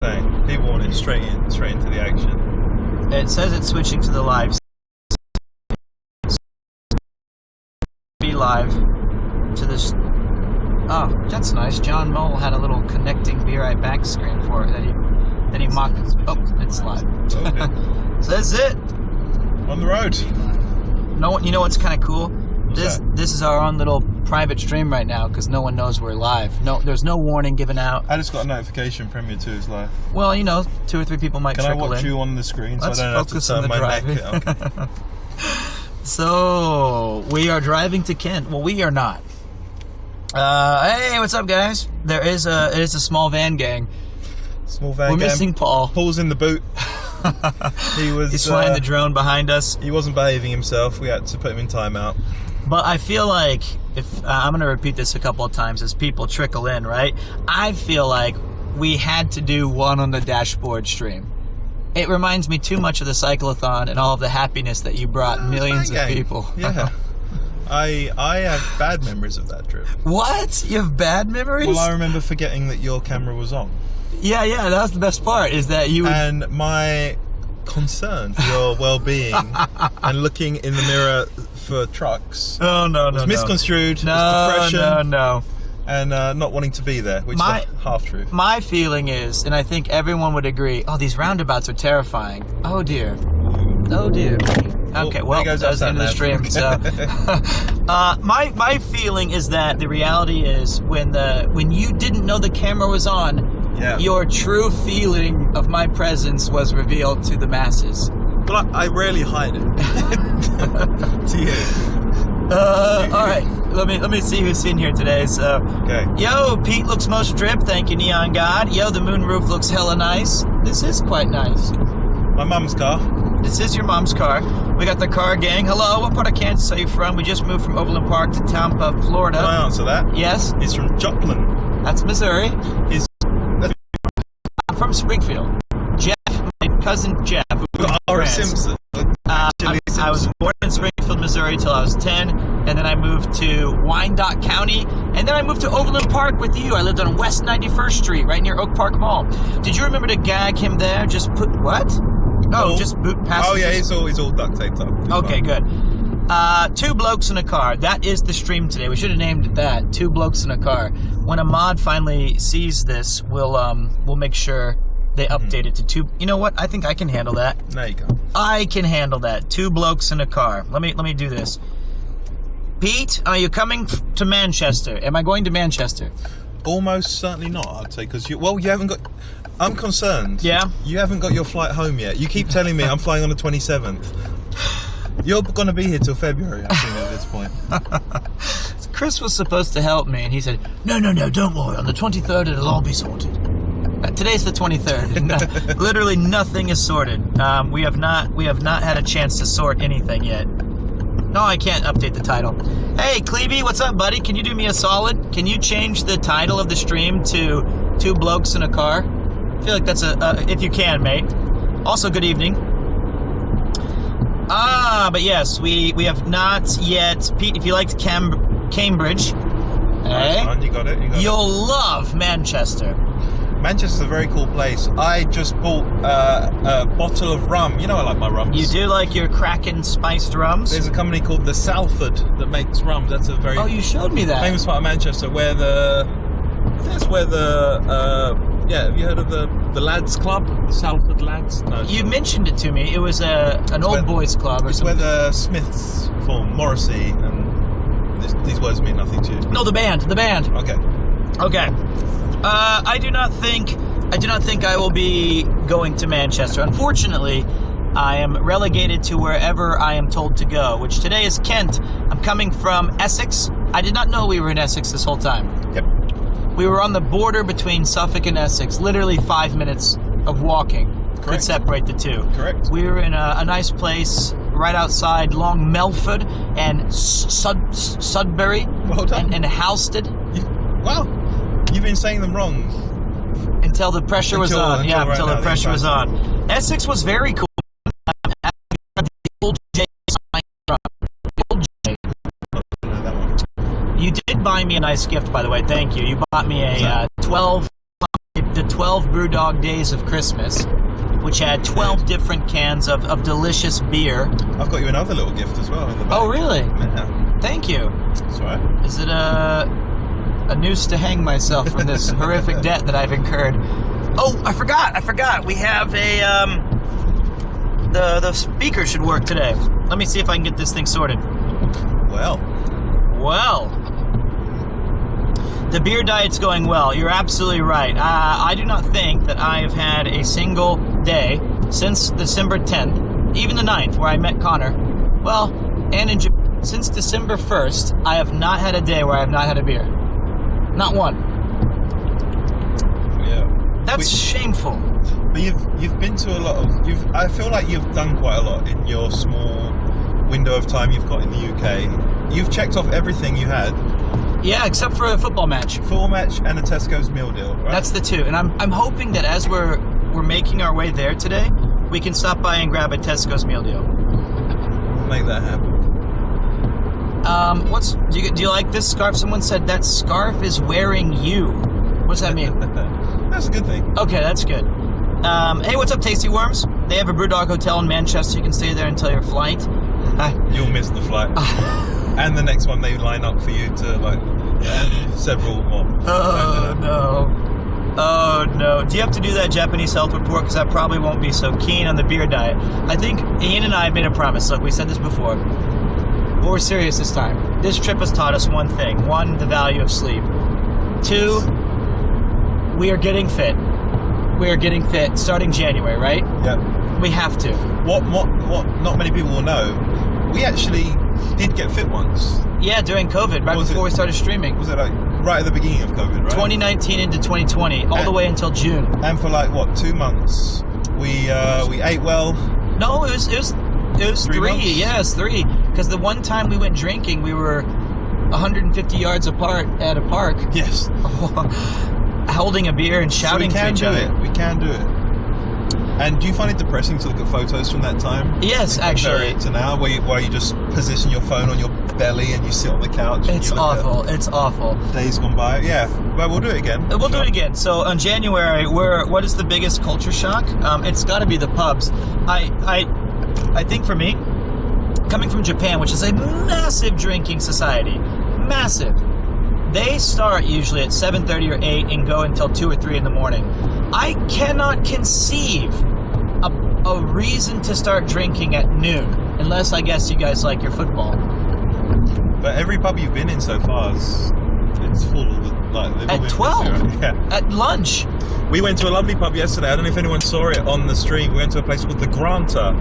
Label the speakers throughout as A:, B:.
A: saying. People want it straight into the action.
B: It says it's switching to the live. Be live to this. Oh, that's nice. John Mole had a little connecting Be Right Back screen for it that he mocked. Oh, it's live.
A: Okay.
B: So that's it.
A: On the road.
B: No, you know what's kind of cool?
A: What's
B: This is our own little private stream right now because no one knows we're live. No, there's no warning given out.
A: I just got a notification Premiere 2 is live.
B: Well, you know, 2 or 3 people might trickle in.
A: Can I watch you on the screen so
B: Let's
A: I don't have to
B: focus on
A: turn
B: the
A: my
B: driving.
A: neck? Okay.
B: So, we are driving to Kent. Well, we are not. Hey, what's up, guys? It is a small van gang.
A: Small van
B: We're
A: gang.
B: missing Paul.
A: Paul's in the boot.
B: He's flying the drone behind us.
A: He wasn't behaving himself. We had to put him in timeout.
B: But I feel like, if I'm going to repeat this a couple of times as people trickle in, right? I feel like we had to do one on the dashboard stream. It reminds me too much of the cyclothon and all of the happiness that you brought millions of people.
A: Yeah. I have bad memories of that trip.
B: What? You have bad memories?
A: Well, I remember forgetting that your camera was on.
B: Yeah, that was the best part, is that you would...
A: And my concern for your well-being and looking in the mirror for trucks was misconstrued, was depression, and not wanting to be there, which is a half-truth.
B: My feeling is, and I think everyone would agree, oh, these roundabouts are terrifying. Oh, dear. Oh, dear. Okay, well, that was the end of the stream. So, my feeling is that the reality is when you didn't know the camera was on, your true feeling of my presence was revealed to the masses.
A: But I rarely hide it. To you.
B: All right. Let me see who's in here today. So,
A: okay. Yo,
B: Pete looks most drip. Thank you, Neon God. Yo, the moon roof looks hella nice. This is quite nice.
A: My mum's car.
B: This is your mom's car. We got the car gang. Hello, what part of Kansas are you from? We just moved from Overland Park to Tampa, Florida.
A: Can I answer that?
B: Yes.
A: He's from Joplin.
B: That's Missouri. I'm from Springfield. Jeff, my cousin Jeff.
A: Horace Simpson.
B: I was born in Springfield, Missouri till I was 10, and then I moved to Wyandotte County, and then I moved to Overland Park with you. I lived on West 91st Street, right near Oak Park Mall. Did you remember to gag him there? Just put, what? Oh, just boot past.
A: Oh yeah, he's all duct taped up.
B: Okay, good. 2 blokes in a car. That is the stream today. We should have named it that. 2 blokes in a car. When Ahmad finally sees this, we'll make sure they update it to 2. You know what? I think I can handle that.
A: There you go.
B: I can handle that. 2 blokes in a car. Let me do this. Pete, are you coming to Manchester? Am I going to Manchester?
A: Almost certainly not, I'd say, because you haven't got... I'm concerned.
B: Yeah?
A: You haven't got your flight home yet. You keep telling me I'm flying on the 27th. You're going to be here till February, I think, at this point.
B: Chris was supposed to help me, and he said, no, don't worry. On the 23rd, it'll all be sorted. Today's the 23rd. Literally nothing is sorted. We have not had a chance to sort anything yet. No, I can't update the title. Hey, Clevey, what's up, buddy? Can you do me a solid? Can you change the title of the stream to 2 blokes in a car? I feel like that's if you can, mate. Also, good evening. But yes, we have not yet. Pete, if you liked Cambridge,
A: Nice, you got it.
B: You'll love Manchester.
A: Manchester's a very cool place. I just bought a bottle of rum. You know I like my rums.
B: You do like your Kraken spiced rums?
A: There's a company called the Salford that makes rum. That's a very...
B: Oh, you showed me that.
A: Famous part of Manchester where have you heard of the Lads Club? Salford Lads? No.
B: You mentioned it to me. It was an old boys club or something.
A: It's where the Smiths form, Morrissey, and these words mean nothing to you.
B: No, the band. Okay. I do not think I will be going to Manchester. Unfortunately, I am relegated to wherever I am told to go, which today is Kent. I'm coming from Essex. I did not know we were in Essex this whole time.
A: Yep.
B: We were on the border between Suffolk and Essex. Literally 5 minutes of walking could separate the two.
A: Correct.
B: We were in a nice place right outside Long Melford and Sudbury.
A: Well done.
B: And Halstead.
A: Wow. You've been saying them wrong.
B: Until the pressure was on. Until the pressure was on. Essex was very cool. You did buy me a nice gift, by the way. Thank you. You bought me a 12 the 12 Brewdog Days of Christmas, which had 12 different cans of delicious beer.
A: I've got you another little gift as well in the back.
B: Oh, really?
A: Yeah.
B: Thank you.
A: That's all right.
B: Is it a noose to hang myself from this horrific debt that I've incurred? Oh, I forgot. We have a, the speaker should work today. Let me see if I can get this thing sorted.
A: Well.
B: The beer diet's going well. You're absolutely right. I do not think that I have had a single day since December 10th, even the 9th, where I met Connor. Well, and in Japan, since December 1st, I have not had a day where I have not had a beer. Not one.
A: Yeah.
B: That's shameful.
A: But you've been to a lot of. I feel like you've done quite a lot in your small window of time you've got in the UK. You've checked off everything you had.
B: Yeah, except for a football match.
A: Football match and a Tesco's meal deal, right?
B: That's the two. And I'm hoping that as we're making our way there today, we can stop by and grab a Tesco's meal deal.
A: Make that happen.
B: Do you like this scarf? Someone said that scarf is wearing you. What does that mean?
A: That's a good thing.
B: Okay, that's good. Hey, what's up, Tasty Worms? They have a Brewdog hotel in Manchester. You can stay there until your flight.
A: You'll miss the flight. And the next one they line up for you to several more.
B: Oh no. Do you have to do that Japanese health report? Because I probably won't be so keen on the beer diet. I think Ian and I have made a promise. Look, we said this before. But we're serious this time. This trip has taught us one thing. One, the value of sleep. Two, we are getting fit. We are getting fit starting January, right?
A: Yep.
B: We have to.
A: What not many people will know, we actually did get fit once.
B: Yeah, during COVID, right before we started streaming.
A: Was it like right at the beginning of COVID, right?
B: 2019 into 2020, all the way until June. And
A: for like, 2 months? We ate well?
B: No, it was 3 months? Yeah, it was 3. Because the one time we went drinking, we were 150 yards apart at a park.
A: Yes.
B: Holding a beer and shouting to each other.
A: We can do it. And do you find it depressing to look at photos from that time?
B: Yes, actually.
A: Compare it to now, where you just position your phone on your belly and you sit on the couch.
B: It's awful. It's awful.
A: Days gone by. Yeah, well, we'll do it again.
B: We'll do it again. So on January, what is the biggest culture shock? It's got to be the pubs. I think for me, coming from Japan, which is a massive drinking society, massive. They start usually at 7:30 or 8 and go until 2 or 3 in the morning. I cannot conceive a reason to start drinking at noon, unless I guess you guys like your football.
A: But every pub you've been in so far it's full.
B: At 12?
A: Yeah.
B: At lunch?
A: We went to a lovely pub yesterday. I don't know if anyone saw it on the stream. We went to a place called the Granter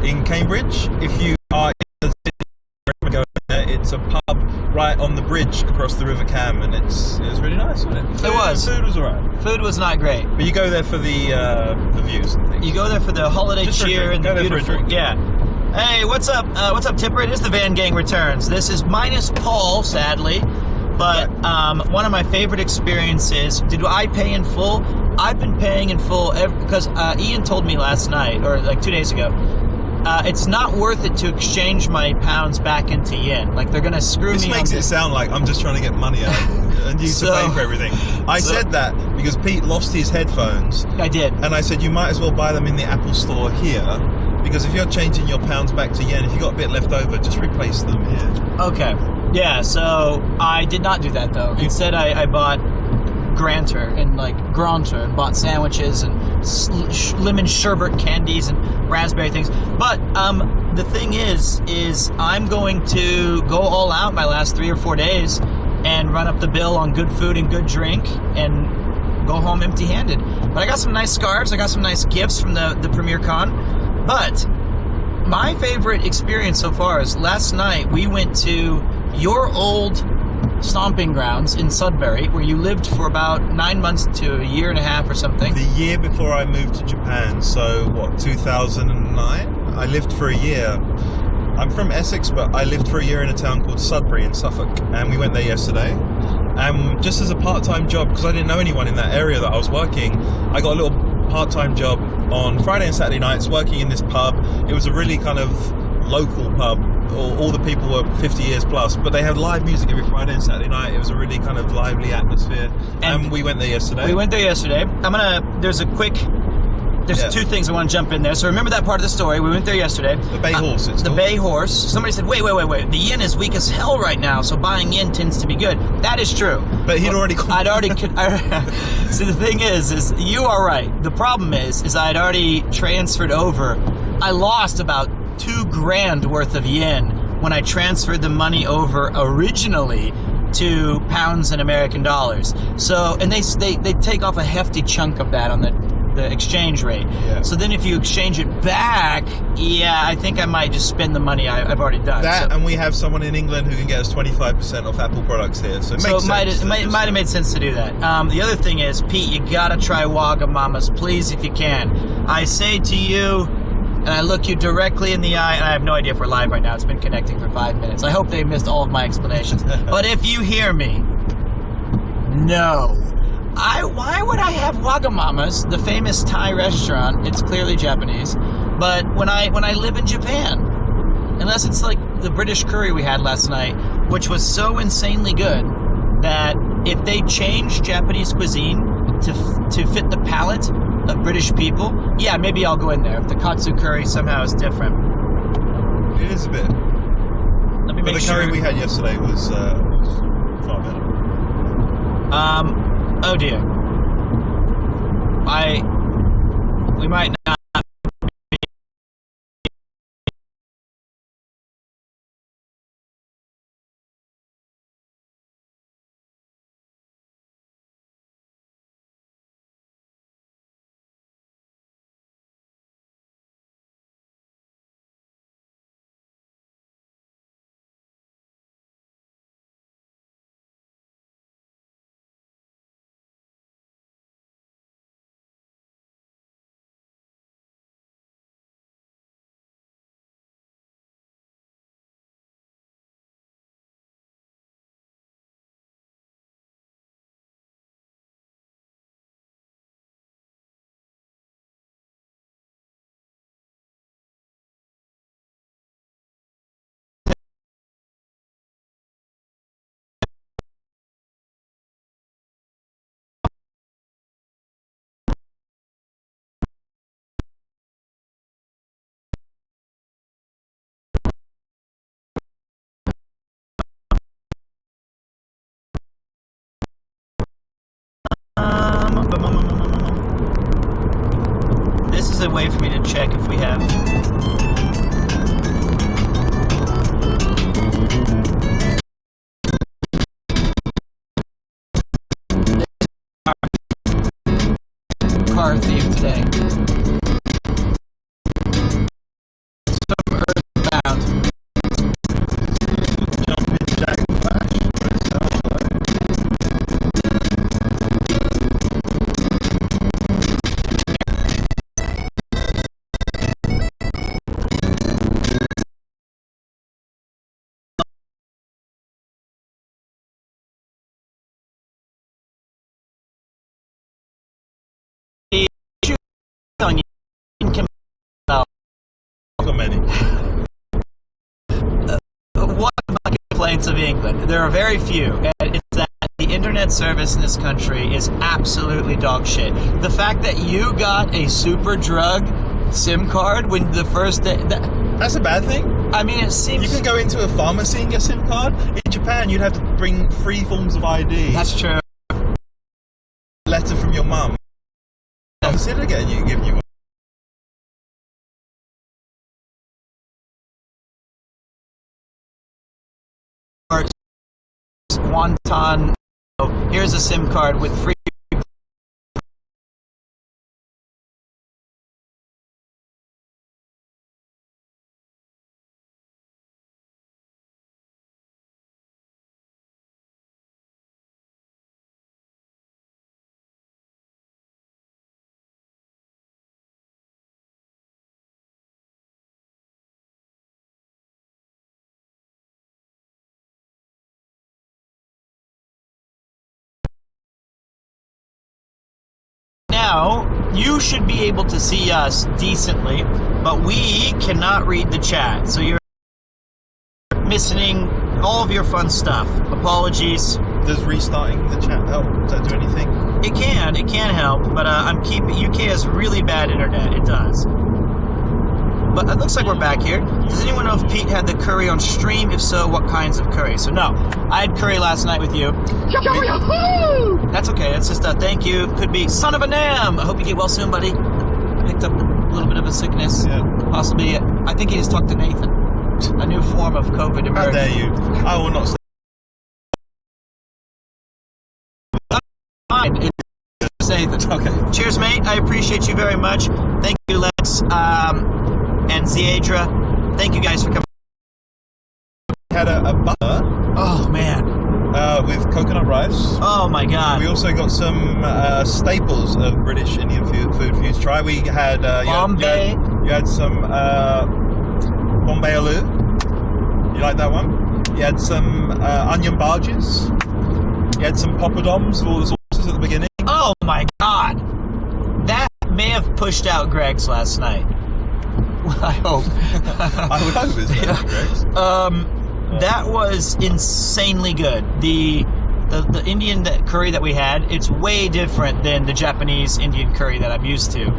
A: in Cambridge. If you are in the city, it's a pub right on the bridge across the River Cam, and it was really nice, wasn't it? Food was alright.
B: Food was not great.
A: But you go there for the views and things.
B: You go there for the holiday cheer and the beautiful. Yeah. Hey, what's up? What's up, Tipper? It is the Van Gang returns. This is minus Paul, sadly. But one of my favorite experiences. Did I pay in full? I've been paying in full because Ian told me last night, or like 2 days ago. It's not worth it to exchange my pounds back into yen. Like, they're going to screw me.
A: This makes it sound like I'm just trying to get money out and you to pay for everything. I said that because Pete lost his headphones.
B: I did.
A: And I said, you might as well buy them in the Apple Store here, because if you're changing your pounds back to yen, if you've got a bit left over, just replace them here.
B: Okay. Yeah, so I did not do that, though. Instead, I bought Granter and bought sandwiches and lemon sherbet candies and raspberry things. But the thing is I'm going to go all out my last 3 or 4 days and run up the bill on good food and good drink and go home empty-handed. But I got some nice scarves. I got some nice gifts from the Premier Con. But my favorite experience so far is last night we went to your old stomping grounds in Sudbury, where you lived for about 9 months to a year and a half or something.
A: The year before I moved to Japan, so 2009? I lived for a year. I'm from Essex, but I lived for a year in a town called Sudbury in Suffolk, and we went there yesterday. And just as a part-time job, because I didn't know anyone in that area that I was working, I got a little part-time job on Friday and Saturday nights working in this pub. It was a really kind of local pub all the people were 50 years plus, but they had live music every Friday and Saturday night. It was a really kind of lively atmosphere, and we went there yesterday.
B: There's two things I want to jump in there. So remember that part of the story. We went there yesterday.
A: The Bay Horse.
B: The Bay Horse. Somebody said, wait. The yen is weak as hell right now, so buying yen tends to be good. That is true.
A: But See,
B: the thing is you are right. The problem is I'd already transferred over. I lost about $2,000 worth of yen when I transferred the money over originally to pounds and American dollars. So, and they take off a hefty chunk of that on the exchange rate.
A: Yeah.
B: So then if you exchange it back, I think I might just spend the money I've already done.
A: And we have someone in England who can get us 25% off Apple products here. So it might
B: have made sense to do that. The other thing is, Pete, you gotta try Wagamamas, please, if you can. I say to you, and I look you directly in the eye, and I have no idea if we're live right now. It's been connecting for 5 minutes. I hope they missed all of my explanations. But if you hear me, no. Why would I have Wagamamas, the famous Thai restaurant? It's clearly Japanese, but when I live in Japan, unless it's like the British curry we had last night, which was so insanely good that if they change Japanese cuisine to fit the palate of British people, maybe I'll go in there. If the katsu curry somehow is different,
A: it is a bit.
B: Let me make sure.
A: The curry we had yesterday was far better.
B: Oh dear. We might not. This is a way for me to check if we have. Car theme today. Some earthbound. One of my complaints of England, there are very few, and it's that the internet service in this country is absolutely dog shit. The fact that you got a super drug SIM card when the first day...
A: That's a bad thing.
B: I mean, it seems...
A: You can go into a pharmacy and get a SIM card. In Japan, you'd have to bring 3 forms of ID.
B: That's true.
A: A letter from your mum. Consider giving you one.
B: Wonton. Here's a SIM card with free. Now, you should be able to see us decently, but we cannot read the chat. So you're missing all of your fun stuff. Apologies.
A: Does restarting the chat help? Does that do anything?
B: It can help, but UK has really bad internet. It does. But it looks like we're back here. Does anyone know if Pete had the curry on stream? If so, what kinds of curry? So no, I had curry last night with you. That's okay. That's just a thank you. Could be son of a nam. I hope you get well soon, buddy. Picked up a little bit of a sickness. Yeah. Possibly. I think he just talked to Nathan. A new form of COVID emerged.
A: How dare you? I will not.
B: Fine. It's Nathan. Okay. Cheers, mate. I appreciate you very much. Thank you, Lex. And Ziadra, thank you guys for coming.
A: We had a butter.
B: Oh man.
A: With coconut rice.
B: Oh my god.
A: We also got some staples of British Indian food for you to try. We had
B: Bombay.
A: You had some Bombay aloo. You like that one? You had some onion barges. You had some poppadoms with all the sauces at the beginning.
B: Oh my god. That may have pushed out Greg's last night. I hope.
A: I would hope it's Greg's.
B: That was insanely good. The Indian curry that we had, it's way different than the Japanese Indian curry that I'm used to.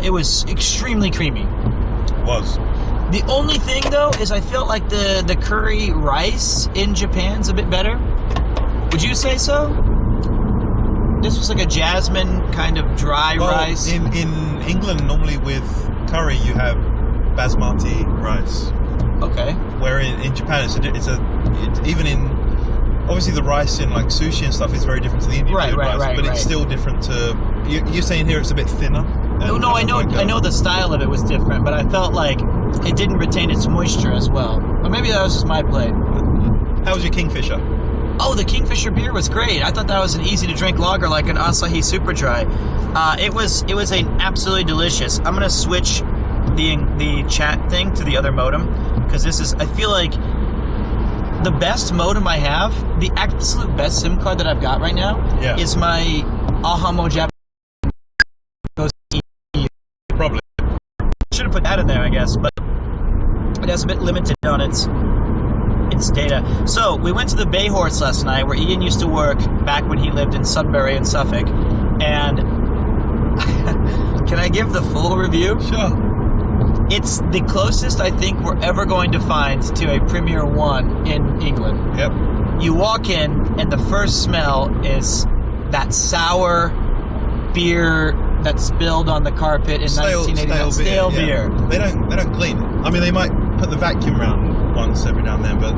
B: It was extremely creamy.
A: It was.
B: The only thing though is I felt like the curry rice in Japan's a bit better. Would you say so? This was like a jasmine kind of dry rice.
A: In England, normally with curry you have basmati rice.
B: Okay.
A: Where in Japan it's even in obviously the rice in like sushi and stuff is very different to the Indian food rice, but it's still different to. You're saying here it's a bit thinner.
B: No, I know the style of it was different, but I felt like it didn't retain its moisture as well. Or maybe that was just my plate.
A: How was your Kingfisher?
B: Oh, the Kingfisher beer was great. I thought that was an easy to drink lager like an Asahi Super Dry. It was an absolutely delicious. I'm gonna switch the chat thing to the other modem because I feel like the best modem I have, the absolute best SIM card that I've got right now is my Ahamo Japan.
A: Probably
B: should have put that in there, I guess, but it has a bit limited on its data. So we went to the Bay Horse last night where Ian used to work back when he lived in Sudbury in Suffolk, and can I give the full review?
A: Sure.
B: It's the closest I think we're ever going to find to a Premier One in England.
A: Yep.
B: You walk in and the first smell is that sour beer that spilled on the carpet in 1989. Stale beer.
A: They don't clean it. I mean, they might put the vacuum around once every now and then, but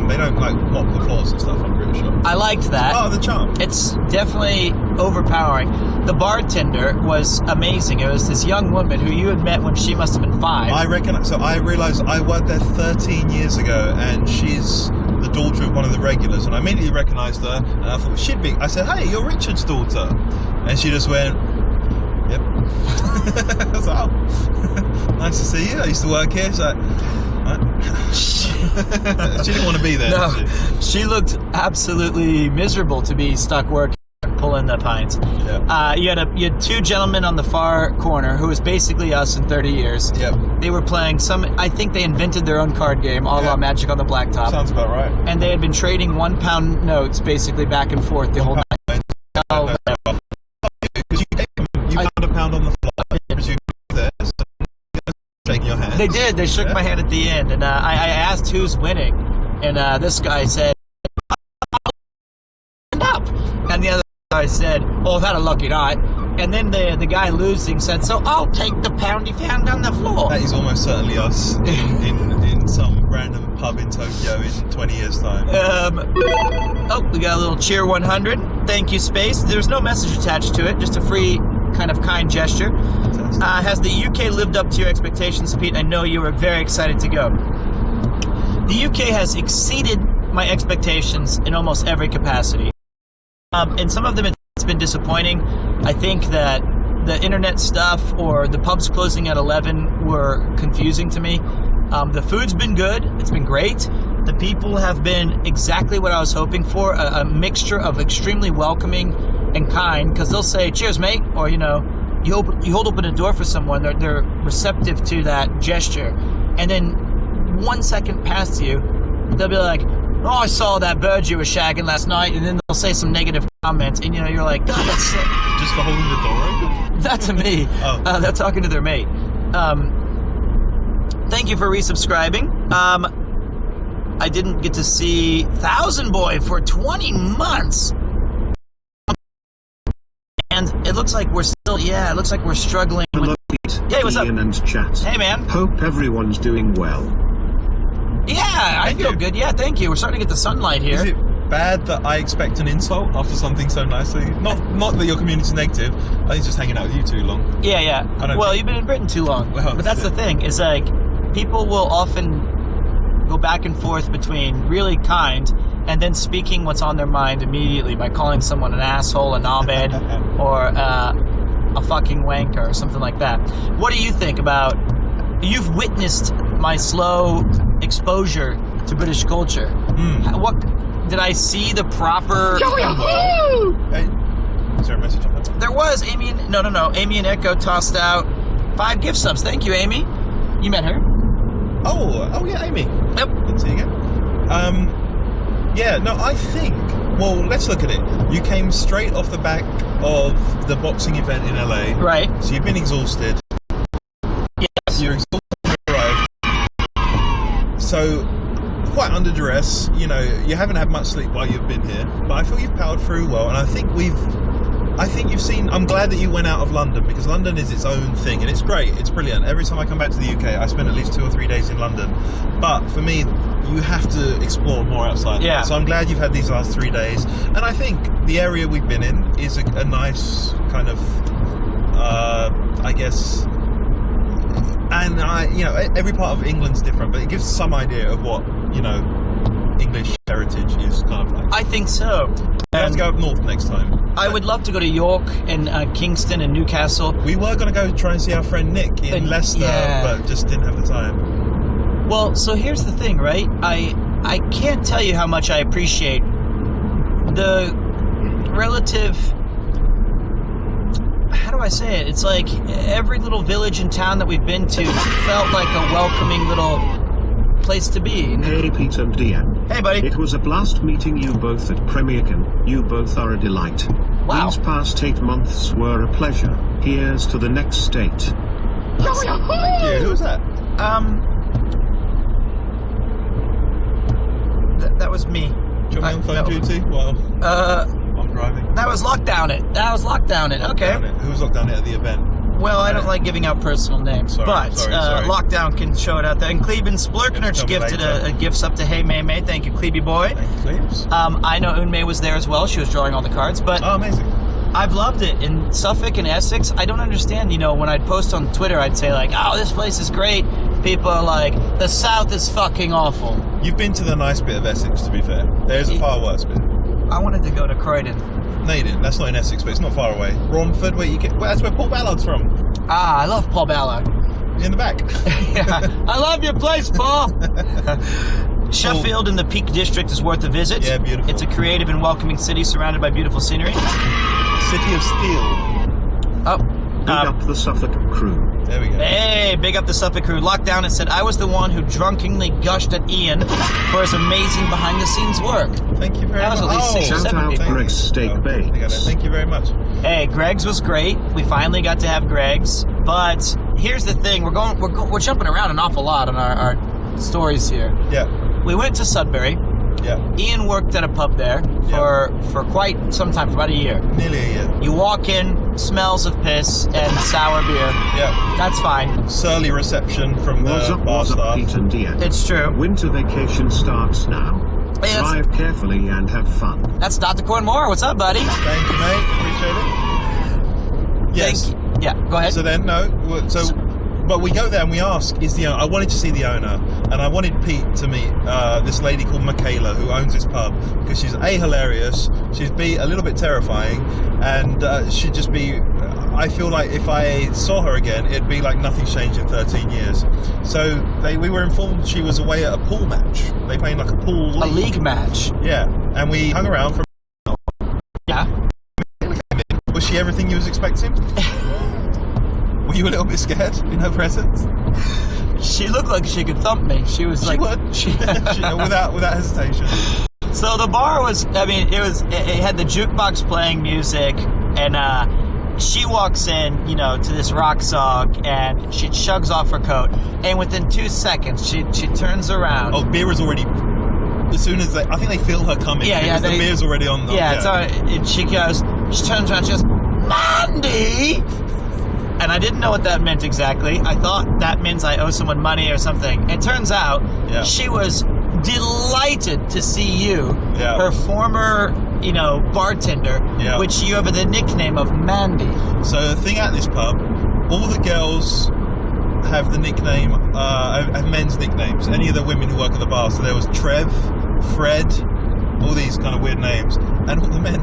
A: they don't like mop the floors and stuff, I'm pretty sure.
B: I liked that.
A: Oh, the charm.
B: It's definitely overpowering. The bartender was amazing. It was this young woman who you had met when she must have been 5.
A: I realised I worked there 13 years ago, and she's the daughter of one of the regulars, and I immediately recognised her, and I thought she'd be. I said, "Hey, you're Richard's daughter," and she just went, "Yep." I was like, "Oh, nice to see you. I used to work here." So. She didn't want to be there.
B: No, she looked absolutely miserable to be stuck working, pulling the pints. Yeah. You had 2 gentlemen on the far corner who was basically us in 30 years.
A: Yep.
B: They were playing I think they invented their own card game, a la Magic on the Blacktop.
A: Sounds about right.
B: And they had been trading £1 notes basically back and forth the whole night.
A: Because you found £1 on the floor. Presumably there. Shaking your hand.
B: They did. They shook my hand at the end, and I asked who's winning, and this guy said, "Stand up," and the other guy said, "Oh, I've had a lucky night." And then the guy losing said, "So I'll take the £1 you found on the floor."
A: That is almost certainly us in some random pub in Tokyo in 20 years' time.
B: We got a little cheer 100. Thank you, Space. There's no message attached to it, just a free kind of kind gesture. Has the UK lived up to your expectations, Pete? I know you were very excited to go. The UK has exceeded my expectations in almost every capacity. In some of them it's been disappointing. I think that the internet stuff or the pubs closing at 11 were confusing to me. The food's been good. It's been great. The people have been exactly what I was hoping for, a mixture of extremely welcoming and kind, because they'll say, "Cheers, mate," or, you hold open a door for someone, they're receptive to that gesture. And then 1 second past you, they'll be like, "Oh, I saw that bird you were shagging last night," and then they'll say some negative comments, and you're like, "God, that's
A: just for holding the door open."
B: Not to me.
A: Oh.
B: They're talking to their mate. Thank you for resubscribing. I didn't get to see Thousand Boy for 20 months. And it looks like we're still, it looks like we're struggling with... Hey, what's up?
C: Ian and chat.
B: Hey, man.
C: Hope everyone's doing well.
B: Yeah, I feel good. Yeah, thank you. We're starting to get the sunlight here.
A: Is it bad that I expect an insult after something so nicely? Not that your community's negative. I think it's just hanging out with you too long.
B: Yeah. Well, you've been in Britain too long.
A: Well,
B: but that's the thing, is like, people will often go back and forth between really kind and then speaking what's on their mind immediately by calling someone an asshole, a knobhead, or a fucking wanker or something like that. What do you think about... You've witnessed my slow exposure to British culture. What did I see the proper...
A: Hey, is there a message on that?
B: There was. Amy and Echo tossed out 5 gift subs. Thank you, Amy. You met her.
A: Oh yeah, Amy.
B: Yep.
A: Good seeing you. I think, well, let's look at it. You came straight off the back of the boxing event in LA.
B: Right.
A: So you've been exhausted.
B: Yes.
A: You're exhausted when you arrived. So, quite under duress. You know, you haven't had much sleep while you've been here. But I feel you've powered through well. And I think you've seen... I'm glad that you went out of London, because London is its own thing, and it's great, it's brilliant. Every time I come back to the UK, I spend at least 2 or 3 days in London. But for me, you have to explore more outside.
B: Yeah.
A: So I'm glad you've had these last 3 days. And I think the area we've been in is a nice kind of, I guess... And, every part of England's different, but it gives some idea of what, English heritage is kind of like.
B: I think so.
A: We have to go up north next time.
B: I would love to go to York and Kingston and Newcastle.
A: We were going to go try and see our friend Nick in Leicester, but just didn't have the time.
B: Well, so here's the thing, right? I can't tell you how much I appreciate the relative... How do I say it? It's like every little village and town that we've been to felt like a welcoming little place to be.
C: Hey, Pete and Deanne.
B: Hey, buddy.
C: It was a blast meeting you both at Premierkin. You both are a delight.
B: Wow.
C: These past 8 months were a pleasure. Here's to the next state.
A: Thank you. Who was that?
B: That was me.
A: Do you want me on phone duty? Well, I'm driving.
B: That was Lockdown It. Okay.
A: Who was Lockdown It at the event?
B: Well, I don't like giving out personal names,
A: Sorry.
B: Lockdown can show it out there. And Kleben Splurknerch gifted a gift up to Hey May May. Thank you, Klebe boy.
A: Thank you, Klebes.
B: I know Unmei was there as well. She was drawing all the cards, but
A: amazing.
B: I've loved it. In Suffolk and Essex, I don't understand. When I'd post on Twitter, I'd say like, "Oh, this place is great." People are like, "The South is fucking awful."
A: You've been to the nice bit of Essex, to be fair. There's a far worse bit.
B: I wanted to go to Croydon.
A: No, you didn't. That's not in Essex, but it's not far away. Romford, that's where Paul Ballard's from.
B: I love Paul Ballard.
A: In the back.
B: Yeah. I love your place, Paul. Sheffield in the Peak District is worth a visit.
A: Yeah, beautiful.
B: It's a creative and welcoming city surrounded by beautiful scenery.
A: City of Steel.
C: Big up the Suffolk crew.
A: There we go.
B: Hey, big up the Suffolk crew. Lockdown and said, "I was the one who drunkenly gushed at Ian for his amazing behind-the-scenes work."
A: Thank you very much.
B: That was at least 6 or 7 people.
C: Greg's steak bakes.
A: Thank you very much.
B: Hey, Greg's was great. We finally got to have Greg's. But here's the thing: we're jumping around an awful lot on our stories here.
A: Yeah.
B: We went to Sudbury.
A: Yeah.
B: Ian worked at a pub there for quite some time, for about a year.
A: Nearly a year.
B: You walk in, smells of piss and sour beer.
A: Yeah.
B: That's fine.
A: Surly reception from the bar staff.
C: Pete and Deanne.
B: It's true.
C: Winter vacation starts now.
B: Hey,
C: Drive carefully and have fun.
B: That's Dr. Cornmore. What's up, buddy?
A: Thank you, mate. Appreciate it. Yes.
B: Yeah, go ahead.
A: So then, but we go there and we ask, I wanted to see the owner, and I wanted Pete to meet this lady called Michaela, who owns this pub, because she's A, hilarious, she's B, a little bit terrifying, and she'd just be, I feel like if I saw her again, it'd be like nothing's changed in 13 years. So we were informed she was away at a pool match. They played like a pool league.
B: A league match?
A: Yeah, and we hung around for
B: Yeah.
A: Was she everything you was expecting? Were you a little bit scared in her presence?
B: she looked like she could thump me. She was like,
A: she without hesitation.
B: So the bar was, I mean, it had the jukebox playing music, and she walks in, you know, to this rock song, and she chugs off her coat, and within 2 seconds, she turns around.
A: Oh, beer is already, as soon as I think they feel her coming.
B: Yeah,
A: the beer's already on.
B: It's all right. And she turns around, she goes, Mandy! And I didn't know what that meant exactly. I thought that means I owe someone money or something. It turns out she was delighted to see you, her former, you know, bartender, which you have the nickname of Mandy.
A: So the thing at this pub, all the girls have the nickname, have men's nicknames. Any of the women who work at the bar. So there was Trev, Fred, all these kind of weird names, and all the men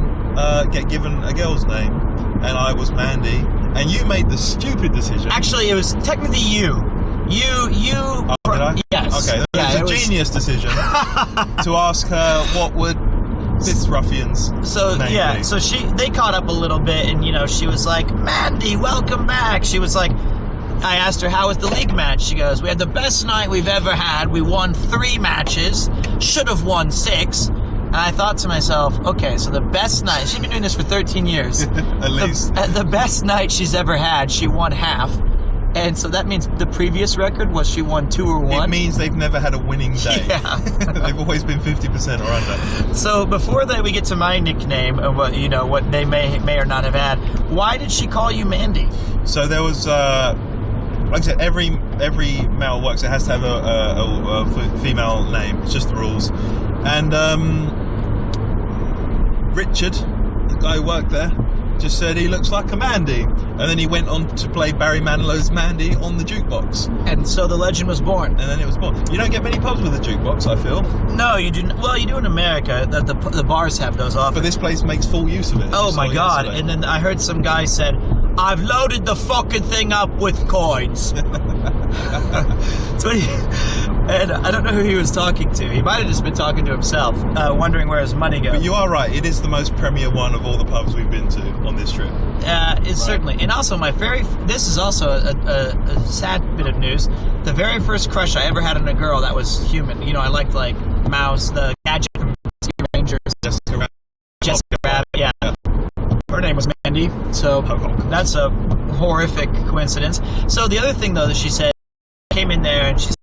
A: get given a girl's name. And I was Mandy, and you made the stupid decision.
B: Actually, it was technically you. You.
A: Oh, did I?
B: Yes.
A: Okay, it was a genius decision to ask her what would this ruffian's name be.
B: So they caught up a little bit, and you know, she was like, Mandy, welcome back. She was like, I asked her, how was the league match? She goes, we had the best night we've ever had. We won 3 matches. Should have won 6. And I thought to myself, okay, so the best night, she's been doing this for 13 years.
A: At least.
B: The best night she's ever had, she won half. And so that means the previous record was she won 2 or 1.
A: It means they've never had a winning day.
B: Yeah.
A: They've always been 50% or under.
B: So before that, we get to my nickname and what they may or not have had. Why did she call you Mandy?
A: So there was, like I said, every male works. It has to have a female name. It's just the rules. And Richard, the guy who worked there, just said he looks like a Mandy, and then he went on to play Barry Manilow's Mandy on the jukebox,
B: and so the legend was born.
A: And then it was born. You don't get many pubs with a jukebox, I feel.
B: No, you do. Well, you do in America. The bars have those often.
A: But this place makes full use of it.
B: Oh my god! Yesterday. And then I heard some guy said, "I've loaded the fucking thing up with coins." And I don't know who he was talking to. He might have just been talking to himself, wondering where his money goes.
A: But you are right. It is the most premier one of all the pubs we've been to on this trip.
B: Certainly. And also, this is also a sad bit of news. The very first crush I ever had on a girl that was human. You know, I liked like Mouse, the gadget from Rangers. Jessica Rabbit, yeah. Her name was Mandy. So that's a horrific coincidence. So the other thing, though, that she said, came in there and she said,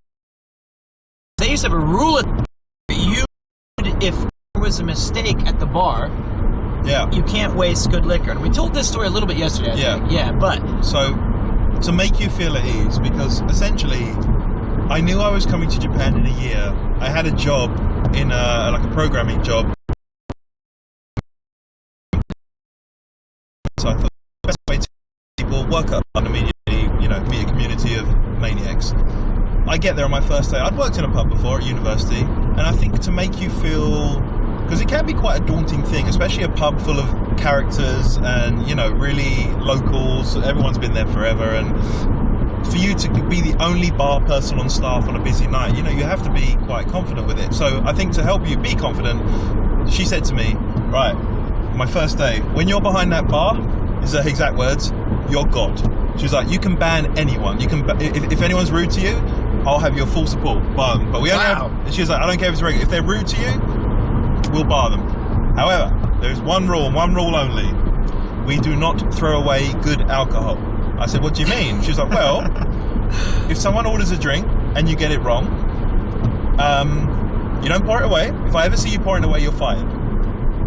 B: they used to have a rule if there was a mistake at the bar, you can't waste good liquor. And we told this story a little bit yesterday, I think. Yeah, but...
A: So, to make you feel at ease, because essentially, I knew I was coming to Japan in a year. I had a job in like a programming job. So I thought the best way to people work up and immediately, you know, meet a community of maniacs. I get there on my first day. I'd worked in a pub before at university, and I think to make you feel, because it can be quite a daunting thing, especially a pub full of characters and, you know, really locals. Everyone's been there forever, and for you to be the only bar person on staff on a busy night, you know, you have to be quite confident with it. So I think to help you be confident, she said to me, right, my first day, when you're behind that bar, these are her exact words, you're God. She was like, you can ban anyone. You can, if anyone's rude to you, I'll have your full support, bar them. But we only have, she was like, I don't care if it's regular. If they're rude to you, we'll bar them. However, there's one rule only. We do not throw away good alcohol. I said, what do you mean? She was like, well, if someone orders a drink and you get it wrong, you don't pour it away. If I ever see you pouring it away, you're fired.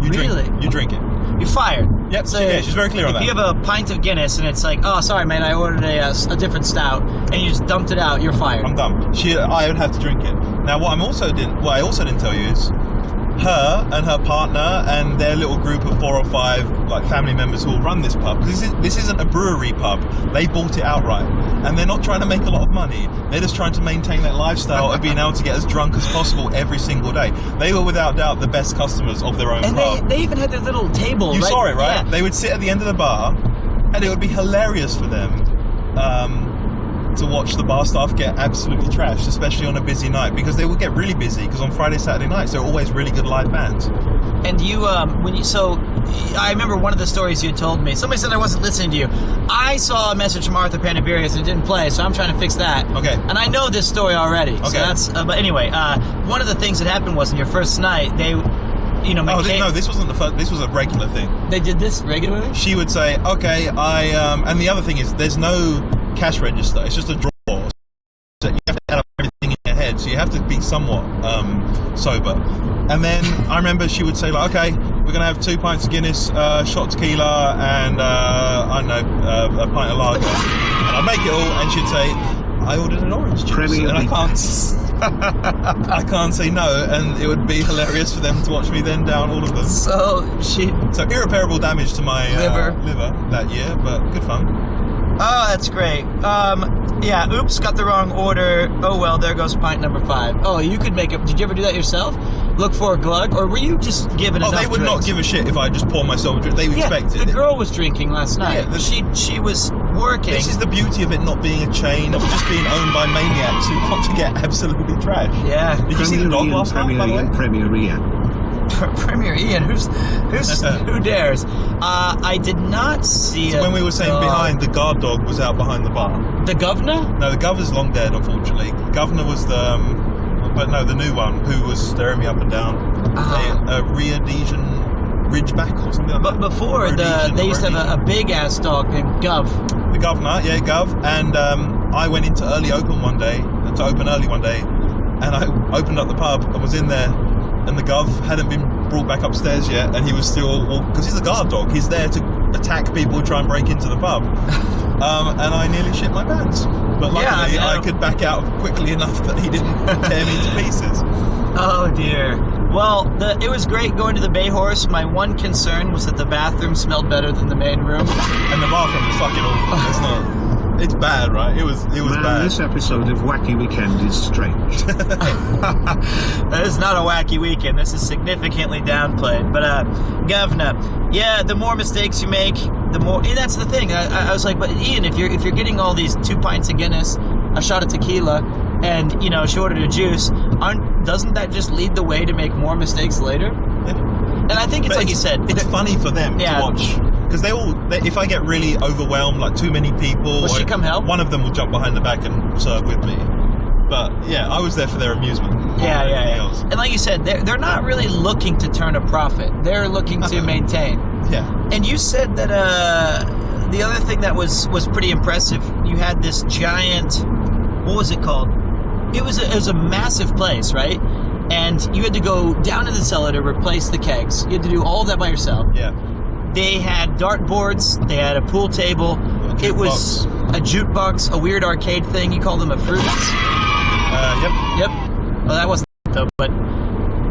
A: You drink it.
B: You're fired.
A: Yep, so she's very clear on that.
B: If you have a pint of Guinness and it's like, oh, sorry, mate, I ordered a different stout, and you just dumped it out, you're fired.
A: I'm done. I would have to drink it. Now, what I also didn't tell you is, her and her partner and their little group of 4 or 5 like family members who will run this pub. This isn't a brewery pub. They bought it outright, and they're not trying to make a lot of money. They're just trying to maintain that lifestyle of being able to get as drunk as possible every single day. They were without doubt the best customers of their own pub.
B: And they even had their little table.
A: You saw it, right? Yeah. They would sit at the end of the bar, and it would be hilarious for them to watch the bar staff get absolutely trashed, especially on a busy night, because they would get really busy, because on Friday, Saturday nights, there are always really good live bands.
B: And you, I remember one of the stories you had told me. Somebody said I wasn't listening to you. I saw a message from Arthur Panavirius and it didn't play, so I'm trying to fix that.
A: Okay.
B: And I know this story already.
A: Okay.
B: So that's, but anyway, one of the things that happened was in your first night, they,
A: no, this wasn't the first, this was a regular thing.
B: They did this regularly?
A: She would say, okay, and the other thing is, there's no cash register, it's just a drawer. So you have to add up everything in your head, so you have to be somewhat sober. And then I remember she would say, like, okay, we're going to have 2 pints of Guinness, shot tequila, and I don't know, a pint of lager. And I'd make it all, and she'd say, I ordered an orange juice, and I can't say no, and it would be hilarious for them to watch me then down all of them.
B: So
A: irreparable damage to my liver that year, but good fun.
B: Oh, that's great. Yeah, oops, got the wrong order. Oh well, there goes pint number 5. Oh, you could make it. Did you ever do that yourself? Look for a glug, or were you just given enough
A: they would
B: drinks?
A: not give a shit if I just pour myself a drink. They expected it.
B: The girl was drinking last night.
A: Yeah,
B: she was working.
A: This is the beauty of it not being a chain, of just being owned by maniacs who want to get absolutely trashed.
B: Yeah.
A: Did you see the dog last night, by the way?
C: Premier Ian.
B: Premier Ian, who dares? I did not see it.
A: When we were saying behind, the guard dog was out behind the bar.
B: The governor?
A: No, the governor's long dead, unfortunately. The governor was the new one who was staring me up and down. A Rhodesian Ridgeback or something like that.
B: But before, they used to have a big ass dog named Gov.
A: The governor, yeah, Gov. And I went into to open early one day, and I opened up the pub and was in there. And the Gov hadn't been brought back upstairs yet, and he was still, because he's a guard dog, he's there to attack people who try and break into the pub. And I nearly shit my pants. But luckily, I could back out quickly enough that he didn't tear me to pieces.
B: Oh dear. Well, it was great going to the Bay Horse. My one concern was that the bathroom smelled better than the main room.
A: And the bathroom was fucking awful. It's bad, right? It was bad.
C: This episode of Wacky Weekend is strange.
B: That is not a wacky weekend. This is significantly downplayed. But, Governor, yeah, the more mistakes you make, the more. And that's the thing. I was like, but Ian, if you're getting all these 2 pints of Guinness, a shot of tequila, and she ordered a juice, doesn't that just lead the way to make more mistakes later?
A: Yeah.
B: And I think it's like you said.
A: It's funny for them to watch. Because if I get really overwhelmed, like too many people,
B: will she come help?
A: One of them will jump behind the back and serve with me. But yeah, I was there for their amusement.
B: Yeah. And like you said, they're not really looking to turn a profit. They're looking to maintain.
A: Yeah.
B: And you said that the other thing that was pretty impressive, you had this giant, what was it called? It was a massive place, right? And you had to go down to the cellar to replace the kegs. You had to do all of that by yourself.
A: Yeah.
B: They had dartboards. They had a pool table. It was a jukebox, a weird arcade thing. You call them a fruits.
A: Yep.
B: Well, that wasn't though, but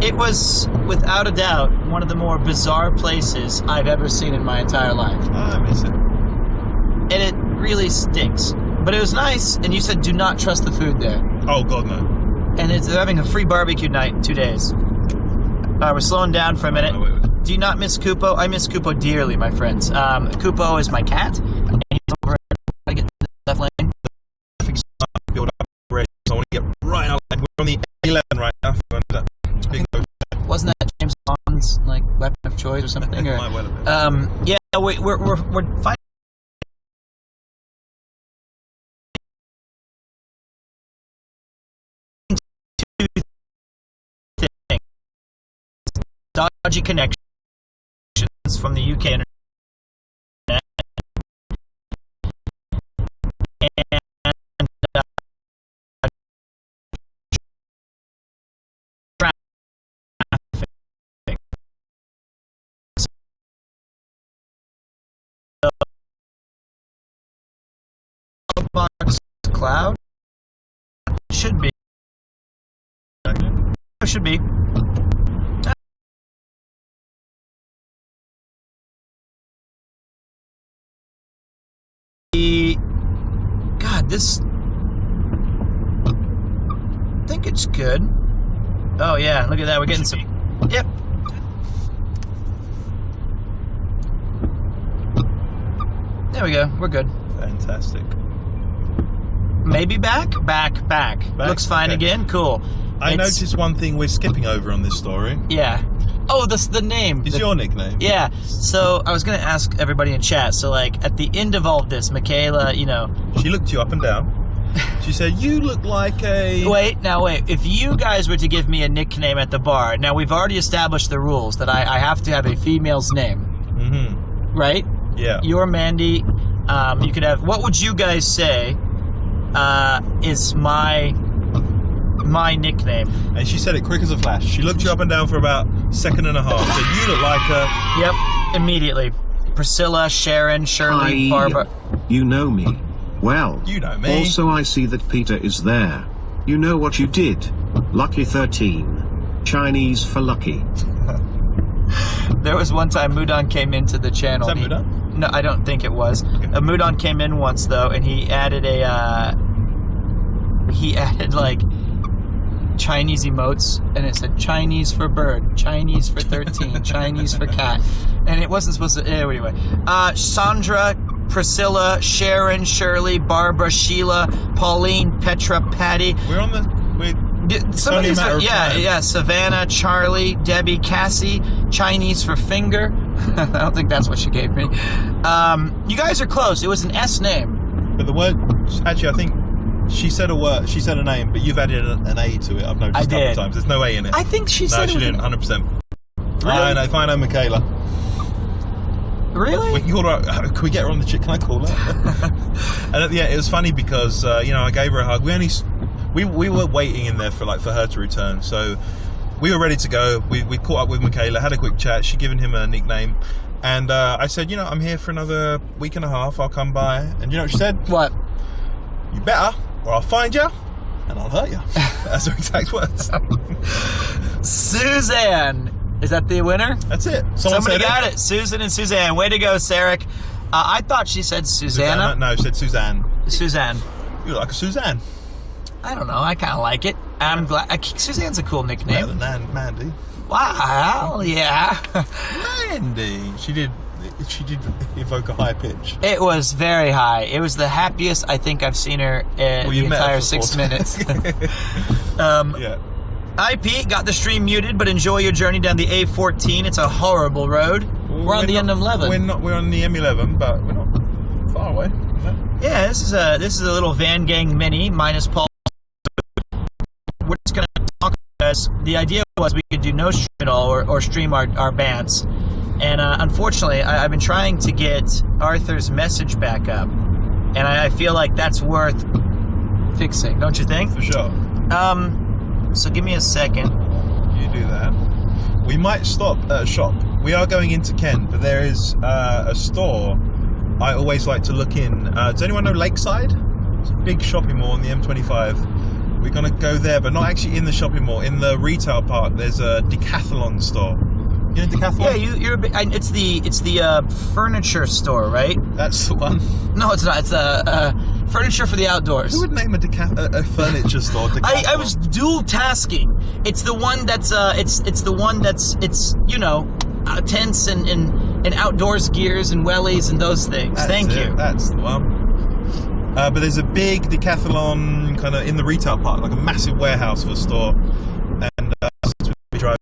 B: it was without a doubt one of the more bizarre places I've ever seen in my entire life.
A: I miss it.
B: And it really stinks. But it was nice, and you said do not trust the food there.
A: Oh, God, no.
B: And they're having a free barbecue night in 2 days. We're slowing down for a minute.
A: Wait.
B: Do you not miss Kupo? I miss Kupo dearly, my friends. Kupo is my cat, and he's over at get to the left lane.
A: I want to get right out. We're on the 11 right now.
B: Wasn't that James Bond's weapon of choice or something? Or,
A: might well have been.
B: Yeah, we're fighting. Dodgy connections from the UK internet. Cloud should be. Should be. God, this. I think it's good. Oh yeah, look at that. We're getting some. Yep. There we go. We're good.
A: Fantastic.
B: Maybe back. Looks fine again. Cool.
A: I noticed one thing we're skipping over on this story.
B: Yeah. Oh, the name.
A: It's your nickname.
B: Yeah. So I was gonna ask everybody in chat. So like at the end of all of this, Michaela, you know,
A: she looked you up and down. She said, "You look like a."
B: Wait. If you guys were to give me a nickname at the bar, now we've already established the rules that I have to have a female's name.
A: Mm-hmm.
B: Right?
A: Yeah.
B: You're Mandy. You could have. What would you guys say? Is my nickname?
A: And she said it quick as a flash. She looked you up and down for about a second and a half. So you look like a.
B: Yep. Immediately. Priscilla, Sharon, Shirley, Barbara.
C: You know me. Well,
A: you know me.
C: Also, I see that Peter is there. You know what you did? Lucky 13. Chinese for lucky.
B: There was one time Mudon came into the channel.
A: Is that Mudon?
B: No, I don't think it was.
A: Okay.
B: Mudon came in once though, and he added like Chinese emotes, and it said Chinese for bird, Chinese for 13, Chinese for cat, and it wasn't supposed to. Anyway, Sandra, Priscilla, Sharon, Shirley, Barbara, Sheila, Pauline, Petra, Patty.
A: We're on the.
B: Somebody's yeah, Savannah, Charlie, Debbie, Cassie, Chinese for finger. I don't think that's what she gave me. You guys are close. It was an S name.
A: But the word, actually, I think she said a word. She said a name, but you've added an A to it. I've noticed a couple of times. There's no A in it.
B: I think she said.
A: No, she didn't. 100%.
B: Really?
A: I know. If I know Michaela.
B: Really?
A: We can call her. Can we get her on the chick? Can I call her? And yeah, it was funny because I gave her a hug. We were waiting in there for her to return, so we were ready to go. We caught up with Michaela, had a quick chat. She'd given him a nickname, and I said, I'm here for another week and a half. I'll come by, and you know what she said?
B: What?
A: You better, or I'll find you, and I'll hurt you. That's her exact words.
B: Suzanne. Is that the winner?
A: That's it.
B: Somebody got it. Susan and Suzanne. Way to go, Sarek. I thought she said Susanna.
A: No, she said Suzanne.
B: Suzanne.
A: You look like a Suzanne.
B: I don't know. I kind of like it. I'm glad. Suzanne's a cool nickname.
A: Better than Mandy.
B: Wow. Yeah.
A: Mandy. She did evoke a high pitch.
B: It was very high. It was the happiest I think I've seen her in the entire 6 minutes.
A: Yeah.
B: Hi, Pete. Got the stream muted, but enjoy your journey down the A14. It's a horrible road. We're on the M11.
A: We're on the M11, but we're not far away. Is that?
B: Yeah, this is a little Van Gang Mini minus Paul. We're just gonna talk about this. The idea was we could do no stream at all or stream our bands, and unfortunately, I've been trying to get Arthur's message back up, and I feel like that's worth fixing, don't you think?
A: For sure.
B: So give me a second.
A: You do that. We might stop at a shop. We are going into Kent, but there is a store I always like to look in. Does anyone know Lakeside? It's a big shopping mall on the M25. We're going to go there, but not actually in the shopping mall. In the retail park, there's a Decathlon store. You know Decathlon?
B: Yeah, you're a bit, it's the furniture store, right?
A: That's the one.
B: No, it's not. It's furniture for the outdoors.
A: Who would name a furniture store Decathlon?
B: I was dual tasking. It's the one that's tents and outdoors gears and wellies and those things. Thank you.
A: That's the one. But there's a big Decathlon kind of in the retail park, like a massive warehouse of a store. And since we drive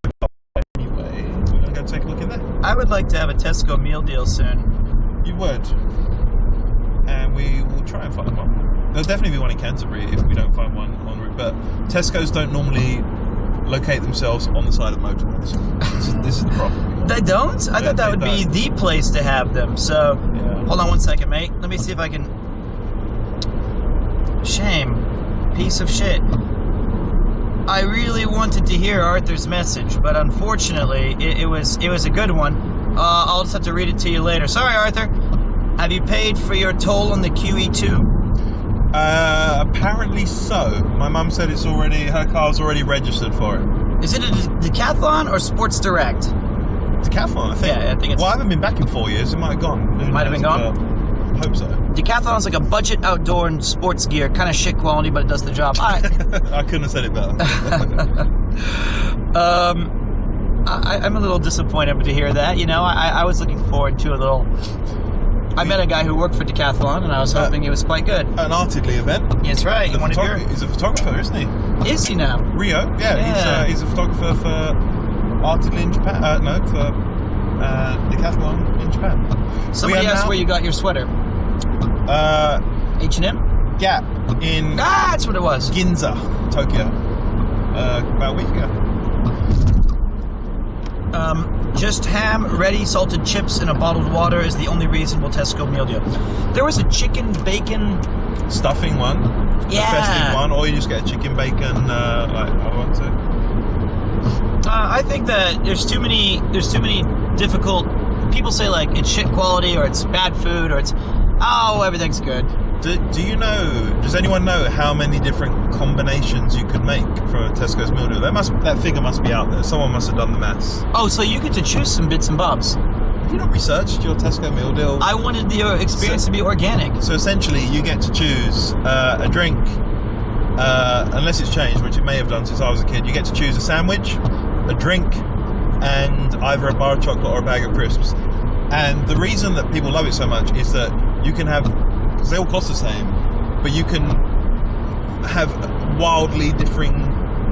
A: anyway, we're gonna go take a look in there.
B: I would like to have a Tesco meal deal soon.
A: You would. And we will try and find one. There'll definitely be one in Canterbury if we don't find one en route. But Tesco's don't normally locate themselves on the side of motorways. This is the problem.
B: They don't? I thought that would be the place to have them. So, Hold on one second, mate. Let me see if I can... Shame. Piece of shit. I really wanted to hear Arthur's message, but unfortunately, it was a good one. I'll just have to read it to you later. Sorry, Arthur. Have you paid for your toll on the QE2?
A: Apparently so. My mum said her car's already registered for it.
B: Is it a Decathlon or Sports Direct?
A: Decathlon, I think.
B: Yeah, I think it's...
A: Well, I haven't been back in 4 years. It might have gone.
B: Might have been gone?
A: I hope so.
B: Decathlon's like a budget outdoor and sports gear. Kind of shit quality, but it does the job.
A: I couldn't have said it better.
B: I'm a little disappointed to hear that. I was looking forward to a little... I met a guy who worked for Decathlon, and I was hoping it was quite good.
A: An Artedly event.
B: That's right.
A: He's a photographer, isn't he?
B: Is he now?
A: Rio, yeah. He's a photographer for Article in Japan. No, for Decathlon in Japan.
B: Somebody asked where you got your sweater. H&M?
A: Gap in...
B: that's what it was.
A: Ginza, Tokyo. About a week ago.
B: Just ham, ready, salted chips, and a bottled water is the only reasonable Tesco meal deal. There was a chicken, bacon...
A: Stuffing one.
B: Yeah.
A: The festive one. Or you just get a chicken, bacon, like I want to.
B: I think that there's too many difficult... People say, like, it's shit quality, or it's bad food, or it's... Oh, everything's good.
A: Do you know, does anyone know how many different combinations you could make for a Tesco's meal deal? That figure must be out there. Someone must have done the maths.
B: Oh, so you get to choose some bits and bobs.
A: Have you not researched your Tesco meal deal?
B: I wanted the experience to be organic.
A: So essentially, you get to choose a drink, unless it's changed, which it may have done since I was a kid. You get to choose a sandwich, a drink, and either a bar of chocolate or a bag of crisps. And the reason that people love it so much is that you can have, because they all cost the same, but you can have wildly differing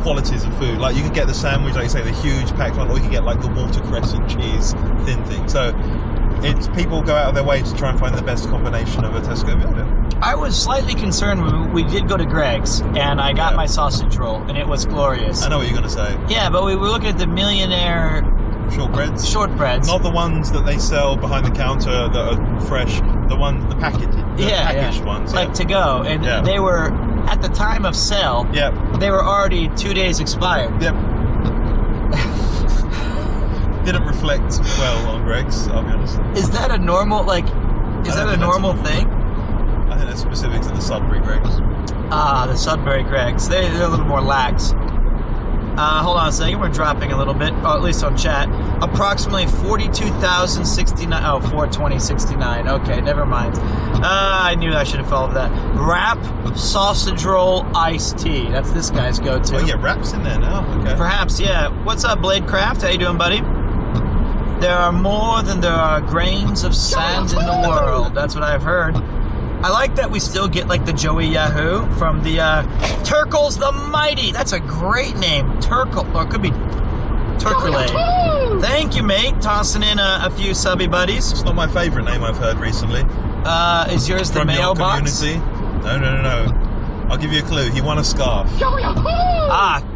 A: qualities of food. Like you can get the sandwich, like you say, the huge packed one, or you can get like the watercress and cheese thin thing. So it's people go out of their way to try and find the best combination of a Tesco meal deal.
B: I was slightly concerned when we did go to Greg's, and I got my sausage roll, and it was glorious.
A: I know what you're going to say.
B: Yeah, but we were looking at the Millionaire...
A: Shortbreads?
B: Shortbreads.
A: Not the ones that they sell behind the counter that are fresh, the packaged ones.
B: Like to go. And they were, at the time of sale, they were already 2 days expired.
A: Yep. Didn't reflect well on Greg's, I'll be honest.
B: Is that a normal, thing?
A: I think that's specific to the Sudbury Greg's.
B: Ah, the Sudbury Greg's. They're a little more lax. Hold on a second, we're dropping a little bit, at least on chat. Approximately 42,069. Oh, 420.69. Okay, never mind. I knew I should have followed that. Wrap, sausage roll, iced tea. That's this guy's go-to.
A: Oh, yeah, wrap's in there now. Okay.
B: Perhaps, yeah. What's up, Bladecraft? How you doing, buddy? There are more than there are grains of sand in the world. That's what I've heard. I like that we still get like the Joey Yahoo from the Turkles the Mighty. That's a great name. Turkle, or it could be Turkle. Thank you, mate. Tossing in a few subby buddies.
A: It's not my favorite name I've heard recently.
B: Is yours the
A: from
B: mailbox?
A: Your community? No. I'll give you a clue. He won a scarf.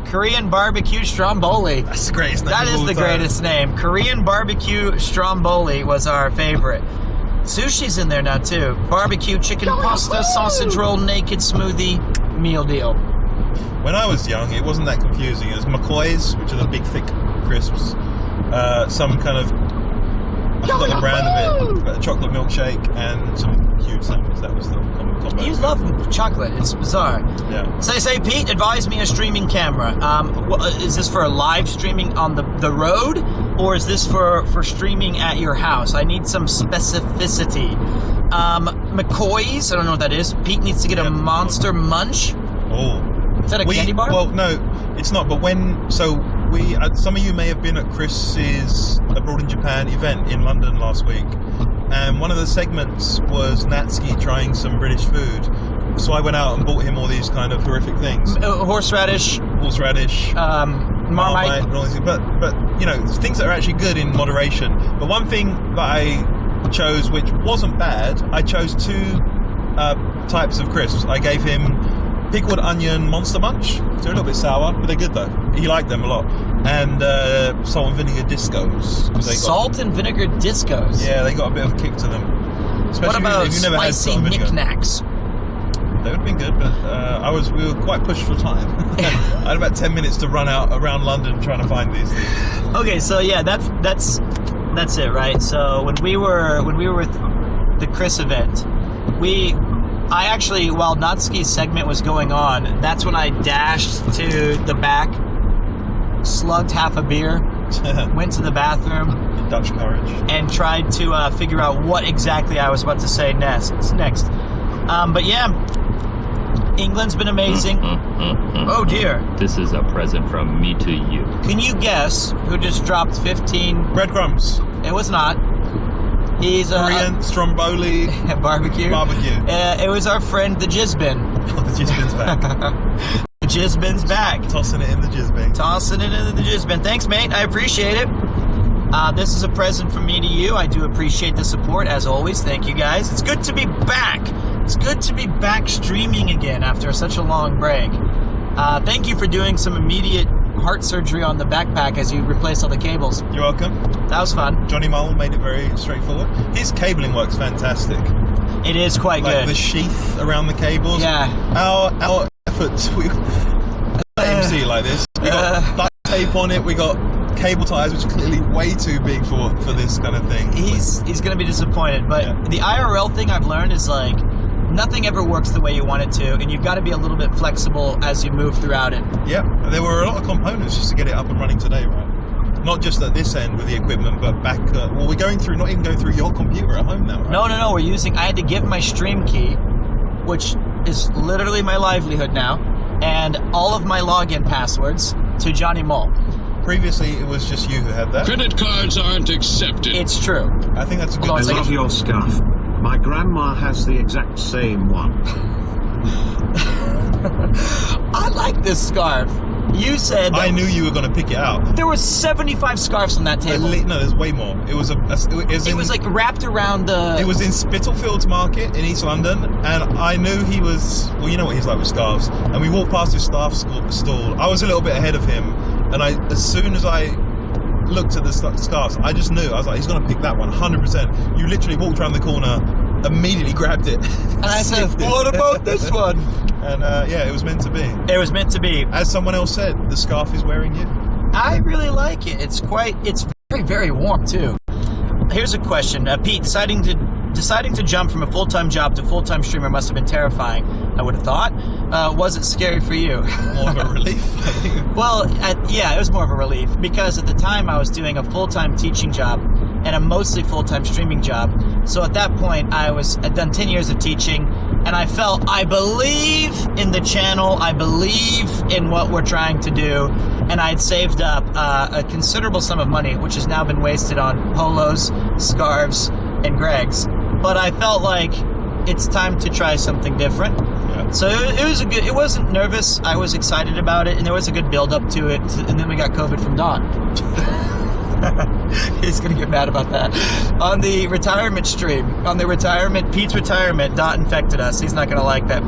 B: Korean barbecue stromboli.
A: That's the greatest name.
B: That is the greatest name. Korean barbecue stromboli was our favorite. Sushi's in there now too. Barbecue, chicken pasta, sausage roll, naked smoothie, meal deal.
A: When I was young, it wasn't that confusing. It was McCoy's, which are the big, thick crisps. Some kind of, I forgot the brand of it, but a chocolate milkshake and some huge sandwich. That was the combo.
B: You love chocolate. It's bizarre.
A: Yeah.
B: Say, Pete, advise me a streaming camera. Is this for live streaming on the road? Or is this for streaming at your house? I need some specificity. McCoy's, I don't know what that is. Pete needs to get a Monster Munch.
A: Oh.
B: Is that a candy bar?
A: Well, no, it's not. But some of you may have been at Chris's Abroad in Japan event in London last week. And one of the segments was Natsuki trying some British food. So I went out and bought him all these kind of horrific things.
B: Horseradish. Marmite.
A: And all these things. But you know, things that are actually good in moderation. But one thing that I chose, which wasn't bad, I chose two types of crisps. I gave him pickled onion Monster Munch. They're a little bit sour, but they're good though. He liked them a lot. And salt and vinegar discos.
B: Salt and vinegar discos?
A: Yeah, they got a bit of a kick to them. Especially
B: what about
A: if you've never had
B: spicy knickknacks?
A: They would have been good, but we were quite pushed for time. I had about 10 minutes to run out around London trying to find these things.
B: Okay, so yeah, that's it, right? So when we were with the Chris event, I actually, while Natsuki's segment was going on, that's when I dashed to the back, slugged half a beer, went to the bathroom,
A: Dutch courage,
B: and tried to figure out what exactly I was about to say next. But yeah, England's been amazing. Oh dear.
D: This is a present from me to you.
B: Can you guess who just dropped 15
A: breadcrumbs?
B: It was not. He's
A: Korean stromboli
B: barbecue.
A: Barbecue.
B: It was our friend the Jizbin.
A: Oh, the Jizbin's back.
B: The jizz bin's back.
A: Tossing it in the jizz bin.
B: Tossing it in the jizz bin. Thanks, mate. I appreciate it. This is a present from me to you. I do appreciate the support, as always. Thank you, guys. It's good to be back. It's good to be back streaming again after such a long break. Thank you for doing some immediate heart surgery on the backpack as you replaced all the cables.
A: You're welcome.
B: That was fun.
A: Johnny Mull made it very straightforward. His cabling works fantastic.
B: It is quite
A: like
B: good.
A: The sheath around the cables.
B: Yeah.
A: Our efforts, we see it like this. We got duct tape on it. We got cable ties, which are clearly way too big for this kind of thing.
B: He's going to be disappointed. But the IRL thing I've learned is like nothing ever works the way you want it to, and you've got to be a little bit flexible as you move throughout it.
A: Yeah, there were a lot of components just to get it up and running today, right? Not just at this end with the equipment, but back. Well, we're not even going through your computer at home now, right?
B: No. We're using. I had to give my stream key, which is literally my livelihood now, and all of my login passwords to Johnny Mull.
A: Previously, it was just you who had that.
E: Credit cards aren't accepted.
B: It's true.
A: I think that's a good.
C: I love your scarf. My grandma has the exact same one.
B: I like this scarf. You said
A: I knew you were going to pick it out.
B: There was 75 scarves on that table.
A: No, there's way more. It was
B: it was like wrapped around the...
A: It was in Spitalfields Market in East London, and I knew he was... Well, you know what he's like with scarves. And we walked past his staff stall. I was a little bit ahead of him, and as soon as I looked at the scarves, I just knew. I was like, he's going to pick that one, 100%. You literally walked around the corner, immediately grabbed it.
B: And I said, what about this one?
A: And yeah, it was meant to be.
B: It was meant to be.
A: As someone else said, the scarf is wearing you.
B: I really like it. It's very, very warm too. Here's a question. Pete, deciding to jump from a full-time job to full-time streamer must have been terrifying, I would have thought. Was it scary for you?
A: More of a relief, I think.
B: Well, yeah, it was more of a relief because at the time I was doing a full-time teaching job and a mostly full-time streaming job. So at that point, I'd done 10 years of teaching, and I felt, I believe in the channel, I believe in what we're trying to do, and I'd saved up a considerable sum of money, which has now been wasted on polos, scarves, and Greg's. But I felt like it's time to try something different. Yeah. So it wasn't nervous, I was excited about it, and there was a good build up to it, and then we got COVID from Don. He's gonna get mad about that. On the retirement stream, Pete's retirement, Dot infected us. He's not gonna like that.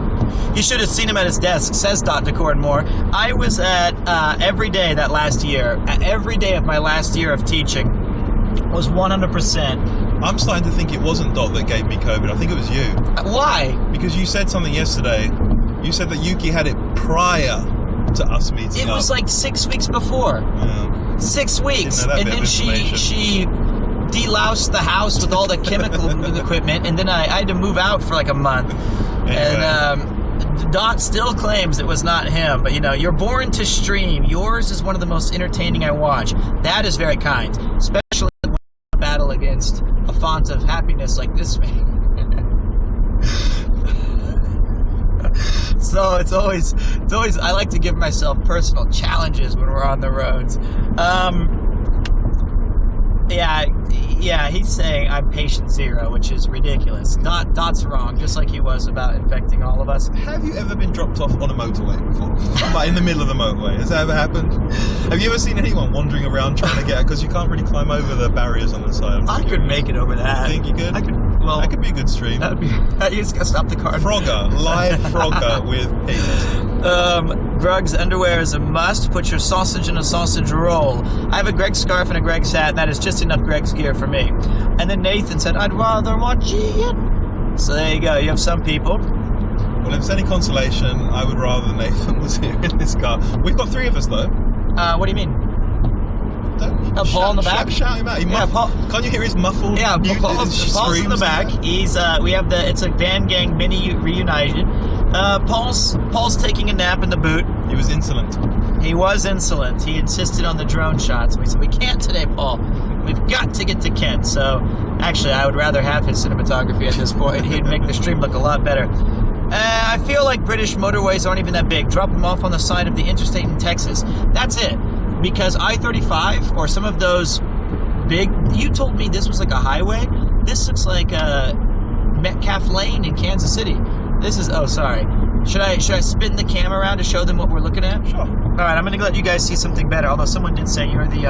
B: You should have seen him at his desk, says Dot Decor and More. I was at every day that last year. Every day of my last year of teaching was 100%.
A: I'm starting to think it wasn't Dot that gave me COVID. I think it was you.
B: Why?
A: Because you said something yesterday. You said that Yuki had it prior to us meeting
B: up. It was like 6 weeks before.
A: Yeah.
B: 6 weeks, and then she deloused the house with all the chemical equipment, and then I had to move out for like a month. Anyway. And Dot still claims it was not him, but you're born to stream. Yours is one of the most entertaining I watch. That is very kind, especially when you battle against a font of happiness like this man. So it's always I like to give myself personal challenges when we're on the roads. Yeah, he's saying I'm patient zero, which is ridiculous. Dot's wrong, just like he was about infecting all of us.
A: Have you ever been dropped off on a motorway before? Like in the middle of the motorway? Has that ever happened? Have you ever seen anyone wandering around trying to get out? Because you can't really climb over the barriers on the side.
B: I could make it over that.
A: You think you could?
B: I could. Well,
A: that could be a good stream.
B: That would be. You just gotta stop the car.
A: Frogger, live Frogger with Pete.
B: Greg's underwear is a must. Put your sausage in a sausage roll. I have a Greg scarf and a Greg's hat, and that is just enough Greg's gear for me. And then Nathan said, I'd rather watch it. So there you go. You have some people.
A: Well, if it's any consolation, I would rather Nathan was here in this car. We've got 3 of us, though.
B: What do you mean? Paul in the back.
A: Shout him out.
B: Paul.
A: Can't you hear his muffled?
B: Yeah, Paul's in the back. He's we have it's a Van Gang mini reunited. Paul's taking a nap in the boot.
A: He was insolent.
B: He was insolent. He insisted on the drone shots. We said, we can't today, Paul. We've got to get to Kent. So actually, I would rather have his cinematography at this point. He'd make the stream look a lot better. I feel like British motorways aren't even that big. Drop them off on the side of the interstate in Texas. That's it. Because I-35 or some of those big... You told me this was like a highway. This looks like Metcalf Lane in Kansas City. This is... Oh, sorry. Should I spin the camera around to show them what we're looking at?
A: Sure.
B: All right, I'm gonna let you guys see something better. Although someone did say you're the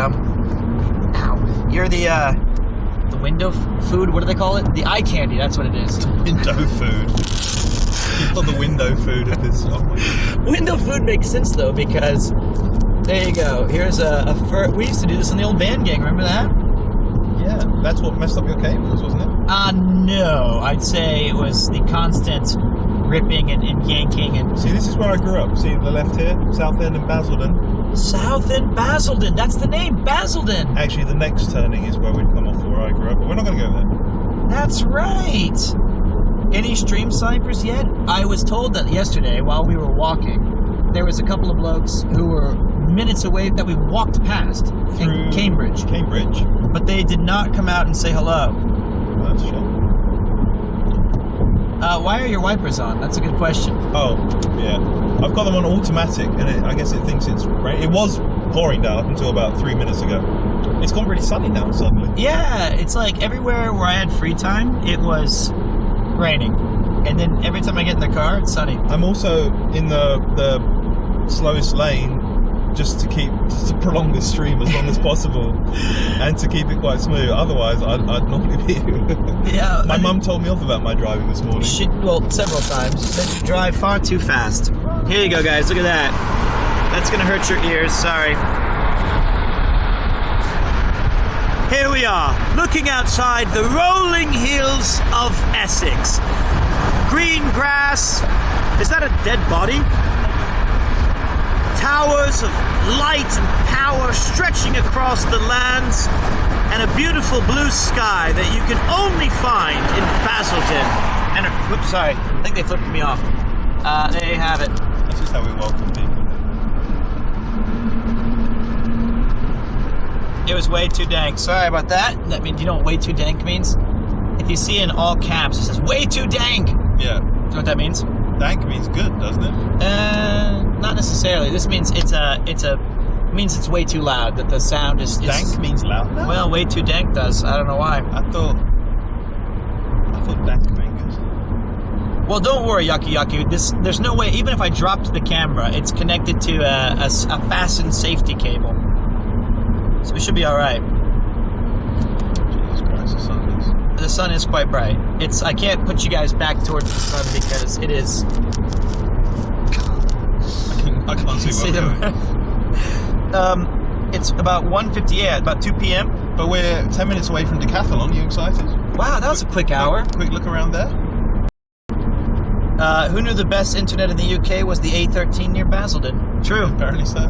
B: you're the window food. What do they call it? The eye candy. That's what it is.
A: Window food. You've got the window food of this. Oh my God.
B: Window food makes sense though, because there you go. Here's a we used to do this in the old van gang. Remember that?
A: Yeah, that's what messed up your cables, wasn't it?
B: No. I'd say it was the constant ripping and yanking and.
A: See, this is where I grew up. See the left here, Southend and Basildon.
B: Southend Basildon. That's the name, Basildon.
A: Actually, the next turning is where we'd come off where I grew up, but we're not going to go there.
B: That's right. Any stream snipers yet? I was told that yesterday while we were walking, there was a couple of blokes who were minutes away that we walked past
A: Through
B: in Cambridge.
A: Cambridge.
B: But they did not come out and say hello.
A: That's shit.
B: Why are your wipers on? That's a good question.
A: Oh, yeah. I've got them on automatic, and I guess it thinks it's rain. It was pouring down up until about 3 minutes ago. It's gone really sunny now suddenly.
B: Yeah, it's like everywhere where I had free time, it was raining. And then every time I get in the car, it's sunny.
A: I'm also in the slowest lane just to prolong the stream as long as possible and to keep it quite smooth. Otherwise, I'd normally be.
B: Yeah.
A: My mum told me off about my driving this morning.
B: Well, several times. She said you drive far too fast. Here you go, guys. Look at that. That's gonna hurt your ears. Sorry. Here we are, looking outside the rolling hills of Essex. Green grass. Is that a dead body? Towers of light and power stretching across the lands, and a beautiful blue sky that you can only find in Basildon. And whoops, sorry, I think they flipped me off. There you have it.
A: That's just how we welcome people.
B: It was way too dank. Sorry about that. That means, you know what way too dank means? If you see in all caps, it says way too dank.
A: Yeah.
B: Do you know what that means?
A: Dank means good, doesn't it?
B: Not necessarily. This means means it's way too loud. That the sound is
A: Dank means loud now?
B: Well, way too dank does. I don't know why.
A: I thought dank meant good.
B: Well, don't worry, Yucky. There's no way. Even if I dropped the camera, it's connected to a fastened safety cable, so we should be all right.
A: Jesus Christ,
B: The sun is quite bright. I can't put you guys back towards the sun because it is.
A: I can't see where we're going.
B: It's about 1:58, about 2 p.m.
A: But we're 10 minutes away from Decathlon. You excited?
B: Wow, that was a quick hour.
A: Quick look around there.
B: Who knew the best internet in the UK was the A13 near Basildon? True.
A: Apparently so.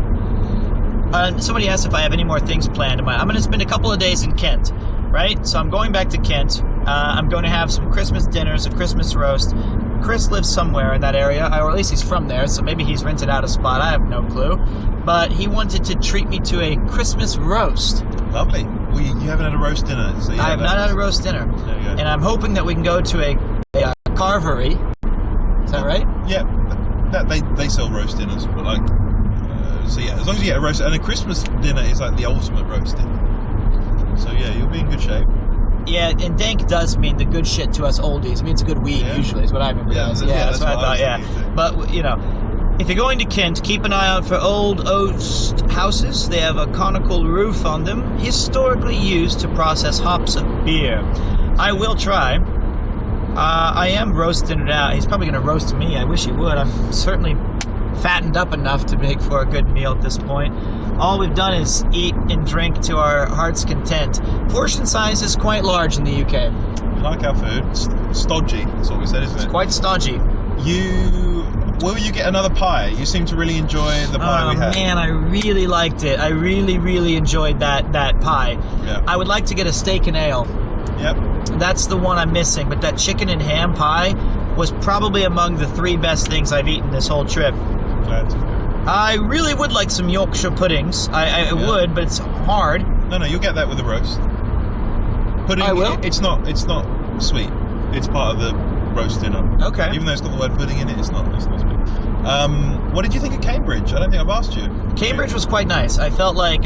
B: Somebody asked if I have any more things planned. I'm going to spend a couple of days in Kent, right? So I'm going back to Kent. I'm going to have some Christmas dinners, a Christmas roast. Chris lives somewhere in that area, or at least he's from there, so maybe he's rented out a spot. I have no clue. But he wanted to treat me to a Christmas roast.
A: Lovely. Well, you haven't had a roast dinner. So
B: I have not had a roast dinner.
A: There you go.
B: And I'm hoping that we can go to a carvery. Is that right?
A: Yeah. They sell roast dinners, but like... so yeah, as long as you get a roast... And a Christmas dinner is like the ultimate roast dinner. So yeah, you'll be in good shape.
B: Yeah, and dank does mean the good shit to us oldies. It means good weed, usually, is what I remember.
A: Yeah,
B: that's what I thought,
A: thinking.
B: But, you know, if you're going to Kent, keep an eye out for old oast houses. They have a conical roof on them, historically used to process hops of beer. I will try. I am roasting it out. He's probably going to roast me. I wish he would. I'm certainly fattened up enough to make for a good meal at this point. All we've done is eat and drink to our heart's content. Portion size is quite large in the UK.
A: We like our food. Stodgy, that's what we said, isn't it?
B: It's quite stodgy.
A: Will you get another pie? You seem to really enjoy the pie we had.
B: Oh man, I really liked it. I really, really enjoyed that pie.
A: Yeah.
B: I would like to get a steak and ale.
A: Yep.
B: That's the one I'm missing, but that chicken and ham pie was probably among the 3 best things I've eaten this whole trip.
A: Glad to hear.
B: I really would like some Yorkshire puddings. I would, but it's hard.
A: No, you'll get that with the roast. Pudding.
B: I will.
A: It's not sweet. It's part of the roast dinner.
B: Okay.
A: Even though it's got the word pudding in it, it's not sweet. What did you think of Cambridge? I don't think I've asked you.
B: Cambridge was quite nice. I felt like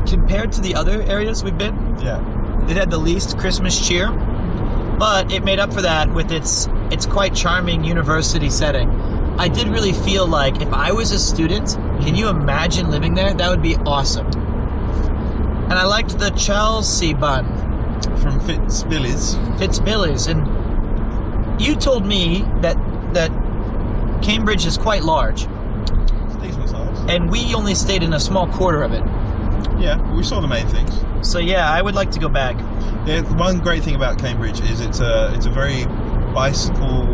B: compared to the other areas we've been,
A: Yeah.
B: it had the least Christmas cheer, but it made up for that with its it's quite charming university setting. I did really feel like if I was a student, can you imagine living there? That would be awesome. And I liked the Chelsea bun.
A: From Fitzbilly's.
B: Fitzbilly's. And you told me that Cambridge is quite large.
A: Decent size.
B: And we only stayed in a small quarter of it.
A: Yeah, we saw the main things.
B: So yeah, I would like to go back.
A: Yeah, one great thing about Cambridge is it's a very bicycle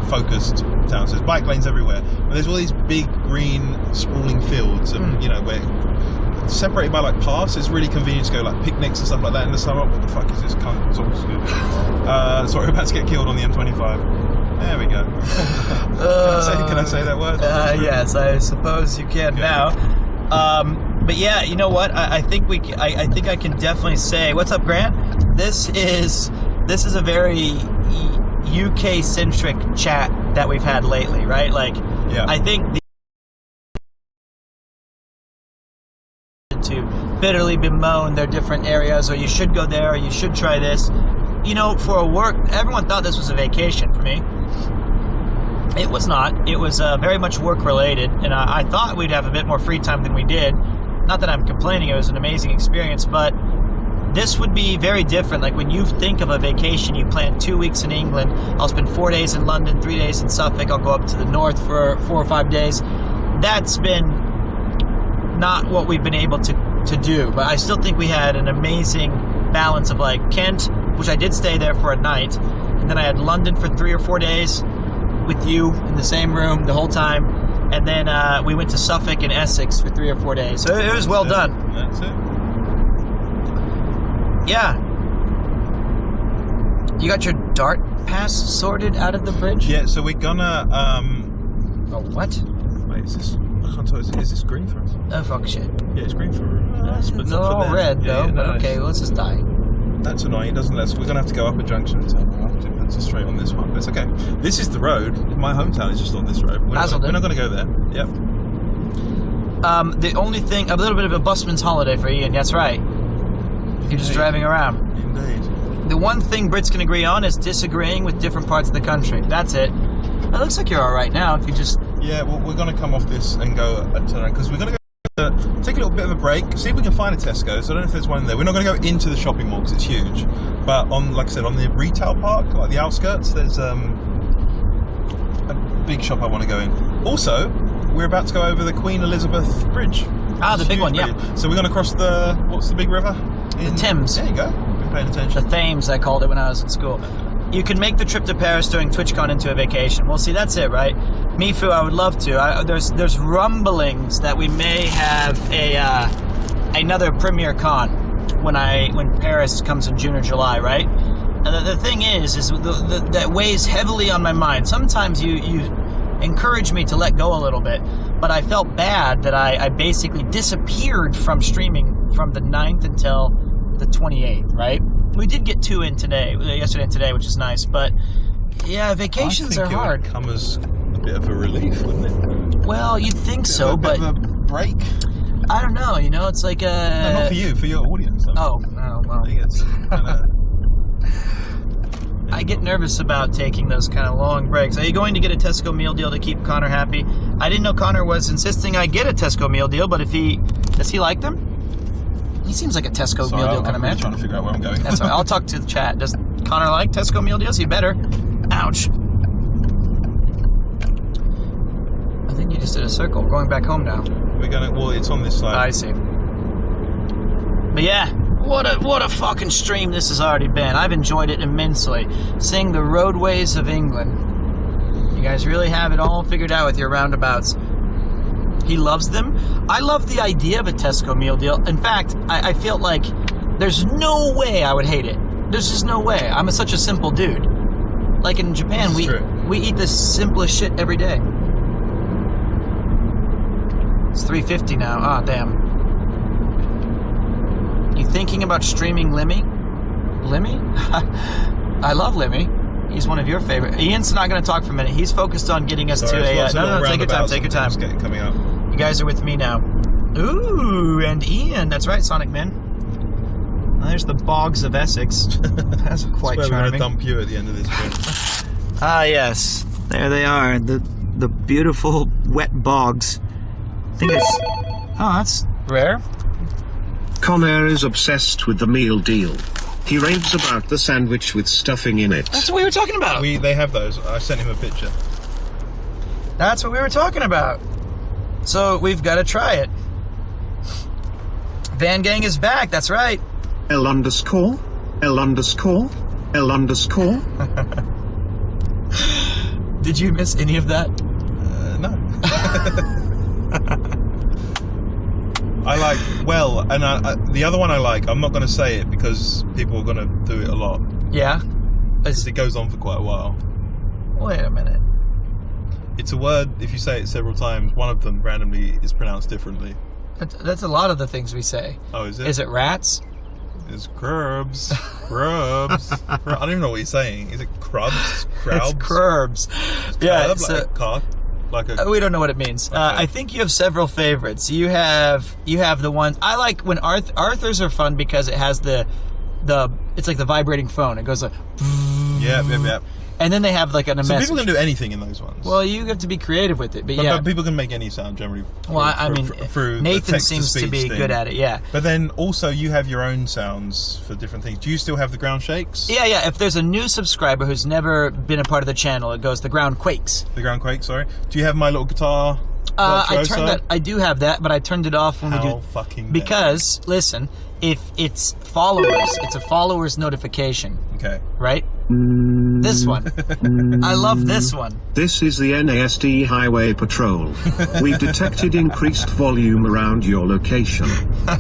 A: focused town. So there's bike lanes everywhere. But there's all these big green sprawling fields, and you know, where separated by like paths. It's really convenient to go like picnics and stuff like that in the summer. What the fuck is this cunt? Sorry, we're about to get killed on the M25. There we go. Can I say that word?
B: Yes, I suppose you can now. But yeah, you know what? I think I think I can definitely say, what's up, Grant? This is a very UK centric chat that we've had lately, right? Like,
A: yeah.
B: I think to bitterly bemoan their different areas, or you should go there, or you should try this. You know, for a work, everyone thought this was a vacation for me. It was not. It was very much work-related, and I thought we'd have a bit more free time than we did. Not that I'm complaining, it was an amazing experience, but this would be very different. Like, when you think of a vacation, you plan 2 weeks in England. I'll spend 4 days in London, 3 days in Suffolk. I'll go up to the north for 4 or 5 days. That's been not what we've been able to do, but I still think we had an amazing balance of, like, Kent, which I did stay there for a night, and then I had London for 3 or 4 days with you in the same room the whole time, and then we went to Suffolk and Essex for 3 or 4 days. So it was well done.
A: That's it.
B: Yeah. You got your dart pass sorted out of the bridge?
A: Yeah, so we're gonna
B: Oh, what?
A: wait, is this, I can't tell, is this green for us?
B: Oh, fuck shit.
A: Yeah, it's green for us, but
B: It's
A: not for
B: all
A: them.
B: red,
A: Yeah,
B: though,
A: yeah,
B: but
A: no,
B: okay, well, let's just die.
A: That's annoying. It doesn't let us. We're gonna have to go up a junction and turn around. It puts us straight on this one. But it's okay. This is the road. My hometown is just on this road. We're not gonna go there. Yep.
B: The only thing, a little bit of a busman's holiday for Ian. That's right. You're just driving around.
A: Indeed.
B: The one thing Brits can agree on is disagreeing with different parts of the country. That's it. It looks like you're all right now. If you just
A: Yeah. Well, we're gonna come off this and go turn around because we're gonna go. Take a little bit of a break, see if we can find a Tesco's. I don't know if there's one in there. We're not going to go into the shopping mall because it's huge, but on, like I said, on the retail park, like the outskirts, there's a big shop I want to go in. Also, we're about to go over the Queen Elizabeth Bridge.
B: Ah, the big one, yeah.
A: So we're going to cross what's the big river?
B: The Thames.
A: There you go. Been paying attention.
B: The Thames, I called it when I was in school. You can make the trip to Paris during TwitchCon into a vacation. Well, see, that's it, right? Mifu, I would love to. There's rumblings that we may have another Premier Con when Paris comes in June or July, right? And the thing is that weighs heavily on my mind. Sometimes you encourage me to let go a little bit, but I felt bad that I basically disappeared from streaming from the 9th until the 28th, right? We did get 2 in yesterday and today, which is nice, but yeah, vacations are hard.
A: It would come as a bit of a relief, wouldn't it?
B: Well, you'd think so, but
A: a bit of a break.
B: I don't know. You know, it's like
A: No, not for you, for your audience.
B: Oh, no, well.
A: I think it's kinda...
B: I get nervous about taking those kind of long breaks. Are you going to get a Tesco meal deal to keep Connor happy? I didn't know Connor was insisting I get a Tesco meal deal, but does he like them? He seems like a Tesco meal deal kind of man.
A: I'm trying to figure out where I'm going.
B: That's right. I'll talk to the chat. Does Connor like Tesco meal deals? He better. Ouch. I think you just did a circle. We're going back home now.
A: Well, it's on this side.
B: I see. But yeah, what a fucking stream this has already been. I've enjoyed it immensely. Seeing the roadways of England. You guys really have it all figured out with your roundabouts. He loves them. I love the idea of a Tesco meal deal. In fact, I feel like there's no way I would hate it. There's just no way. I'm such a simple dude. Like in Japan, we eat the simplest shit every day. It's 3:50 now. Ah, damn. You thinking about streaming Limmy? Limmy? I love Limmy. He's one of your favorite. Ian's not going to talk for a minute. He's focused on getting us to a... No, take your time, take your time.
A: Coming up.
B: You guys are with me now. Ooh, and Ian. That's right, Sonic Man. There's the bogs of Essex. That's quite
A: That's where
B: charming.
A: we're going to dump you at the end of this trip.
B: Ah, yes. There they are. The beautiful wet bogs. I think it's... Oh, that's rare.
C: Conair is obsessed with the meal deal. He raves about the sandwich with stuffing in it.
B: That's what we were talking about.
A: They have those. I sent him a picture.
B: That's what we were talking about. So we've got to try it. Van Gang is back. That's right.
C: L underscore. L underscore. L underscore.
B: Did you miss any of that?
A: No. I like, well, and the other one I like, I'm not going to say it because people are going to do it a lot.
B: Yeah.
A: Because it goes on for quite a while.
B: Wait a minute.
A: It's a word, if you say it several times, one of them randomly is pronounced differently.
B: That's a lot of the things we say.
A: Oh, is it?
B: Is it rats?
A: It's crabs. Crabs. I don't even know what he's saying. Is it crabs? Crabs?
B: It's crabs. Yeah.
A: Crab,
B: So,
A: like a cock. Like a...
B: we don't know what it means.
A: Okay.
B: I think you have several favorites. You have the one I like when Arthur's are fun because it has the it's like the vibrating phone. It goes like
A: Yep.
B: and then they have like a
A: So
B: message.
A: people can do anything in those ones.
B: Well, you have to be creative with it, but
A: But
B: yeah.
A: people can make any sound generally.
B: Well, I mean,
A: through
B: Nathan seems to be good at it. Yeah.
A: But then also you have your own sounds for different things. Do you still have the ground shakes?
B: Yeah. If there's a new subscriber who's never been a part of the channel, it goes the ground quakes.
A: The ground quake. Sorry. Do you have my little guitar?
B: I
A: virtuoso?
B: turned that. I do have that, but I turned it off when we
A: How
B: do.
A: fucking
B: Because listen, if it's followers, it's a followers notification,
A: Okay.
B: right? This one. I love this one.
C: This is the NASD Highway Patrol. We've detected increased volume around your location.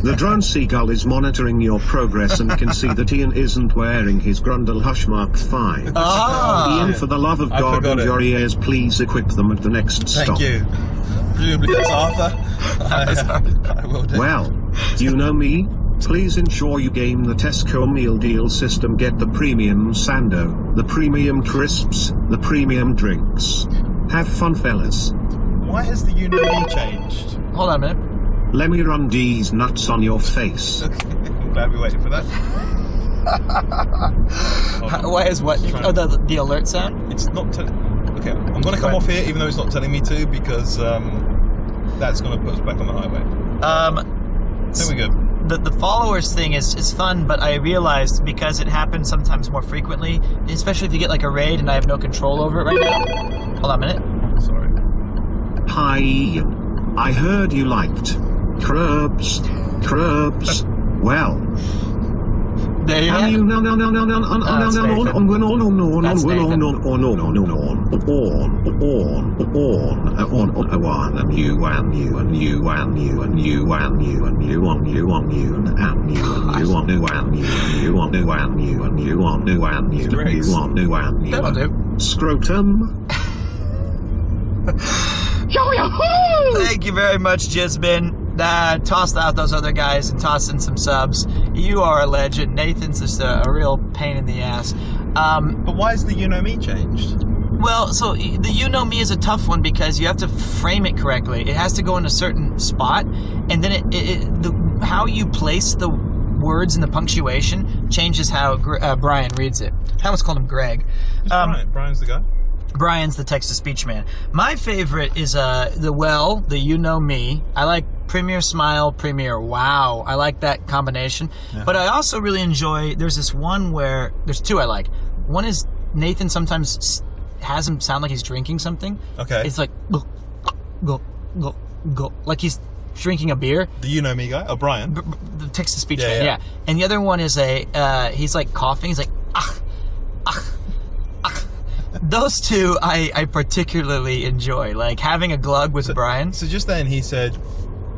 C: The drone seagull is monitoring your progress and can see that Ian isn't wearing his Grundle Hush Mark 5.
B: Ah.
C: Ian, for the love of
A: I
C: God
A: forgot
C: and
A: it.
C: your ears, please equip them at the next stop.
A: Thank you. Presumably that's Arthur. I will do.
C: Well, you know me. Please ensure you game the Tesco meal deal system. Get the premium Sando, the premium crisps, the premium drinks. Have fun, fellas.
A: Why has the me changed?
B: Hold on a minute.
C: Let me run these nuts on your face.
A: I'm glad we waited for that. Hold on.
B: Why is what?
A: Trying-
B: Oh, the alert sound.
A: It's not. Okay, I'm going to come
B: Right.
A: off here, even though it's not telling me to, because that's going to put us back on the highway. There we go.
B: The followers thing is fun, but I realized because it happens sometimes more frequently, especially if you get like a raid and I have no control over it right now. Hold on a minute.
A: Sorry.
C: Hi, Ian. I heard you liked crabs. Well,
B: There you
C: have
B: go.
C: you no
B: That's That'll do.
C: Scrotum.
B: Thank you very much, Jizbin. Toss out those other guys and toss in some subs. You are a legend. Nathan's just a real pain in the ass.
A: But why is the me changed?
B: Well, so the you know me is a tough one because you have to frame it correctly. It has to go in a certain spot, and then how you place the words and the punctuation changes how Brian reads it. I almost called him Greg.
A: Who's Brian? Brian's the guy?
B: Brian's the text-to-speech man. My favorite is the you know me. I like Premiere Smile, Premiere Wow. I like that combination.
A: Yeah.
B: But I also really enjoy, there's this one where, there's two I like. One is Nathan sometimes has him sound like he's drinking something.
A: Okay.
B: It's like, go, like he's drinking a beer.
A: The you know me guy? Oh, Brian.
B: The text-to-speech
A: Yeah,
B: man,
A: yeah.
B: yeah. And the other one is he's like coughing. He's like, Those two I particularly enjoy, like having a glug with Brian.
A: So just then he said,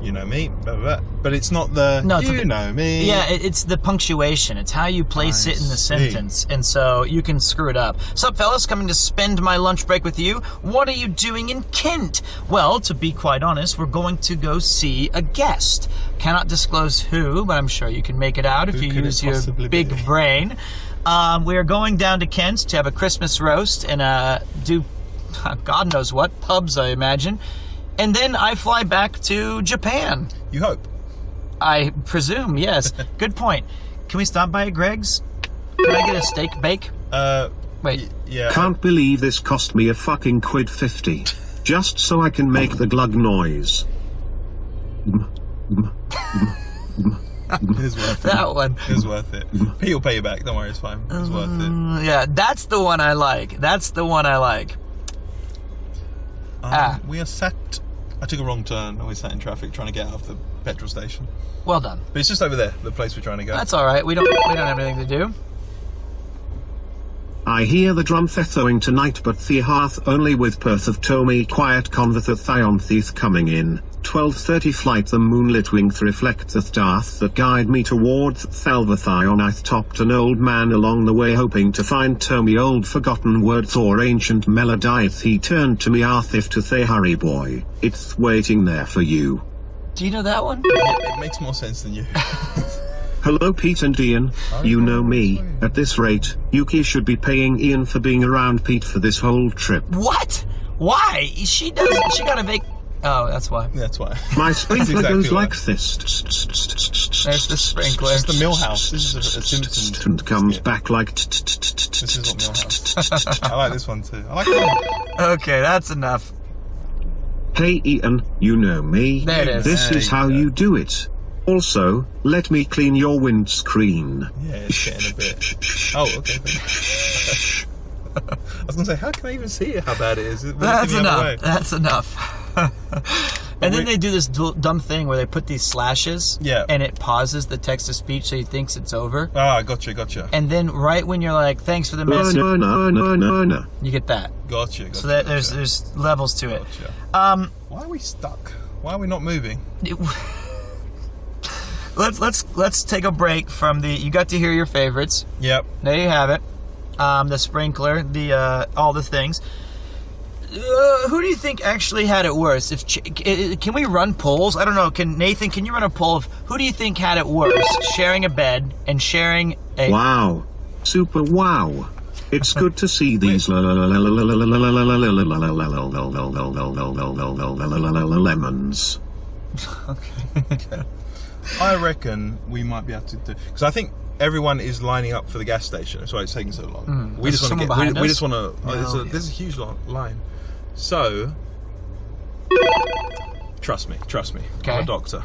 A: you know me, blah, blah, blah. But it's not the
B: it's
A: you know me.
B: Yeah, it's the punctuation. It's how you place
A: I
B: it in the
A: see.
B: sentence, and so you can screw it up. Sup, fellas? Coming to spend my lunch break with you. What are you doing in Kent? Well, to be quite honest, we're going to go see a guest. Cannot disclose who, but I'm sure you can make it out if
A: Who
B: you
A: could it
B: use your
A: possibly
B: big
A: be?
B: brain. We are going down to Kent to have a Christmas roast and do God knows what, pubs, I imagine. And then I fly back to Japan.
A: You hope.
B: I presume, yes. Good point. Can we stop by at Greg's? Can I get a steak bake? Wait.
A: Yeah.
C: Can't believe this cost me a fucking £1.50. Just so I can make the glug noise.
A: It's worth it.
B: That one.
A: It was worth it. Pete will pay you back. Don't worry, it's fine. It was worth it.
B: Yeah, that's the one I like. That's the one I like.
A: We are sat. I took a wrong turn and we sat in traffic trying to get out of the petrol station.
B: Well done.
A: But it's just over there, the place we're trying to go.
B: That's all right. We don't have anything to do.
C: I hear the drum thethoing tonight, but the hearth only with Perth of Tommy quiet converthathion thief coming in. 12:30 flight the moonlit wingth reflecteth darth that guide me towards Thalvathion. I topped an old man along the way hoping to find Tommy old forgotten words or ancient melodieth. He turned to me arthif to say hurry boy, it's waiting there for you.
B: Do you know that one?
A: It makes more sense than you.
C: Hello Pete and Ian, you know me, at this rate, Yuki should be paying Ian for being around Pete for this whole trip.
B: What? Why? She gotta make... Oh, that's why.
A: That's why.
C: My sprinkler
A: exactly
C: goes
A: why.
C: like this.
B: There's the sprinkler.
A: It's the Millhouse. This is a Simpsons.
C: And comes back like...
A: This is what Millhouse. I like this one too. I like that one.
B: Okay, that's enough.
C: Hey Ian, you know me.
B: There it is.
C: This
A: There
C: is
A: you
C: how
A: go.
C: you do it. Also, let me clean your windscreen.
A: Yeah, it's getting a bit. Oh, okay. I was gonna say, how can I even see how bad it is?
B: That's enough. That's enough. And then they do this dumb thing where they put these slashes.
A: Yeah.
B: And it pauses the text to speech so he thinks it's over.
A: Ah, gotcha.
B: And then right when you're like, thanks for the message, you get that.
A: Gotcha.
B: So that there's levels to it.
A: Gotcha. Why are we stuck? Why are we not moving?
B: Let's take a break from the. You got to hear your favorites.
A: Yep.
B: There you have it. The sprinkler, the all the things. Who do you think actually had it worse? Can we run polls? I don't know. Nathan? Can you run a poll of who do you think had it worse? Sharing a bed and sharing a.
C: Wow. Super wow. It's good to see these lemons.
A: Okay. I reckon we might be able to do, because I think everyone is lining up for the gas station. That's why it's taking so long. We just want to get. We just want to. There's a huge line. So, trust me.
B: Okay.
A: I'm a doctor.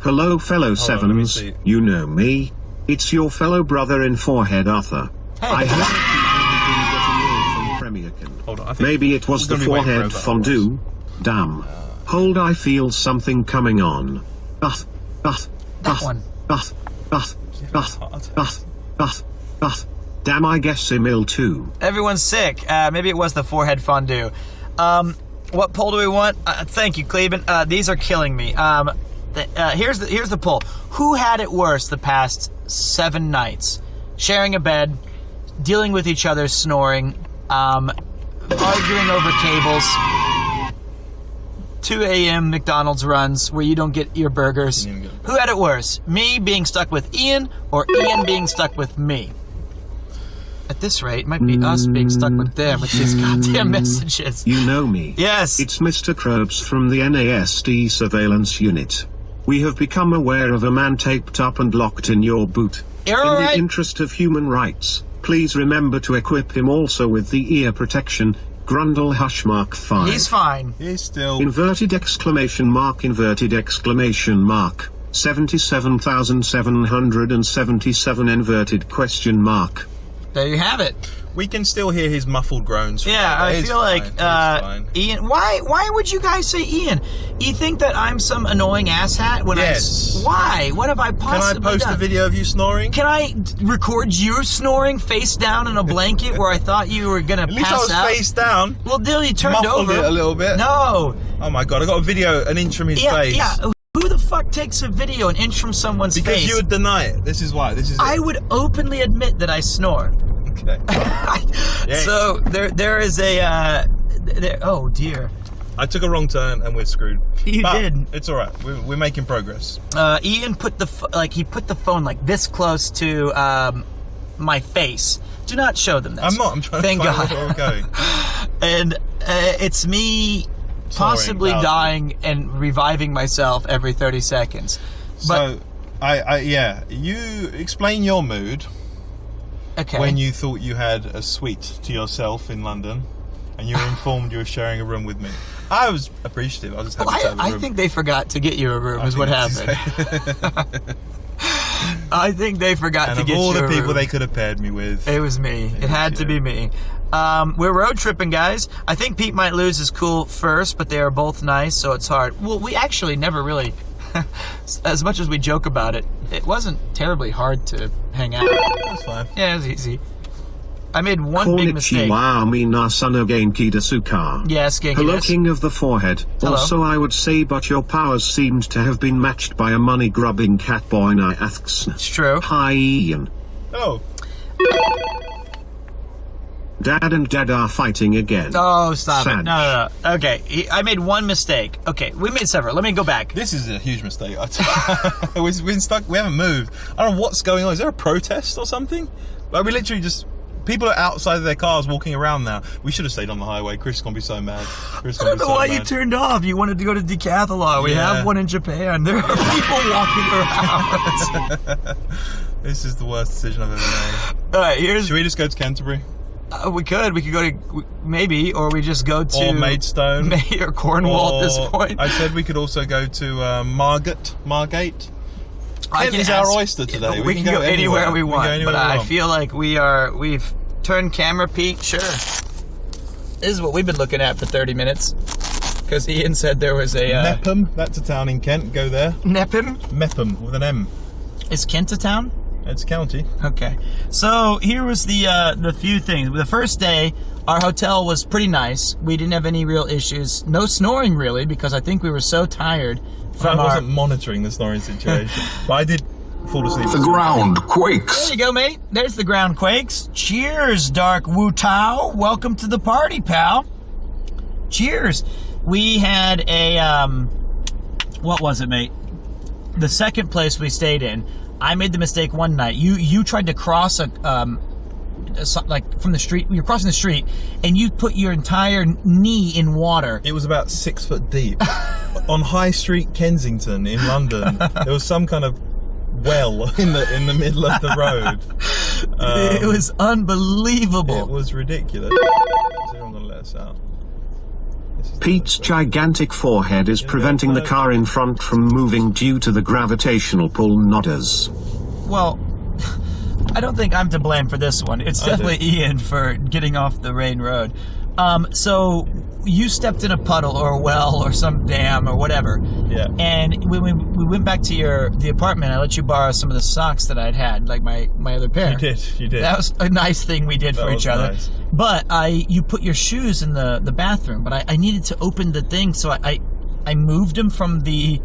C: Hello, fellow Sevens.
A: see.
C: You know me. It's your fellow brother in Forehead Arthur.
B: Hey.
C: I heard from Premierkin.
A: Hold on. I think
C: Maybe it was the
A: we're gonna be waiting
C: forehead
A: forever
C: fondue. Damn. Hold, I feel something coming on.
B: That one.
C: Damn, I guess I'm ill too.
B: Everyone's sick. Maybe it was the forehead fondue. What poll do we want? Thank you, Cleveland. These are killing me. Here's the poll. Who had it worse the past 7 nights? Sharing a bed, dealing with each other snoring, arguing over cables, 2 a.m. McDonald's runs where you don't get your burgers. Who had it worse? Me being stuck with Ian or Ian being stuck with me? At this rate, it might be us being stuck with them with these goddamn messages.
C: You know me.
B: Yes.
C: It's Mr. Krobs from the NASD surveillance unit. We have become aware of a man taped up and locked in your boot.
B: You're
C: In
B: all
C: the
B: right.
C: interest of human rights, please remember to equip him also with the ear protection. Grundle Hushmark 5.
B: He's fine.
A: he's still.
C: Inverted exclamation mark, inverted exclamation mark. 77,777 inverted question mark.
B: There you have it.
A: We can still hear his muffled groans. From
B: Yeah,
A: there.
B: I
A: It's
B: feel
A: fine.
B: like
A: It's fine.
B: Ian. Why would you guys say Ian? You think that I'm some annoying asshat when
A: Yes.
B: Why? What have I
A: Can
B: possibly
A: I post
B: done?
A: a video of you snoring?
B: Can I record you snoring face down in a blanket where I thought you were gonna
A: At least I
B: pass
A: was
B: out?
A: face down.
B: Well, then you turned
A: Muffled
B: over
A: it a little bit.
B: No.
A: Oh my god! I got a video an inch from his face.
B: Yeah. Who the fuck takes a video an inch from someone's
A: Because
B: face?
A: you would deny it. This is why. This is.
B: I would openly admit that I snore.
A: Okay. Yes.
B: So there is a. Oh dear.
A: I took a wrong turn and we're screwed.
B: You
A: But
B: did.
A: It's all right. We're making progress.
B: Ian put the phone like this close to my face. Do not show them this.
A: I'm not. I'm trying
B: Thank
A: to find
B: God.
A: where we're going.
B: And it's me possibly
A: loudly.
B: dying and reviving myself every 30 seconds. But
A: So Yeah. You explain your mood.
B: Okay.
A: When you thought you had a suite to yourself in London, and you were informed you were sharing a room with me. I was appreciative. I was just happy to have a room.
B: I think they forgot to get you a room. Is what happened. I think they forgot to get you a room.
A: And of all the people they could have paired me with,
B: it was me. It had to be me. We're road tripping, guys. I think Pete might lose his cool first, but they are both nice, so it's hard. Well, we actually never really, as much as we joke about it, it wasn't terribly hard to hang out.
A: That's fine.
B: Yeah, it was easy. I made one big mistake.
C: Hello,
B: Yes,
C: King of the Forehead.
B: Hello.
C: Also, I would say, but your powers seemed to have been matched by a money-grubbing catboy.
B: It's true.
C: Hi, Ian.
A: Oh.
C: Dad and Dad are fighting again.
B: Oh, stop
C: Sad.
B: it. No. Okay, I made one mistake. Okay, we made several. Let me go back.
A: This is a huge mistake. We've been stuck. We haven't moved. I don't know what's going on. Is there a protest or something? Like, we literally just... People are outside of their cars walking around now. We should have stayed on the highway. Chris is going to be so mad.
B: I don't know why you turned off. You wanted to go to Decathlon. We have one in Japan. There are people walking around.
A: This is the worst decision I've ever made.
B: All right,
A: Should we just go to Canterbury?
B: We could go to... Maybe, or we just go to...
A: Or Maidstone.
B: Or Cornwall at this point.
A: I said we could also go to Margate. Kent is our oyster today.
B: We can go anywhere we want, but I feel like we've turned camera, Pete. Sure. This is what we've been looking at for 30 minutes. Because Ian said there was a...
A: Mepham, that's a town in Kent. Go there.
B: Mepham?
A: Mepham, with an M.
B: Is Kent a town?
A: It's a county.
B: Okay. So here was the few things. The first day, our hotel was pretty nice. We didn't have any real issues. No snoring, really, because I think we were so tired.
A: I wasn't monitoring the snoring situation, but I did fall asleep.
F: The ground quakes.
B: There you go, mate. There's the ground quakes. Cheers, Dark Wu Tao. Welcome to the party, pal. Cheers. We had a, what was it, mate? The second place we stayed in, I made the mistake one night. You tried to cross like from the street. You're crossing the street, and you put your entire knee in water.
A: It was about 6 foot deep. On High Street, Kensington, in London, there was some kind of well in the middle of the road.
B: It was unbelievable.
A: It was ridiculous. Is everyone going to let us out?
C: Pete's gigantic forehead is preventing the car in front from moving due to the gravitational pull nodders.
B: Well, I don't think I'm to blame for this one. It's definitely Ian for getting off the main road. So you stepped in a puddle or a well or some dam or whatever.
A: Yeah.
B: And when we went back to the apartment, I let you borrow some of the socks that I'd had, like my other pair.
A: You did.
B: That was a nice thing we did for each other.
A: Nice.
B: But you put your shoes in the bathroom, but I needed to open the thing, so I moved them from the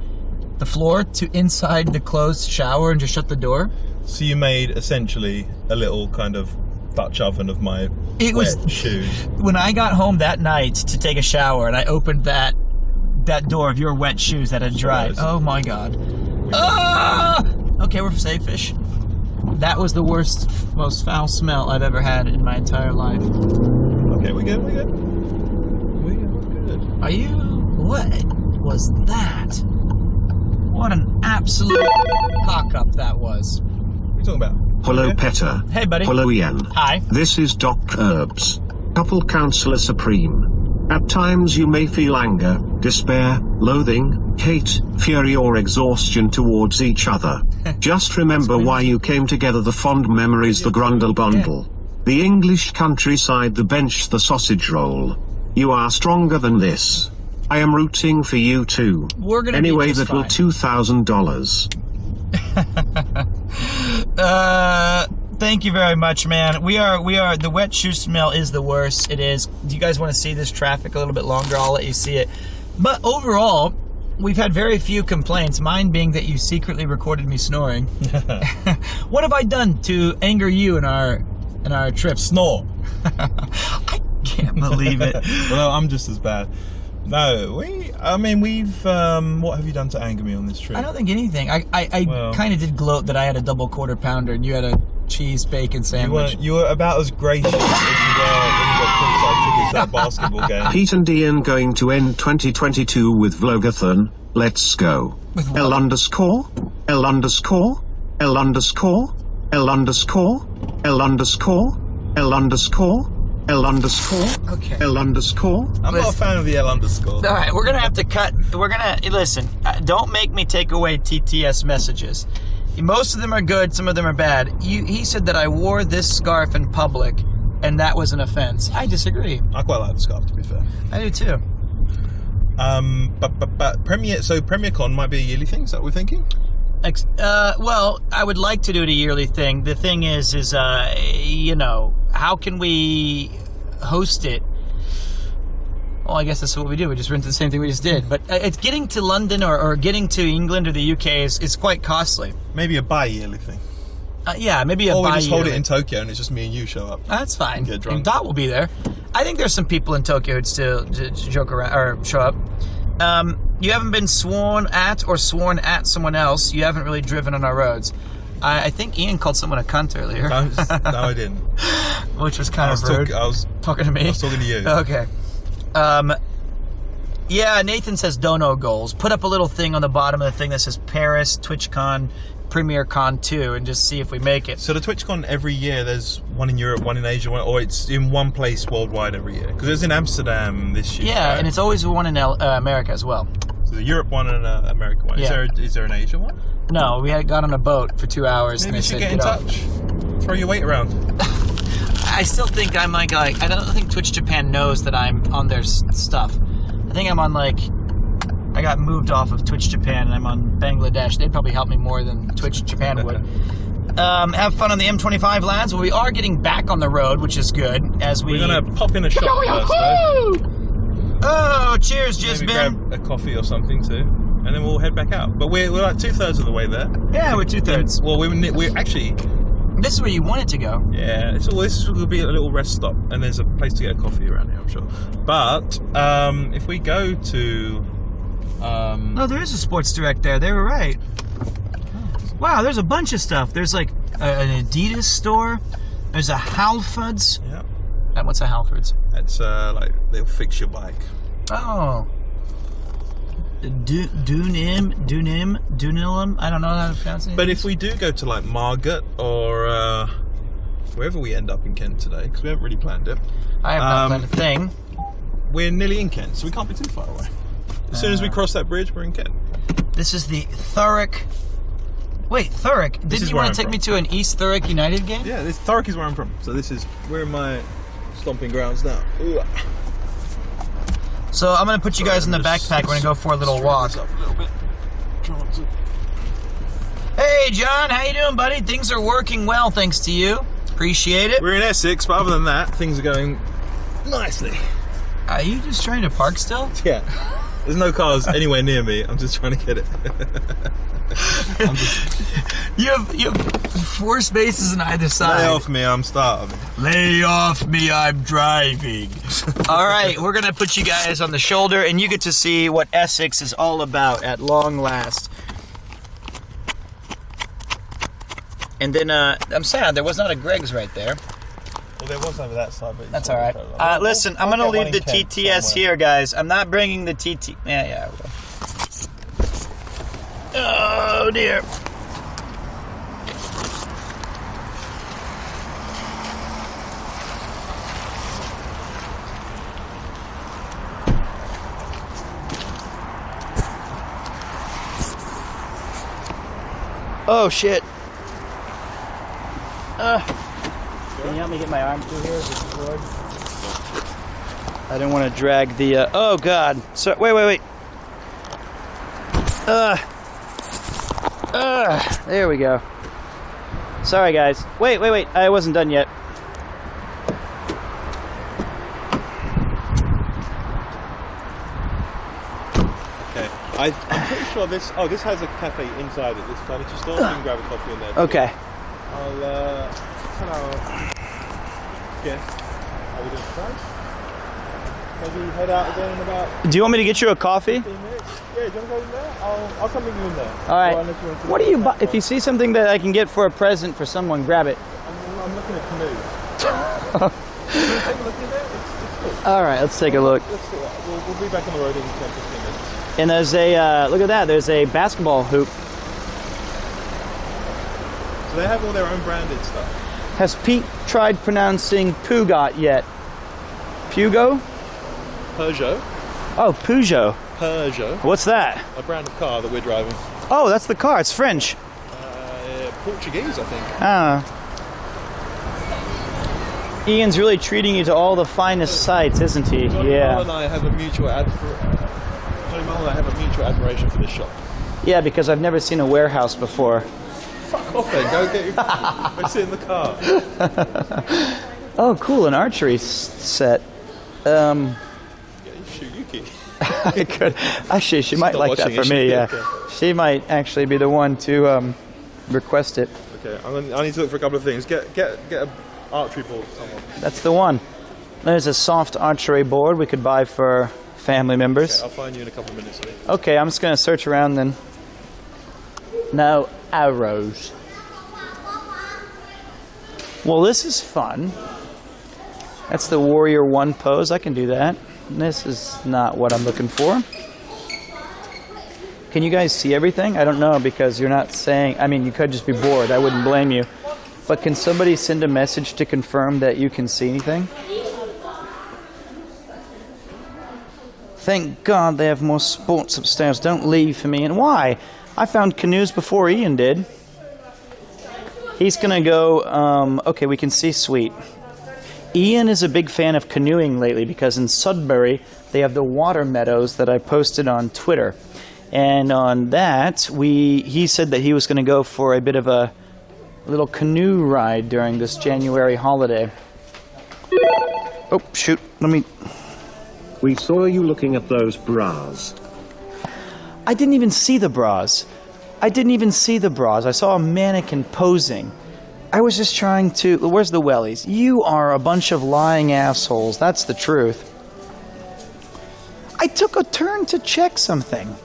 B: floor to inside the closed shower and just shut the door.
A: So you made essentially a little kind of Dutch oven of my wet shoes.
B: When I got home that night to take a shower and I opened that door of your wet shoes that had dried. Oh my God. Okay, we're safe-ish. That was the worst, most foul smell I've ever had in my entire life.
A: Okay, we're good. We're good.
B: Are you... What was that? What an absolute cock-up that was.
A: What are you talking about?
C: Hello, Petter.
B: Hey, buddy.
C: Hello, Ian.
B: Hi.
C: This is Doc Herbs, Couple Counselor Supreme. At times you may feel anger, despair, loathing, hate, fury or exhaustion towards each other. Just remember why you came together, the fond memories, the grundle bundle. The English countryside, the bench, the sausage roll. You are stronger than this. I am rooting for you too.
B: We're gonna
C: anyway,
B: be just
C: that will $2,000.
B: Thank you very much, man. We are, the wet shoe smell is the worst. It is. Do you guys want to see this traffic a little bit longer? I'll let you see it. But overall, we've had very few complaints, mine being that you secretly recorded me snoring. What have I done to anger you in our trip?
A: Snore.
B: I can't believe it.
A: Well, I'm just as bad. No, we've, what have you done to anger me on this trip?
B: I don't think anything. I kind of did gloat that I had a double quarter pounder and you had a cheese bacon sandwich.
A: You were about as gracious as you were when you got poolside tickets to that basketball game.
C: Pete and Ian going to end 2022 with Vlogathon. Let's go.
B: With what?
C: L_. L underscore, L underscore, L underscore, L underscore, L underscore, L underscore,
B: Okay.
C: L underscore.
A: I'm not a fan of the L underscore.
B: All right, we're gonna have to cut. Listen. Don't make me take away TTS messages. Most of them are good. Some of them are bad. He said that I wore this scarf in public, and that was an offense. I disagree.
A: I quite like the scarf, to be fair.
B: I do too.
A: But PremierCon might be a yearly thing. Is that what we're thinking?
B: Well, I would like to do it a yearly thing. The thing is you know, how can we host it? Well, I guess that's what we do. We just rent the same thing we just did. But it's getting to London or getting to England or the UK is quite costly.
A: Maybe a bi-yearly thing.
B: Yeah, maybe a
A: Or we
B: bi-yearly.
A: just hold it in Tokyo and it's just me and you show up.
B: That's fine.
A: Get drunk.
B: And Dot will be there. I think there's some people in Tokyo who'd still joke around or show up. You haven't been sworn at someone else. You haven't really driven on our roads. I think Ian called someone a cunt earlier.
A: No, I didn't.
B: Which was kind of rude.
A: I was
B: talking to me?
A: I was talking to you.
B: Okay. Yeah, Nathan says dono goals. Put up a little thing on the bottom of the thing that says Paris, TwitchCon, PremierCon 2, and just see if we make it.
A: So the TwitchCon every year, there's one in Europe, one in Asia, or it's in one place worldwide every year. Because there's in Amsterdam this year.
B: Yeah,
A: right?
B: and it's always one in America as well.
A: So the Europe one and America one.
B: Yeah.
A: Is there an Asia one?
B: No, we had got on a boat for 2 hours.
A: Maybe
B: and
A: you
B: they
A: should
B: said,
A: get in touch. Throw your weight around.
B: I still think I'm like I don't think Twitch Japan knows that I'm on their stuff. I think I'm on I got moved off of Twitch Japan and I'm on Bangladesh. They'd probably help me more than Twitch Japan would. Have fun on the M25, lads. Well, we are getting back on the road, which is good. We're
A: gonna pop in a shop first, though.
B: Oh, cheers,
A: Maybe
B: Jisbin.
A: grab a coffee or something too, and then we'll head back out. But we're like 2/3 of the way there.
B: Yeah, we're 2/3.
A: Well, we're actually.
B: This is where you wanted to go.
A: Yeah, this will be a little rest stop, and there's a place to get a coffee around here, I'm sure. But if we go to,
B: No, there is a Sports Direct there. They were right. Wow, there's a bunch of stuff. There's like an Adidas store. There's a Halfords.
A: Yeah.
B: What's a Halfords?
A: It's like they'll fix your bike.
B: Oh. Dunilum. I don't know how to pronounce it.
A: But if we do go to like Margate or wherever we end up in Kent today, because we haven't really planned it.
B: I have not planned a thing.
A: We're nearly in Kent, so we can't be too far away. As soon as we cross that bridge, we're in Kent.
B: This is the Thurrock. Wait, Thurrock. Didn't you want to take me to an East Thurrock United game?
A: Yeah, Thurrock is where I'm from. So we're in my stomping grounds now. Ooh.
B: So I'm going to put you guys in the backpack. We're going to go for a little walk. Hey, John. How you doing, buddy? Things are working well, thanks to you. Appreciate it.
A: We're in Essex, but other than that, things are going nicely.
B: Are you just trying to park still?
A: Yeah. There's no cars anywhere near me. I'm just trying to get it.
B: You have 4 spaces on either side.
A: Lay off me, I'm starving.
B: Lay off me, I'm driving. All right, we're going to put you guys on the shoulder, and you get to see what Essex is all about at long last. And then, I'm sad, there was not a Greg's right there.
A: Well, there was over that side, but
B: that's all right. Listen, I'm going to leave the TTS here, guys. I'm not bringing the TT... Yeah, I will. Oh, dear. Oh, shit. Can you help me get my arm through here? I didn't want to drag the, oh, God. So, wait. There we go. Sorry, guys. Wait. I wasn't done yet.
A: Okay. I'm pretty sure this has a cafe inside it, this furniture store, so you can grab a coffee in there too.
B: Okay.
A: I'll tell our guests how we're doing tonight. Maybe head out again in about
B: Do you want me to get you a coffee?
A: 15 minutes. Yeah, do you want to go in there? I'll come with you in there.
B: All right. What do you buy? If you see something that I can get for a present for someone, grab it.
A: I'm looking at canoes. Take a look in there. It's cool.
B: All right, let's take a look.
A: We'll be back on the road in 10-15 minutes.
B: And there's a look at that. There's a basketball hoop.
A: They have all their own branded stuff.
B: Has Pete tried pronouncing Peugeot yet? Pugo?
A: Peugeot.
B: Oh, Peugeot.
A: Peugeot.
B: What's that?
A: A brand of car that we're driving.
B: Oh, that's the car. It's French.
A: Portuguese, I think.
B: Ah. Ian's really treating you to all the finest sights, isn't he?
A: Johnny
B: Yeah.
A: Mull and I have a mutual admiration for this shop.
B: Yeah, because I've never seen a warehouse before.
A: Fuck off then. Go get your Go sit in the car.
B: Oh, cool. An archery set.
A: Yeah, you shoot Yuki.
B: I could. Actually, she might like that for me, yeah. She might actually be the one to request it.
A: Okay, I need to look for a couple of things. Get an archery board for someone.
B: That's the one. There's a soft archery board we could buy for family members.
A: Okay, I'll find you in a couple of minutes. Lee.
B: Okay, I'm just going to search around then. No arrows. Well, this is fun. That's the Warrior 1 pose. I can do that. This is not what I'm looking for. Can you guys see everything? I don't know because you're not saying... I mean, you could just be bored. I wouldn't blame you. But can somebody send a message to confirm that you can see anything? Thank God they have more sports upstairs. Don't leave for me. And why? I found canoes before Ian did. He's going to go... okay, we can see sweet. Ian is a big fan of canoeing lately because in Sudbury they have the water meadows that I posted on Twitter. And on that, he said that he was going to go for a bit of a little canoe ride during this January holiday. Oh, shoot. Let me...
C: We saw you looking at those bras.
B: I didn't even see the bras. I saw a mannequin posing. I was just trying to... Where's the wellies? You are a bunch of lying assholes. That's the truth. I took a turn to check something.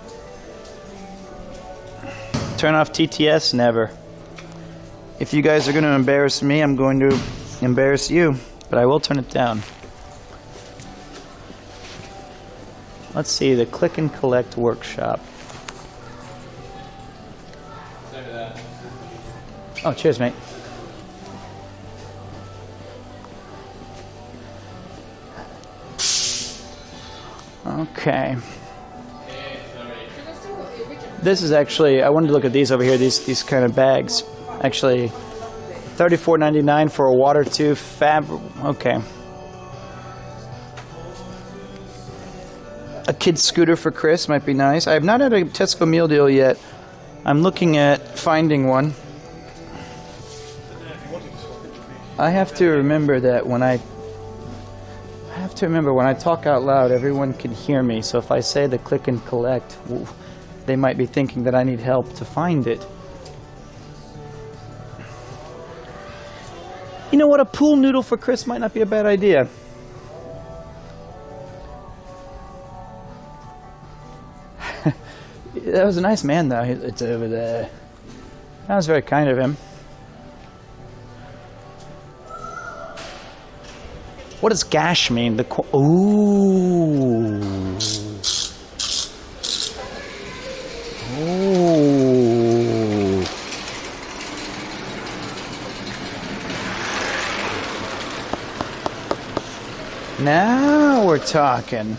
B: Turn off TTS? Never. If you guys are going to embarrass me, I'm going to embarrass you. But I will turn it down. Let's see, the Click and Collect workshop. Oh, cheers, mate. Okay. This is actually, I wanted to look at these over here, these kind of bags. Actually, $34.99 for a water tube fabric. Okay. A kid's scooter for Chris might be nice. I have not had a Tesco meal deal yet. I'm looking at finding one. I have to remember that when I talk out loud, everyone can hear me. So if I say the Click and Collect, they might be thinking that I need help to find it. You know what? A pool noodle for Chris might not be a bad idea. That was a nice man, though. It's over there. That was very kind of him. What does gash mean? Ooh. Ooh. Now we're talking.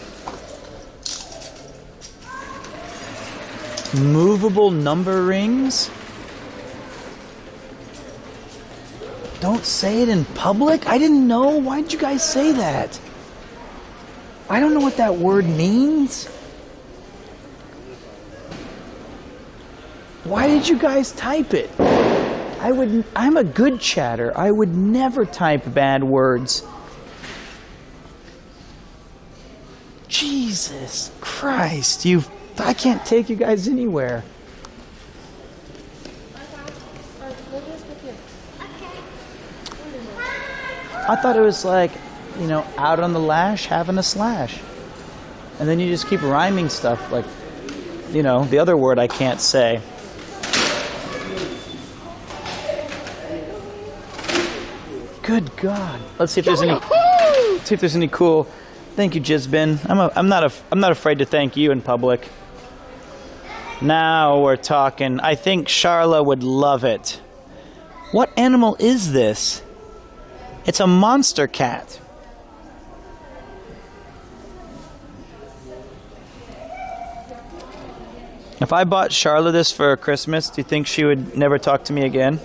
B: Movable number rings? Don't say it in public? I didn't know. Why did you guys say that? I don't know what that word means. Why did you guys type it? I'm a good chatter. I would never type bad words. Jesus Christ, I can't take you guys anywhere. I thought it was like, out on the lash, having a slash. And then you just keep rhyming stuff like, the other word I can't say. Good God. Let's see if there's any cool. Thank you, Jizbin. I'm not afraid to thank you in public. Now we're talking. I think Charla would love it. What animal is this? It's a monster cat. If I bought Charlotte this for Christmas, do you think she would never talk to me again?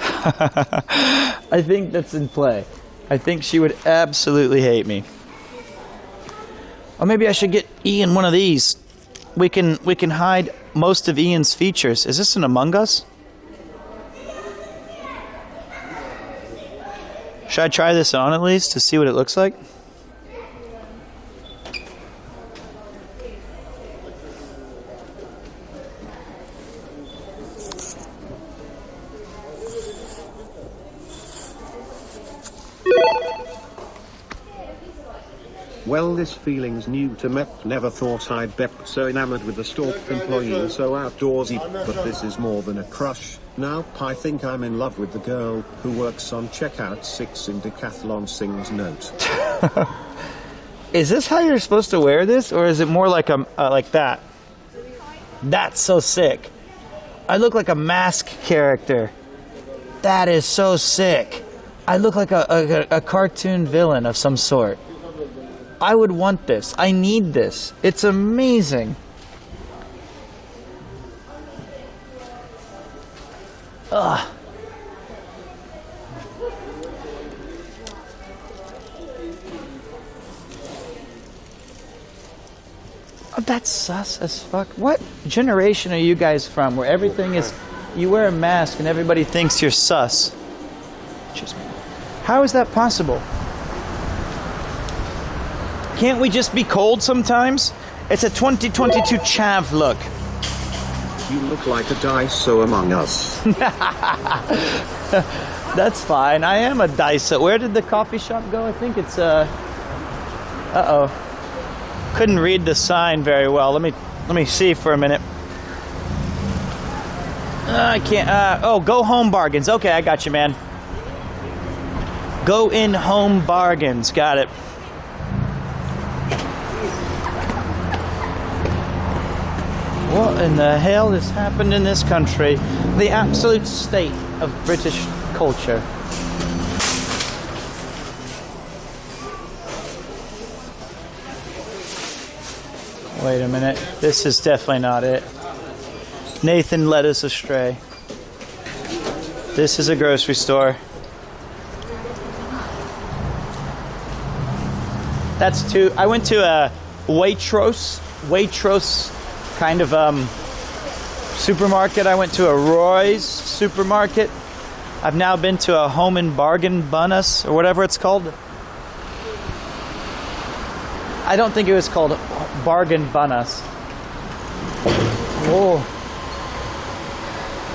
B: I think that's in play. I think she would absolutely hate me. Or maybe I should get Ian one of these. We can hide most of Ian's features. Is this an Among Us? Should I try this on at least to see what it looks like?
C: Well, this feeling's new to me. Never thought I'd be so enamored with a store employee and so outdoorsy, but this is more than a crush. Now, I think I'm in love with the girl who works on checkout 6 in Decathlon sings note.
B: Is this how you're supposed to wear this, or is it more like like that? That's so sick. I look like a Mask character. That is so sick. I look like a cartoon villain of some sort. I would want this. I need this. It's amazing. Ugh. Oh, that's sus as fuck. What generation are you guys from where everything is... You wear a mask and everybody thinks you're sus? How is that possible? Can't we just be cold sometimes? It's a 2022 chav look.
C: You look like a Daiso Among Us.
B: That's fine. I am a Daiso. Where did the coffee shop go? I think it's uh-oh. Couldn't read the sign very well. Let me see for a minute. I can't. Oh, Go Home Bargains. Okay, I got you, man. Go in Home Bargains. Got it. What in the hell has happened in this country? The absolute state of British culture. Wait a minute. This is definitely not it. Nathan led us astray. This is a grocery store. That's two. I went to a Waitrose kind of supermarket. I went to a Roy's supermarket. I've now been to a Home and Bargain Bunus or whatever it's called. I don't think it was called Bargain Bunus. Oh,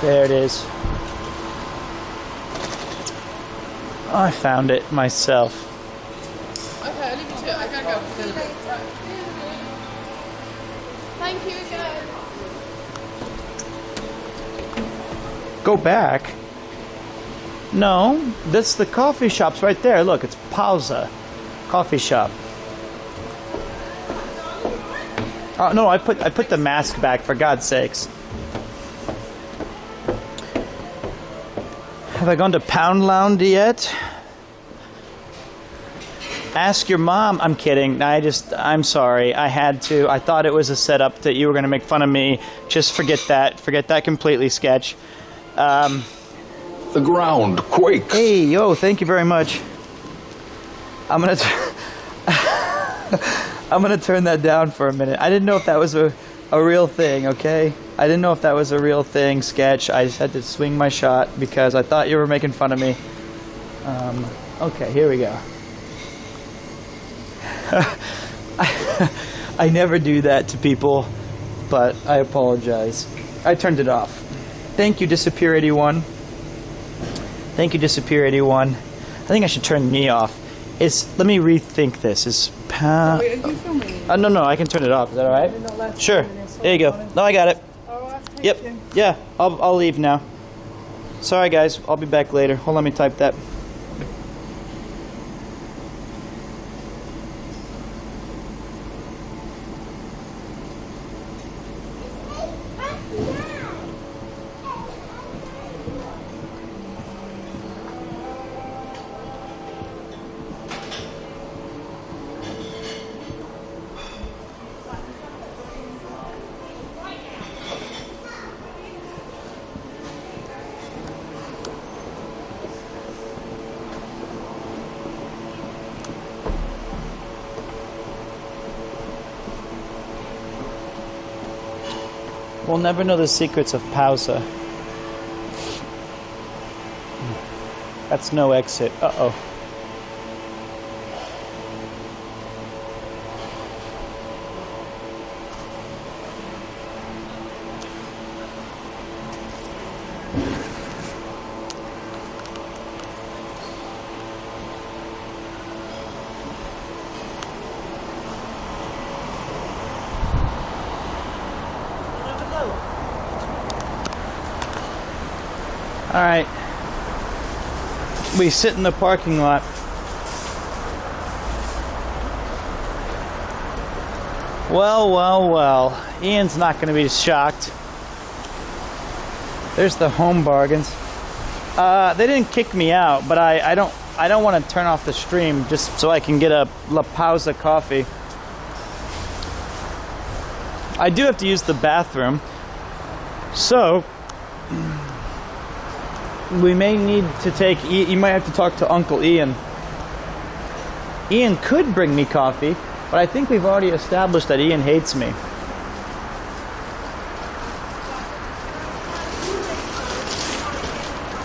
B: there it is. I found it myself.
F: Okay, I'll leave you to it. I gotta go. Thank you again.
B: Go back? No, that's the coffee shop's right there. Look, it's Pausa Coffee Shop. Oh no, I put the mask back, for God's sakes. Have I gone to Poundland yet? Ask your mom. I'm kidding. I'm sorry. I had to. I thought it was a setup that you were going to make fun of me. Just forget that. Forget that completely, Sketch.
E: The ground quakes.
B: Hey, yo, thank you very much. I'm going to turn that down for a minute. I didn't know if that was a real thing, okay? I didn't know if that was a real thing, Sketch. I just had to swing my shot because I thought you were making fun of me. Okay, here we go. I never do that to people, but I apologize. I turned it off. Thank you, Disappear 81. Thank you, Disappear 81. I think I should turn me off. Let me rethink this.
F: Wait, are you filming?
B: No, I can turn it off. Is that all right? Sure. There you go. No, I got it.
F: Alright, thank
B: Yep.
F: you.
B: Yeah, I'll leave now. Sorry, guys. I'll be back later. Hold on, let me type that. We'll never know the secrets of pausa. That's no exit. Uh-oh. All right, we sit in the parking lot. Well, Ian's not going to be shocked. There's the home bargains. They didn't kick me out, but I don't want to turn off the stream just so I can get a La Pausa coffee. I do have to use the bathroom, so we may need to take, you might have to talk to Uncle Ian. Ian could bring me coffee, but I think we've already established that Ian hates me.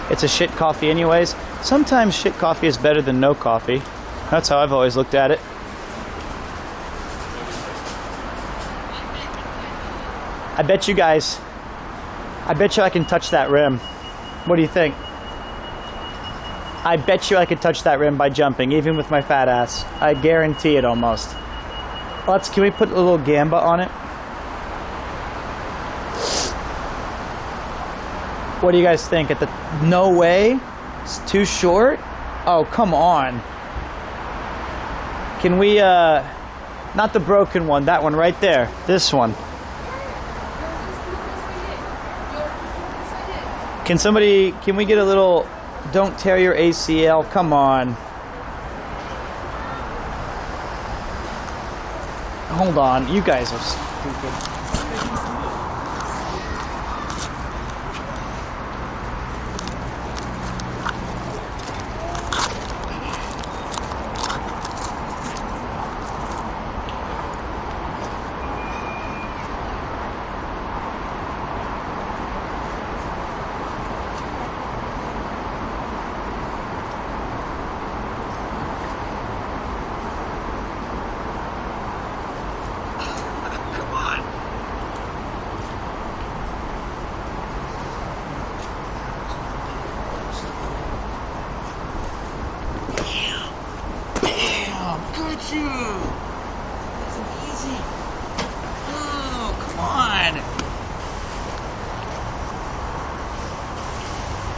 B: It's a shit coffee anyways. Sometimes shit coffee is better than no coffee. That's how I've always looked at it. I bet you I can touch that rim. What do you think? I bet you I could touch that rim by jumping, even with my fat ass. I guarantee it almost. Can we put a little gamba on it? What do you guys think? No way? It's too short? Oh, come on. Can we, not the broken one, that one right there. This one. Can we get a little, don't tear your ACL, come on. Hold on, you guys are stupid.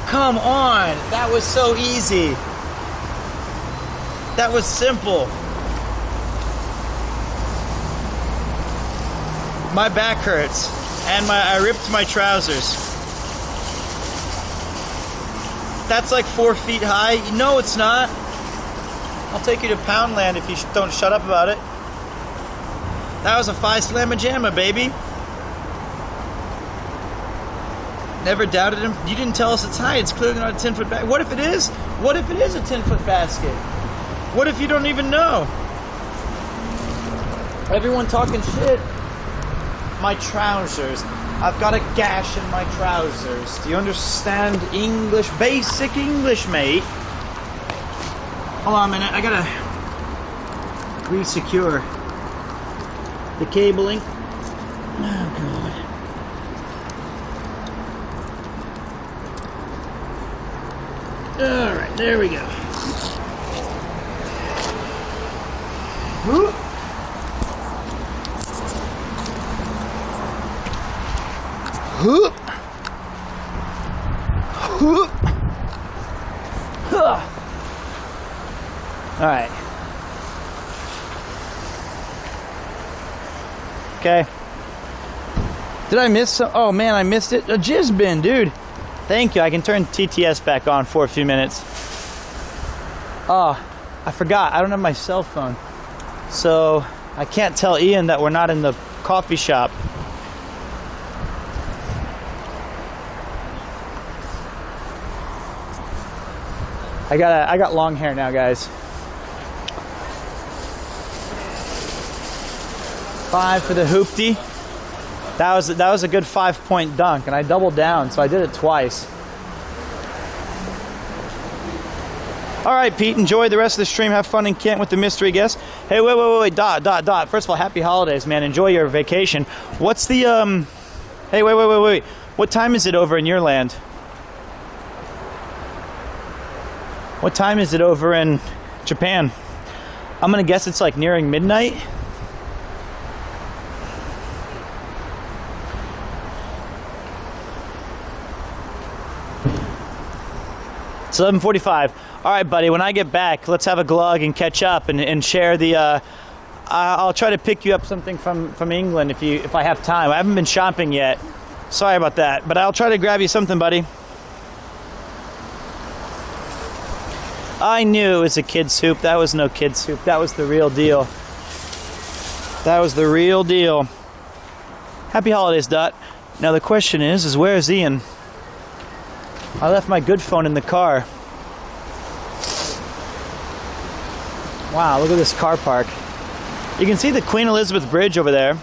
B: Come on! That was so easy. That was simple. My back hurts, and I ripped my trousers. That's like 4 feet high. No, it's not. I'll take you to Poundland if you don't shut up about it. That was a 5 slamma jamma, baby. Never doubted him. You didn't tell us it's high. It's clearly not a 10-foot basket. What if it is? What if it is a 10-foot basket? What if you don't even know? Everyone talking shit. My trousers. I've got a gash in my trousers. Do you understand English? Basic English, mate. Hold on a minute. I gotta re-secure the cabling. Oh, God. All right, there we go. Whoop. Whoop. Whoop. Huh. All right. Okay. Did I miss some? Oh man, I missed it. A jizz bin, dude. Thank you. I can turn TTS back on for a few minutes. Oh, I forgot. I don't have my cell phone. So I can't tell Ian that we're not in the coffee shop. I got long hair now, guys. 5 for the hoopty. That was a good 5-point dunk, and I doubled down, so I did it twice. All right, Pete, enjoy the rest of the stream. Have fun in Kent with the mystery guest. Hey, wait, Dot. First of all, happy holidays, man. Enjoy your vacation. What's the, hey, wait. What time is it over in your land? What time is it over in Japan? I'm gonna guess it's like nearing midnight. It's 11:45. All right, buddy, when I get back, let's have a glug and catch up and share the, I'll try to pick you up something from England if I have time. I haven't been shopping yet. Sorry about that, but I'll try to grab you something, buddy. I knew it was a kid's soup. That was no kid's soup. That was the real deal. That was the real deal. Happy holidays, Dot. Now the question is where's Ian? I left my good phone in the car. Wow, look at this car park. You can see the Queen Elizabeth Bridge over there.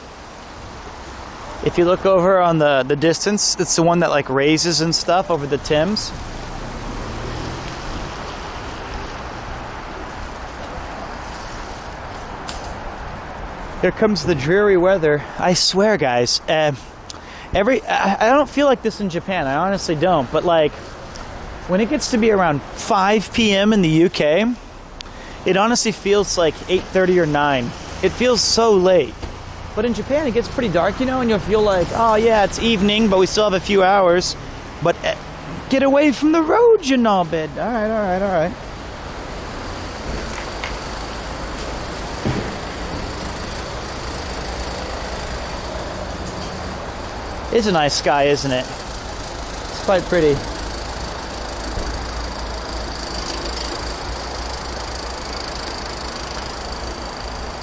B: If you look over on the distance, it's the one that like raises and stuff over the Thames. Here comes the dreary weather. I swear, guys, I don't feel like this in Japan. I honestly don't. But like, when it gets to be around 5 p.m. in the UK, it honestly feels like 8:30 or 9. It feels so late. But in Japan, it gets pretty dark, you know, and you'll feel like, oh yeah, it's evening, but we still have a few hours. But get away from the road, you knobbed. All right. It's a nice sky, isn't it? It's quite pretty.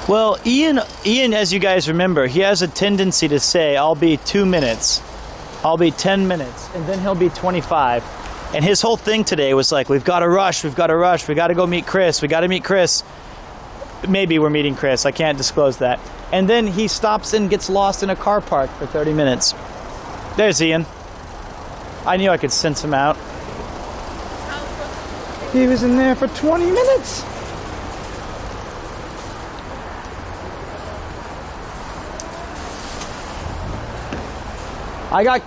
B: Well, Ian, as you guys remember, he has a tendency to say, I'll be 2 minutes, I'll be 10 minutes, and then he'll be 25. And his whole thing today was like, we've got to rush, we got to go meet Chris, we got to meet Chris. Maybe we're meeting Chris, I can't disclose that. And then he stops and gets lost in a car park for 30 minutes. There's Ian. I knew I could sense him out. He was in there for 20 minutes. I got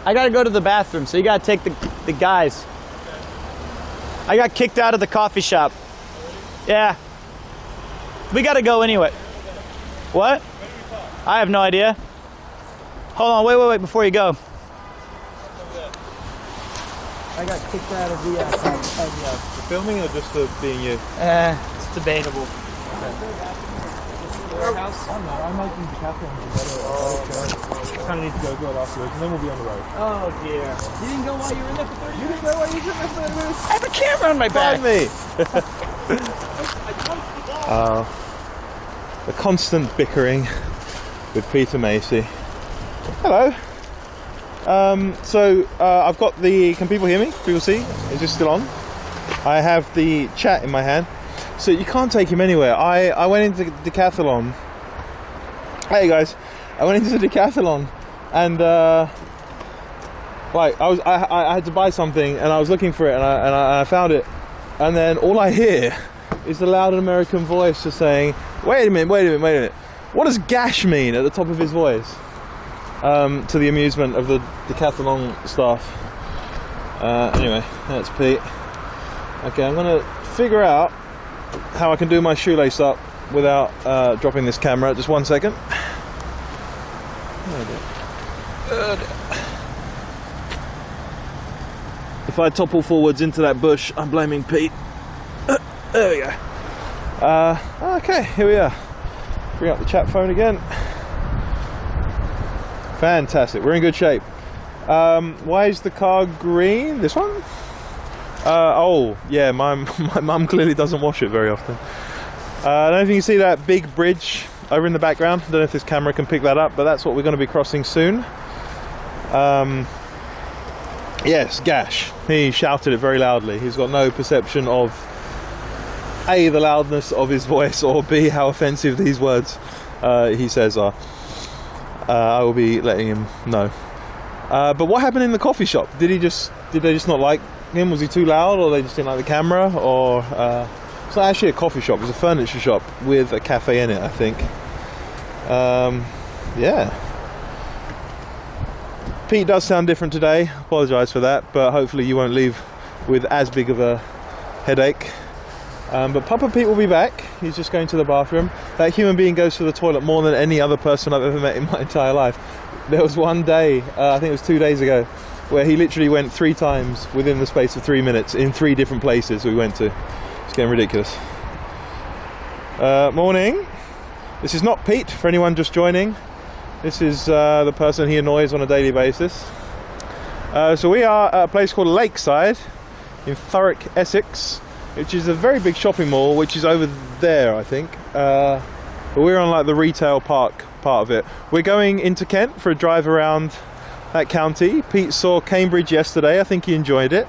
B: to go to the bathroom, so you got to take the guys. I got kicked out of the coffee shop. Yeah. We got to go anyway. What? I have no idea. Hold on, wait, before you go. I got kicked out of the
A: filming or just being you?
B: It's debatable.
A: Warehouse? I don't know, I might use the Catherine I kind of need to go it afterwards, and then we'll be on the road.
B: Oh dear. You didn't go while you were in there for 30 minutes?
A: You didn't go while you were in there for 30 minutes?
B: I have a camera on my back.
A: Me. The constant bickering with Peter Macy. Hello. I've got the, can people hear me? People see? Is this still on? I have the chat in my hand. So you can't take him anywhere. I went into Decathlon. Hey guys, I went into Decathlon and I had to buy something and I was looking for it and I found it, and then all I hear is the loud American voice just saying, wait a minute. What does gash mean at the top of his voice? To the amusement of the Decathlon staff. Anyway, that's Pete. Okay, I'm gonna figure out how I can do my shoelace up without dropping this camera. Just 1 second. If I topple forwards into that bush, I'm blaming Pete. There we go. Okay, here we are. Bring up the chat phone again. Fantastic, we're in good shape. Why is the car green? This one? Oh, yeah, my mum clearly doesn't wash it very often. I don't know if you can see that big bridge over in the background. I don't know if this camera can pick that up, but that's what we're going to be crossing soon. Yes, Gash. He shouted it very loudly. He's got no perception of A, the loudness of his voice, or B, how offensive these words he says are. I will be letting him know. But what happened in the coffee shop? Did they just not like him? Was he too loud, or they just didn't like the camera? Or it's not actually a coffee shop. It's a furniture shop with a cafe in it, I think. Yeah. Pete does sound different today. Apologise for that, but hopefully you won't leave with as big of a headache. But Papa Pete will be back. He's just going to the bathroom. That human being goes to the toilet more than any other person I've ever met in my entire life. There was one day, I think it was 2 days ago, where he literally went 3 times within the space of 3 minutes in 3 different places we went to. It's getting ridiculous. Morning. This is not Pete, for anyone just joining. This is the person he annoys on a daily basis. So we are at a place called Lakeside in Thurrock, Essex, which is a very big shopping mall, which is over there, I think. But we're on like the retail park part of it. We're going into Kent for a drive around that county. Pete saw Cambridge yesterday. I think he enjoyed it.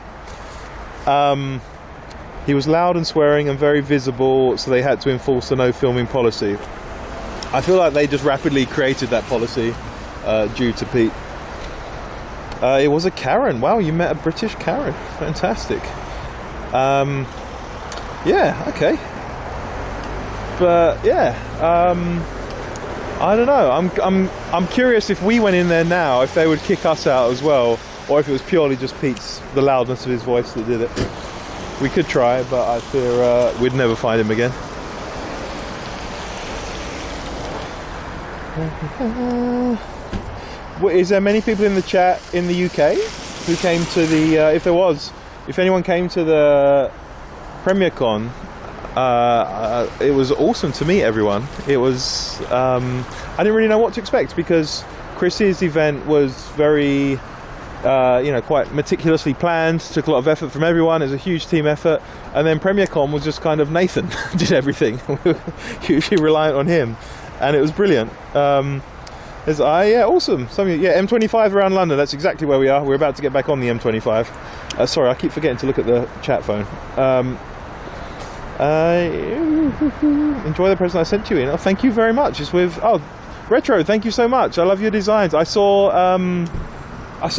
A: He was loud and swearing and very visible, so they had to enforce the no filming policy. I feel like they just rapidly created that policy due to Pete. It was a Karen. Wow, you met a British Karen. Fantastic. Yeah, okay. But yeah, I don't know. I'm curious if we went in there now, if they would kick us out as well, or if it was purely just the loudness of his voice that did it. We could try, but I fear we'd never find him again. Is there many people in the chat in the UK who came to the if anyone came to the PremierCon? It was awesome to meet everyone. It was I didn't really know what to expect, because Chris's event was very quite meticulously planned, took a lot of effort from everyone. It was a huge team effort. And then PremierCon was just kind of Nathan did everything. We were hugely reliant on him, and it was brilliant. Awesome. M25 around London. That's exactly where we are. We're about to get back on the M25. Sorry, I keep forgetting to look at the chat phone. Enjoy the present I sent you in. Oh, thank you very much. It's with Retro. Thank you so much. I love your designs. I saw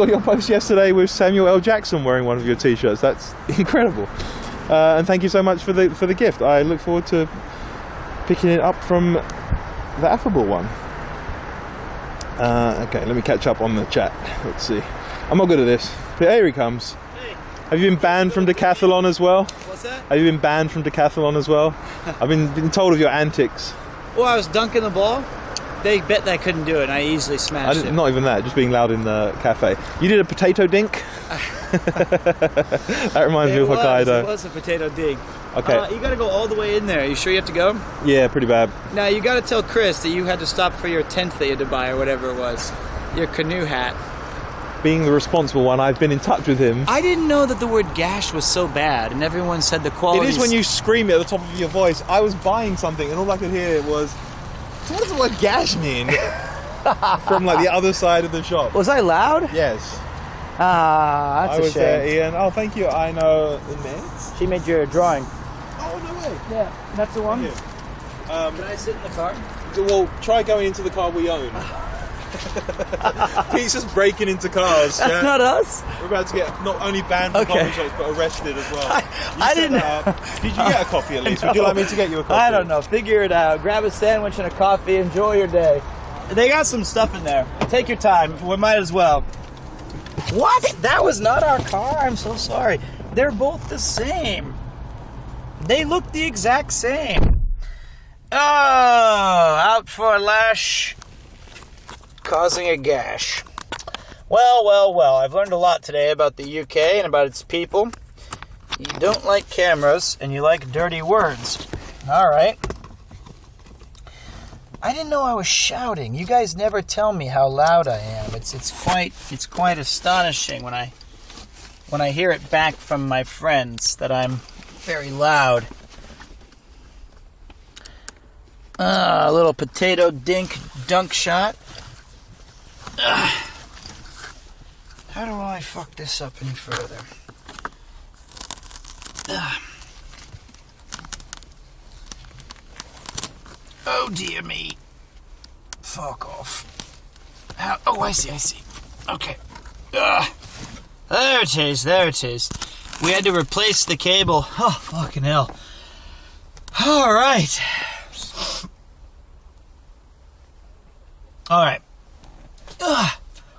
A: your post yesterday with Samuel L. Jackson wearing one of your t-shirts. That's incredible. And thank you so much for the gift. I look forward to picking it up from the affable one. Okay, let me catch up on the chat. Let's see. I'm not good at this. But here he comes.
G: Hey.
A: Have you been banned from Decathlon as well?
G: What's that?
A: Have you been banned from Decathlon as well? I've been told of your antics.
G: Well, I was dunking the ball. They bet I couldn't do it, and I easily smashed it.
A: Not even that, just being loud in the cafe. You did a potato dink? That reminds me of Hokkaido.
G: It was a potato dink.
A: Okay.
G: You gotta go all the way in there. You sure you have to go?
A: Yeah, pretty bad.
G: Now, you gotta tell Chris that you had to stop for your tent that you had to buy, or whatever it was. Your canoe hat.
A: Being the responsible one, I've been in touch with him.
G: I didn't know that the word gash was so bad, and everyone said the quality.
A: It is when you scream it at the top of your voice. I was buying something, and all I could hear was, so what does the word gash mean? From like the other side of the shop.
G: Was I loud?
A: Yes.
G: Ah, that's a shame.
A: I was there, Ian. Oh, thank you. I know immense.
G: She made your drawing.
A: Oh, no way.
G: Yeah, that's the one.
A: Can
G: I sit in the car?
A: Well, try going into the car we own. Pete's just breaking into cars.
G: That's not us.
A: We're about to get not only banned from coffee shops, but arrested as well.
G: I didn't.
A: Did you get a coffee at least? Would you like me to get you a coffee?
G: I don't know. Figure it out. Grab a sandwich and a coffee. Enjoy your day. They got some stuff in there. Take your time. We might as well. What? That was not our car? I'm so sorry. They're both the same. They look the exact same. Oh, out for a lash, causing a gash. Well. I've learned a lot today about the UK and about its people. You don't like cameras and you like dirty words. All right. I didn't know I was shouting. You guys never tell me how loud I am. It's quite astonishing when I hear it back from my friends that I'm very loud. A little potato dunk shot. How do I fuck this up any further? Oh dear me. Fuck off.
B: Oh, I see. Okay. There it is. We had to replace the cable. Oh, fucking hell. All right.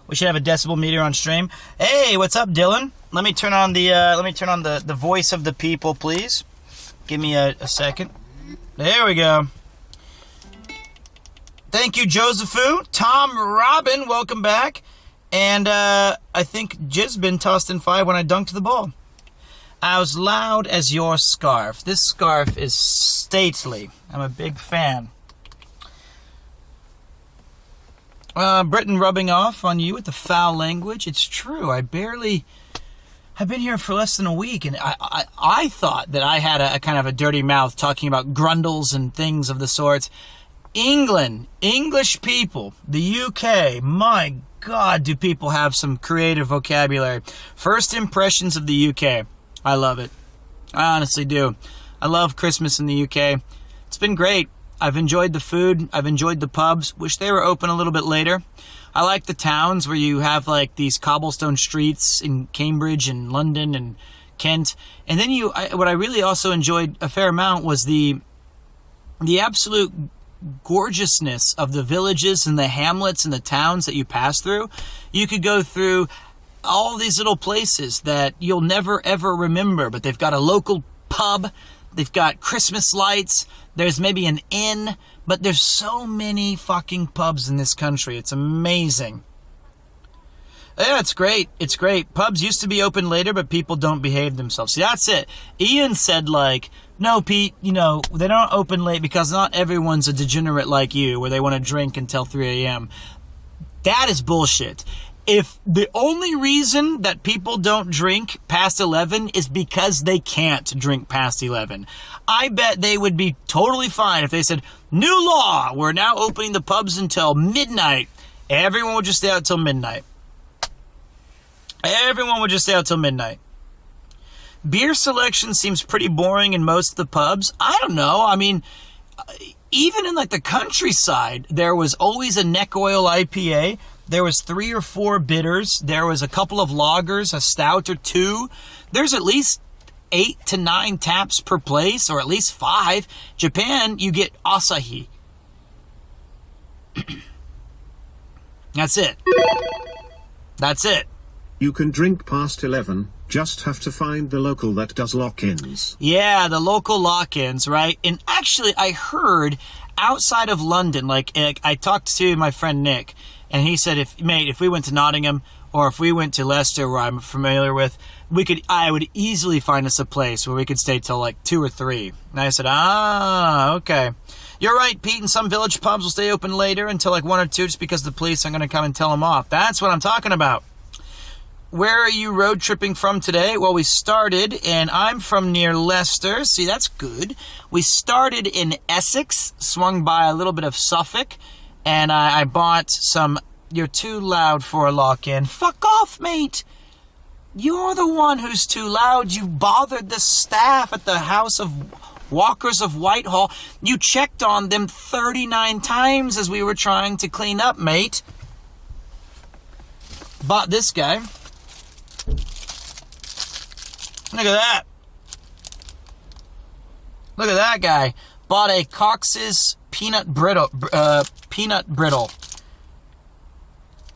B: We should have a decibel meter on stream. Hey, what's up, Dylan? Let me turn on the voice of the people, please. Give me a second. There we go. Thank you, Josephu. Tom Robin, welcome back. And I think Jizbin tossed in 5 when I dunked the ball. As loud as your scarf. This scarf is stately. I'm a big fan. Britain rubbing off on you with the foul language. It's true. I've been here for less than a week, and I thought that I had a kind of a dirty mouth talking about grundles and things of the sorts. England, English people, the UK, my God, do people have some creative vocabulary. First impressions of the UK. I love it. I honestly do. I love Christmas in the UK. It's been great. I've enjoyed the food. I've enjoyed the pubs. Wish they were open a little bit later. I like the towns where you have like these cobblestone streets in Cambridge and London and Kent. And then what I really also enjoyed a fair amount was the absolute gorgeousness of the villages and the hamlets and the towns that you pass through. You could go through all these little places that you'll never ever remember, but they've got a local pub. They've got Christmas lights. There's maybe an inn, but there's so many fucking pubs in this country. It's amazing. Yeah, it's great. It's great. Pubs used to be open later, but people don't behave themselves. See, that's it. Ian said, like, no, Pete, they don't open late because not everyone's a degenerate like you, where they want to drink until 3 a.m. That is bullshit. If the only reason that people don't drink past 11 is because they can't drink past 11, I bet they would be totally fine if they said, new law, we're now opening the pubs until midnight. Everyone would just stay out till midnight. Everyone would just stay out till midnight. Beer selection seems pretty boring in most of the pubs. I don't know. I mean, even in like the countryside, there was always a neck oil IPA. There was 3 or 4 bitters. There was a couple of lagers, a stout or 2. There's at least 8 to 9 taps per place, or at least 5. Japan, you get Asahi. That's it. That's it.
C: You can drink past 11, just have to find the local that does lock-ins.
B: Yeah, the local lock-ins, right? And actually, I heard outside of London, like I talked to my friend Nick, and he said, if we went to Nottingham or if we went to Leicester, where I'm familiar with, I would easily find us a place where we could stay till like 2 or 3. And I said, okay. You're right, Pete. And some village pubs will stay open later until like 1 or 2 just because the police are going to come and tell them off. That's what I'm talking about. Where are you road tripping from today? Well, we started, and I'm from near Leicester. See, that's good. We started in Essex, swung by a little bit of Suffolk, and I bought some... You're too loud for a lock-in. Fuck off, mate. You're the one who's too loud. You bothered the staff at the House of Walkers of Whitehall. You checked on them 39 times as we were trying to clean up, mate. Bought this guy. Look at that. Look at that guy. Bought a Cox's peanut brittle.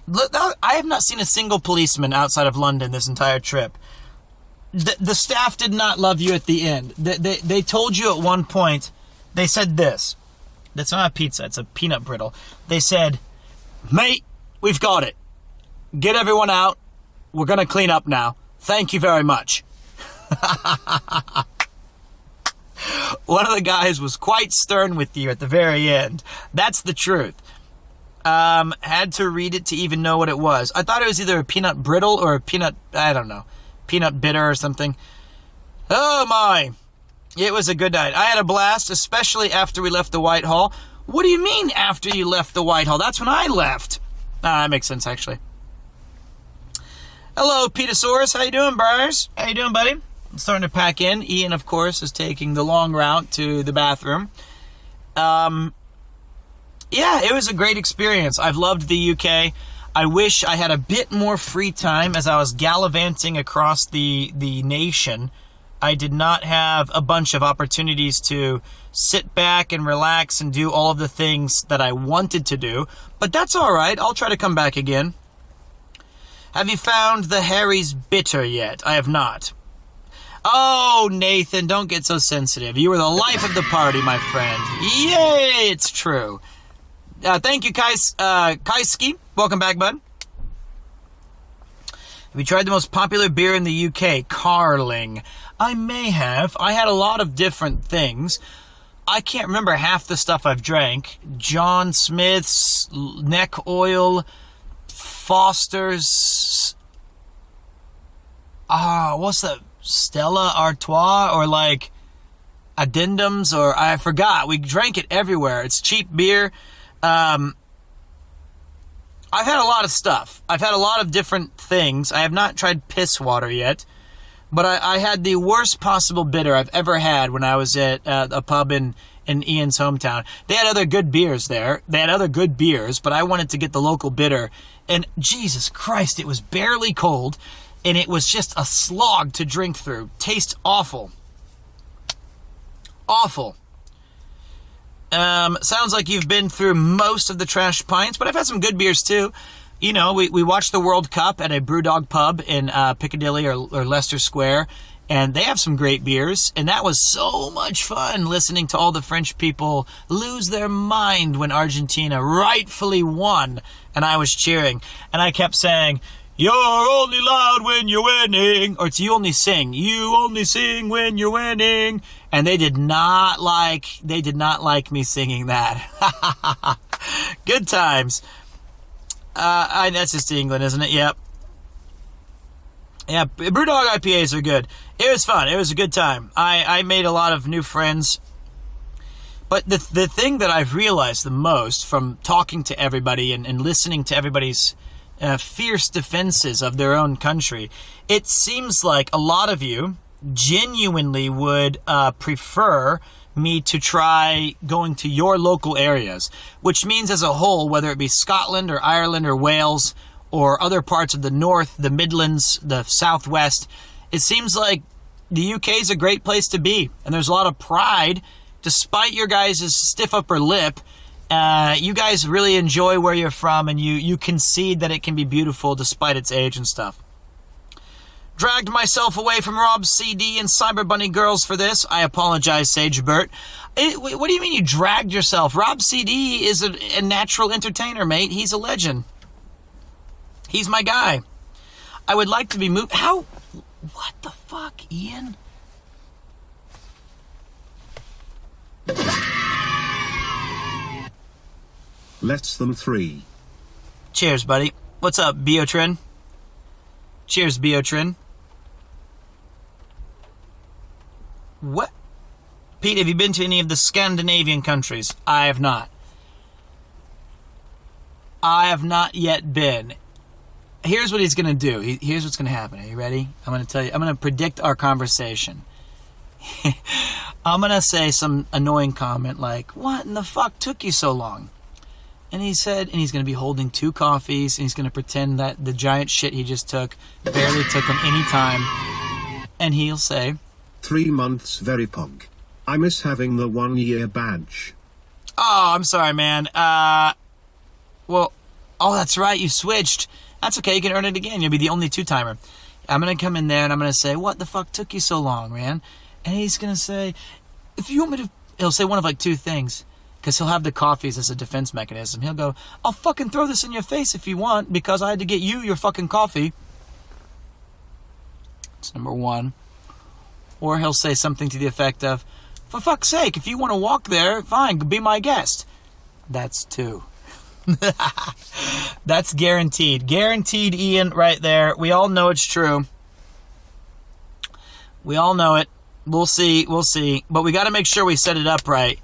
B: Look, I have not seen a single policeman outside of London this entire trip. The staff did not love you at the end. They told you at one point, they said this. That's not a pizza, it's a peanut brittle. They said, mate, we've got it. Get everyone out. We're going to clean up now. Thank you very much. One of the guys was quite stern with you at the very end. That's the truth. Had to read it to even know what it was. I thought it was either a peanut brittle or a peanut, I don't know, peanut bitter or something. Oh my. It was a good night. I had a blast, especially after we left the Whitehall. What do you mean after you left the Whitehall? That's when I left. That makes sense, actually. Hello, Petasaurus. How you doing, Briars? How you doing, buddy? I'm starting to pack in. Ian, of course, is taking the long route to the bathroom. Yeah, it was a great experience. I've loved the UK. I wish I had a bit more free time as I was gallivanting across the nation. I did not have a bunch of opportunities to sit back and relax and do all of the things that I wanted to do. But that's all right. I'll try to come back again. Have you found the Harry's Bitter yet? I have not. Oh, Nathan, don't get so sensitive. You were the life of the party, my friend. Yay, it's true. Thank you, Kaiski. Welcome back, bud. Have you tried the most popular beer in the UK? Carling. I may have. I had a lot of different things. I can't remember half the stuff I've drank. John Smith's, Neck Oil, Foster's. What's that? Stella Artois or like Addendums or I forgot. We drank it everywhere. It's cheap beer. I've had a lot of stuff. I've had a lot of different things. I have not tried piss water yet, but I had the worst possible bitter I've ever had when I was at a pub in Ian's hometown. They had other good beers there. They had other good beers, but I wanted to get the local bitter. And Jesus Christ, it was barely cold, and it was just a slog to drink through. Tastes awful. Awful. Sounds like you've been through most of the trash pints, but I've had some good beers too. You know, we watched the World Cup at a Brewdog pub in Piccadilly or Leicester Square, and they have some great beers, and that was so much fun listening to all the French people lose their mind when Argentina rightfully won, and I was cheering, and I kept saying, "You're only loud when you're winning," or it's "you only sing when you're winning," and they did not like me singing that. Good times. That's just England, isn't it? Yep. Yeah, Brewdog IPAs are good. It was fun. It was a good time. I made a lot of new friends. But the thing that I've realized the most from talking to everybody and listening to everybody's fierce defenses of their own country, it seems like a lot of you genuinely would prefer me to try going to your local areas, which means as a whole, whether it be Scotland or Ireland or Wales or other parts of the north, the Midlands, the southwest, it seems like the UK is a great place to be, and there's a lot of pride despite your guys' stiff upper lip. You guys really enjoy where you're from, and you concede that it can be beautiful despite its age and stuff. Dragged myself away from Rob CD and Cyber Bunny Girls for this. I apologize, Sagebert. What do you mean you dragged yourself? Rob CD is a natural entertainer, mate. He's a legend. He's my guy. I would like to be moved. How? What the fuck, Ian?
C: Let's them three.
B: Cheers, buddy. What's up, Biotrin? Cheers, Biotrin. What? Pete, have you been to any of the Scandinavian countries? I have not. I have not yet been. Here's what he's going to do. Here's what's going to happen. Are you ready? I'm going to tell you. I'm going to predict our conversation. I'm going to say some annoying comment like, "What in the fuck took you so long?" And he said, and he's going to be holding 2 coffees, and he's going to pretend that the giant shit he just took barely took him any time. And he'll say,
C: 3 months very pog. I miss having the 1-year badge.
B: "Oh, I'm sorry, man. Well, oh, that's right, you switched. That's okay, you can earn it again. You'll be the only 2-timer. I'm going to come in there and I'm going to say, "What the fuck took you so long, man?" And he's going to say, "If you want me to," he'll say one of like 2 things. Because he'll have the coffees as a defense mechanism. He'll go, "I'll fucking throw this in your face if you want, because I had to get you your fucking coffee." That's number 1. Or he'll say something to the effect of, "For fuck's sake, if you want to walk there, fine, be my guest." That's 2. That's guaranteed. Guaranteed, Ian, right there. We all know it's true. We all know it. We'll see. But we got to make sure we set it up right.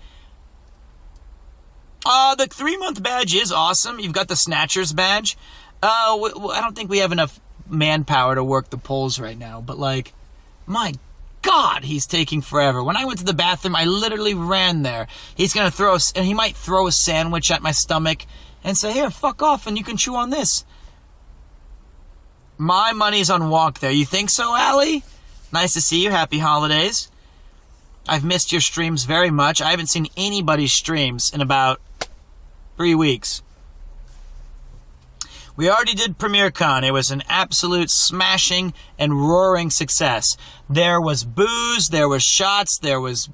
B: The 3-month badge is awesome. You've got the Snatchers badge. I don't think we have enough manpower to work the polls right now. But, like, my God, he's taking forever. When I went to the bathroom, I literally ran there. He's going to and he might throw a sandwich at my stomach and say, "Here, fuck off, and you can chew on this." My money's on walk there. You think so, Allie? Nice to see you. Happy holidays. I've missed your streams very much. I haven't seen anybody's streams in about 3 weeks. We already did PremierCon. It was an absolute smashing and roaring success. There was booze, there was shots, there was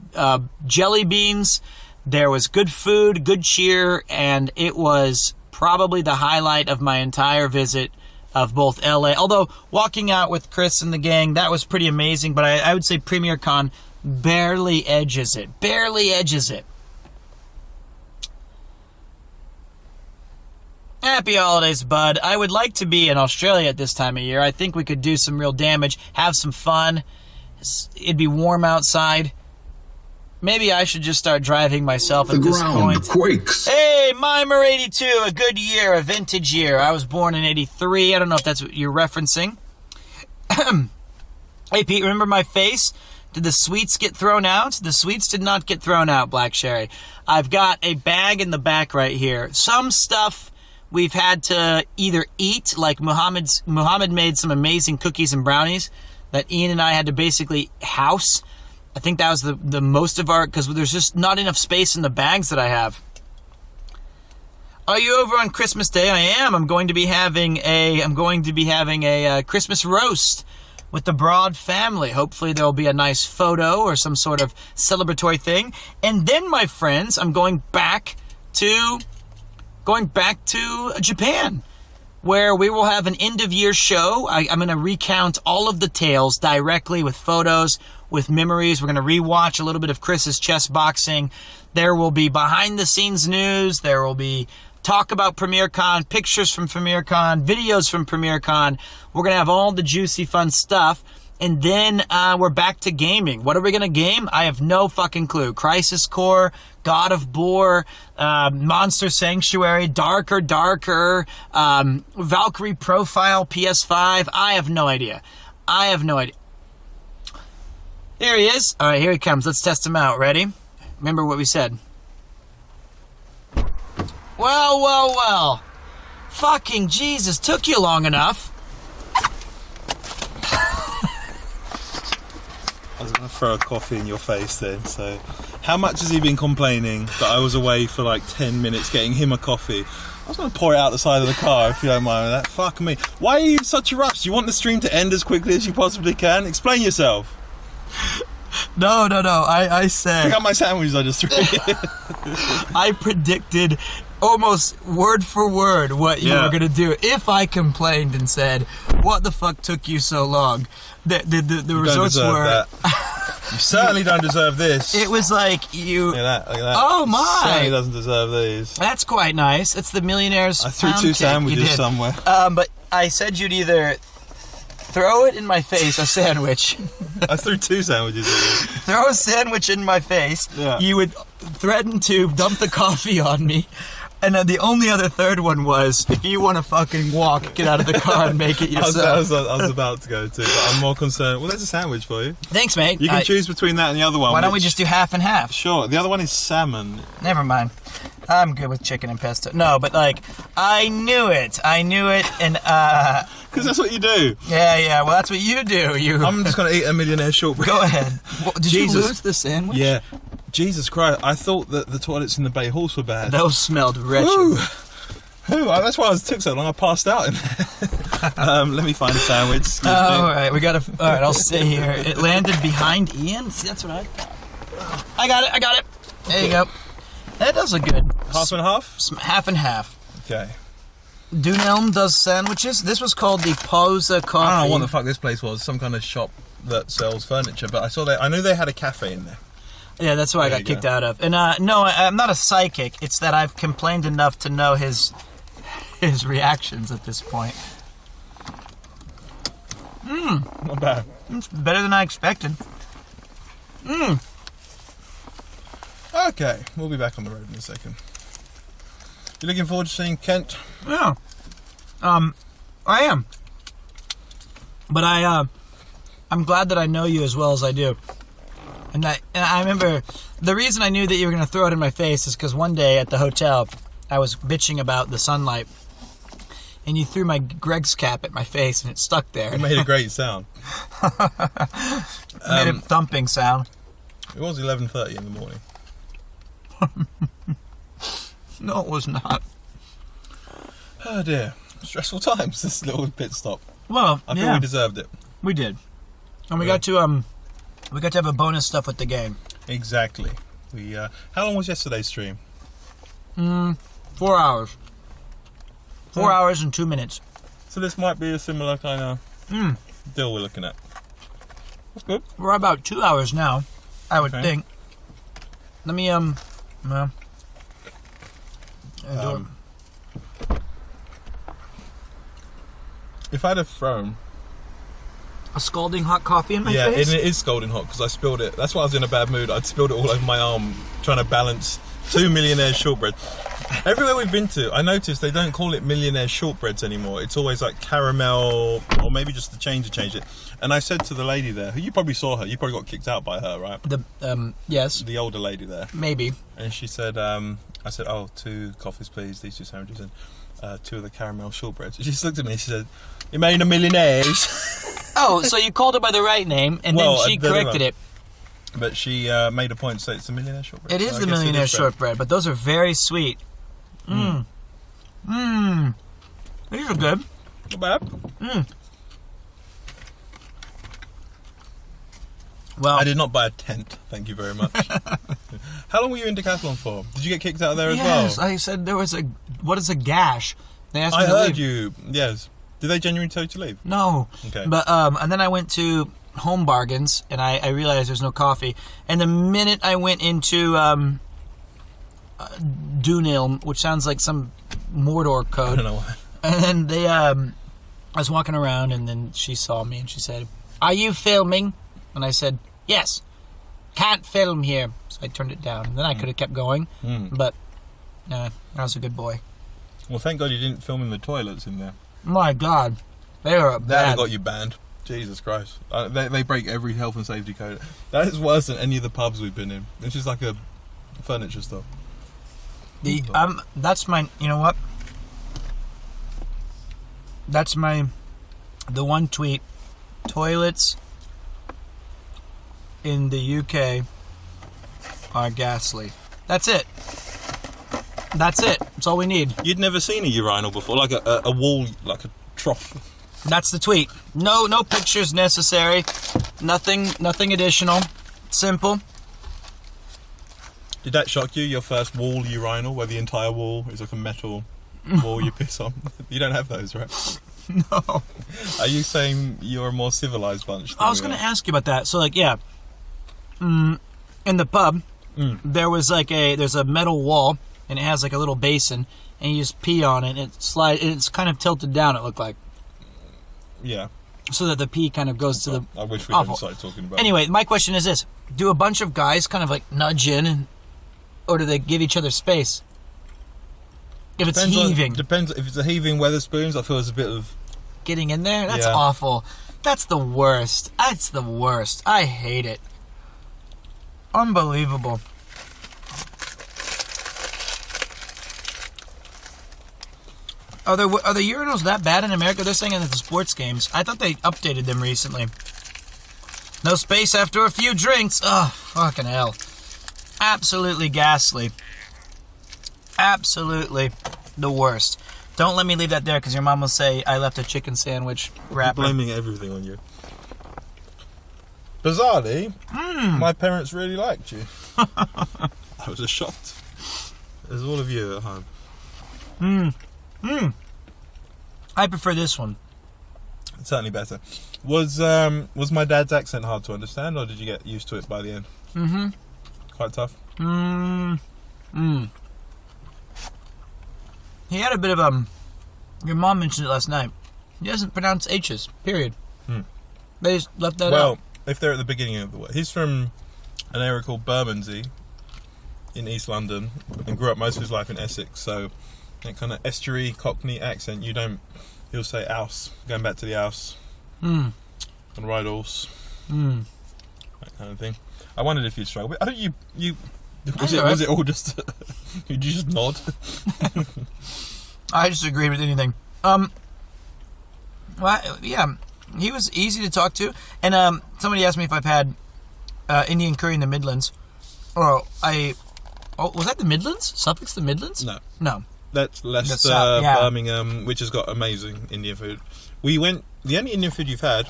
B: jelly beans, there was good food, good cheer, and it was probably the highlight of my entire visit of both LA. Although walking out with Chris and the gang, that was pretty amazing, but I would say PremierCon barely edges it. Barely edges it. Happy holidays, bud. I would like to be in Australia at this time of year. I think we could do some real damage, have some fun. It'd be warm outside. Maybe I should just start driving myself at this point.
E: The ground quakes.
B: Hey, Mimer82, a good year, a vintage year. I was born in 83. I don't know if that's what you're referencing. Hey, Pete, remember my face? Did the sweets get thrown out? The sweets did not get thrown out, Black Sherry. I've got a bag in the back right here. Some stuff we've had to either eat, like Muhammad made some amazing cookies and brownies that Ian and I had to basically house. I think that was the most of our, because there's just not enough space in the bags that I have. Are you over on Christmas Day? I am. I'm going to be having a Christmas roast with the Broad family. Hopefully there'll be a nice photo or some sort of celebratory thing. And then, my friends, I'm going back to Japan, where we will have an end-of-year show. I'm going to recount all of the tales directly with photos, with memories. We're going to rewatch a little bit of Chris's chess boxing. There will be behind-the-scenes news. There will be talk about PremierCon, pictures from PremierCon, videos from PremierCon. We're going to have all the juicy, fun stuff. And then we're back to gaming. What are we going to game? I have no fucking clue. Crisis Core, God of War, Monster Sanctuary, Darker, Valkyrie Profile, PS5. I have no idea. Here he is. All right, here he comes. Let's test him out. Ready? Remember what we said. Well. Fucking Jesus. Took you long enough.
A: I was going to throw a coffee in your face then, so... How much has he been complaining that I was away for like 10 minutes getting him a coffee? I was going to pour it out the side of the car if you don't mind that. Fuck me. Why are you in such a rush? Do you want the stream to end as quickly as you possibly can? Explain yourself.
B: No. I said...
A: Pick up my sandwiches I just threw.
B: I predicted almost word for word what you were going to do. If I complained and said, what the fuck took you so long? The results were...
A: That. You certainly don't deserve this.
B: It was like you...
A: Look at that.
B: Oh my!
A: Certainly doesn't deserve these.
B: That's quite nice. It's the millionaire's
A: I threw 2 sandwiches somewhere.
B: But I said you'd either throw it in my face, a sandwich.
A: I threw 2 sandwiches at you.
B: Throw a sandwich in my face.
A: Yeah.
B: You would threaten to dump the coffee on me. And then the only other third one was, if you want to fucking walk, get out of the car and make it yourself.
A: I was about to go to, but I'm more concerned. Well, there's a sandwich for you.
B: Thanks, mate.
A: You can choose between that and the other one.
B: Why don't we just do half and half?
A: Sure. The other one is salmon.
B: Never mind. I'm good with chicken and pesto. No, but like, I knew it, and
A: because that's what you do.
B: Yeah. Well, that's what you do.
A: I'm just gonna eat a millionaire shortbread.
B: Go ahead. Did you lose the sandwich?
A: Yeah. Jesus Christ! I thought that the toilets in the Bay Horse were bad.
B: Those smelled wretched.
A: That's why it took so long. I passed out in there. Let me find a sandwich.
B: All right, all right, I'll stay here. It landed behind Ian. See, that's what I thought. I got it. There you go. That does look good.
A: Half and half?
B: Half and half.
A: Okay.
B: Dunelm does sandwiches. This was called the Posa Coffee.
A: I don't know what the fuck this place was. Some kind of shop that sells furniture. But I knew they had a cafe in there.
B: Yeah, that's why I got kicked out of. And no, I'm not a psychic. It's that I've complained enough to know his reactions at this point.
A: Not bad.
B: It's better than I expected.
A: Okay, we'll be back on the road in a second. You looking forward to seeing Kent?
B: Yeah. I am. But I'm glad that I know you as well as I do. And I remember the reason I knew that you were going to throw it in my face is because one day at the hotel I was bitching about the sunlight, and and you threw my Greg's cap at my face, and it stuck there.
A: It made a great sound.
B: It made a thumping sound.
A: It was 11:30 in the morning.
B: No, it was not.
A: Oh dear. Stressful times, this little pit stop.
B: Well,
A: I feel we deserved it.
B: We did. And we got to have a bonus stuff with the game.
A: Exactly. We how long was yesterday's stream?
B: 4 hours. 4 hours and 2 minutes.
A: So this might be a similar kind of deal we're looking at. That's good.
B: We're about 2 hours now, I would think. Let me
A: if I'd have thrown
B: a scalding hot coffee in my face?
A: Yeah, and it is scalding hot because I spilled it. That's why I was in a bad mood. I'd spilled it all over my arm trying to balance 2 millionaire shortbread. Everywhere we've been to, I noticed they don't call it millionaire shortbreads anymore. It's always like caramel, or maybe just to change it. And I said to the lady there, who you probably saw her, you probably got kicked out by her, right?
B: Yes.
A: The older lady there.
B: Maybe.
A: And she said, I said, oh, 2 coffees please, these 2 sandwiches, and 2 of the caramel shortbreads. She just looked at me and she said, "You made a millionaires."
B: Oh, so you called her by the right name, and then she corrected it.
A: But she made a point to say it's the millionaire shortbread.
B: It is the millionaire shortbread, but those are very sweet. These are good.
A: Not bad.
B: Well,
A: I did not buy a tent, thank you very much. How long were you in Decathlon for? Did you get kicked out of there as well?
B: Yes, I said there was what is a gash? They asked me
A: I
B: to
A: heard
B: leave.
A: you, yes. Did they genuinely tell you to leave?
B: No.
A: Okay.
B: But, and then I went to Home Bargains, and I realized there's no coffee. And the minute I went into Dunil, which sounds like some Mordor code.
A: I don't know why.
B: And then they, I was walking around, and then she saw me, and she said, "Are you filming?" And I said, "Yes." "Can't film here." So I turned it down. And then I could have kept going, but I was a good boy.
A: Well, thank God you didn't film in the toilets in there.
B: My God, they are
A: That
B: bad.
A: got you banned. Jesus Christ. They break every health and safety code. That is worse than any of the pubs we've been in. It's just like a furniture store.
B: That's my, you know what? That's the one tweet. Toilets in the UK are ghastly. That's it. That's it. That's all we need.
A: You'd never seen a urinal before, like a wall, like a trough.
B: That's the tweet. No pictures necessary. Nothing additional. Simple.
A: Did that shock you, your first wall urinal, where the entire wall is like a metal wall you piss on? You don't have those, right?
B: No.
A: Are you saying you're a more civilized bunch?
B: I was going to ask you about that. So, like, yeah. In the pub, there's a metal wall, and it has like a little basin, and you just pee on it, and it's kind of tilted down, it looked like.
A: Yeah.
B: So that the pee kind of goes to the...
A: I wish we hadn't started talking about
B: Anyway, my question is this. Do a bunch of guys kind of like nudge in, or do they give each other space? If it's heaving.
A: Depends. If it's a heaving Weatherspoons, I feel there's a bit of...
B: Getting in there? That's
A: Yeah.
B: awful. That's the worst. That's the worst. I hate it. Unbelievable. Are the urinals that bad in America? They're saying in the sports games. I thought they updated them recently. No space after a few drinks. Oh, fucking hell. Absolutely ghastly. Absolutely the worst. Don't let me leave that there because your mom will say I left a chicken sandwich wrapper.
A: Blaming everything on you. Bizarrely, my parents really liked you. I was just shocked. There's all of you at home.
B: I prefer this one.
A: It's certainly better. Was my dad's accent hard to understand, or did you get used to it by the end? Mm-hmm. Quite tough?
B: He had a bit of your mom mentioned it last night. He doesn't pronounce H's, period. They just left that out.
A: Well, if they're at the beginning of the word. He's from an area called Bermondsey in East London and grew up most of his life in Essex, so that kind of estuary Cockney accent, he'll say ouse, going back to the ouse, and ride horse, that kind of thing. I wondered if you'd struggle, but I don't was it all just, did you just nod?
B: I just agreed with anything. Well, yeah, he was easy to talk to. And somebody asked me if I've had Indian curry in the Midlands. Oh, was that the Midlands? Suffolk's the Midlands? No.
A: That's Leicester, Birmingham, which has got amazing Indian food. The only Indian food you've had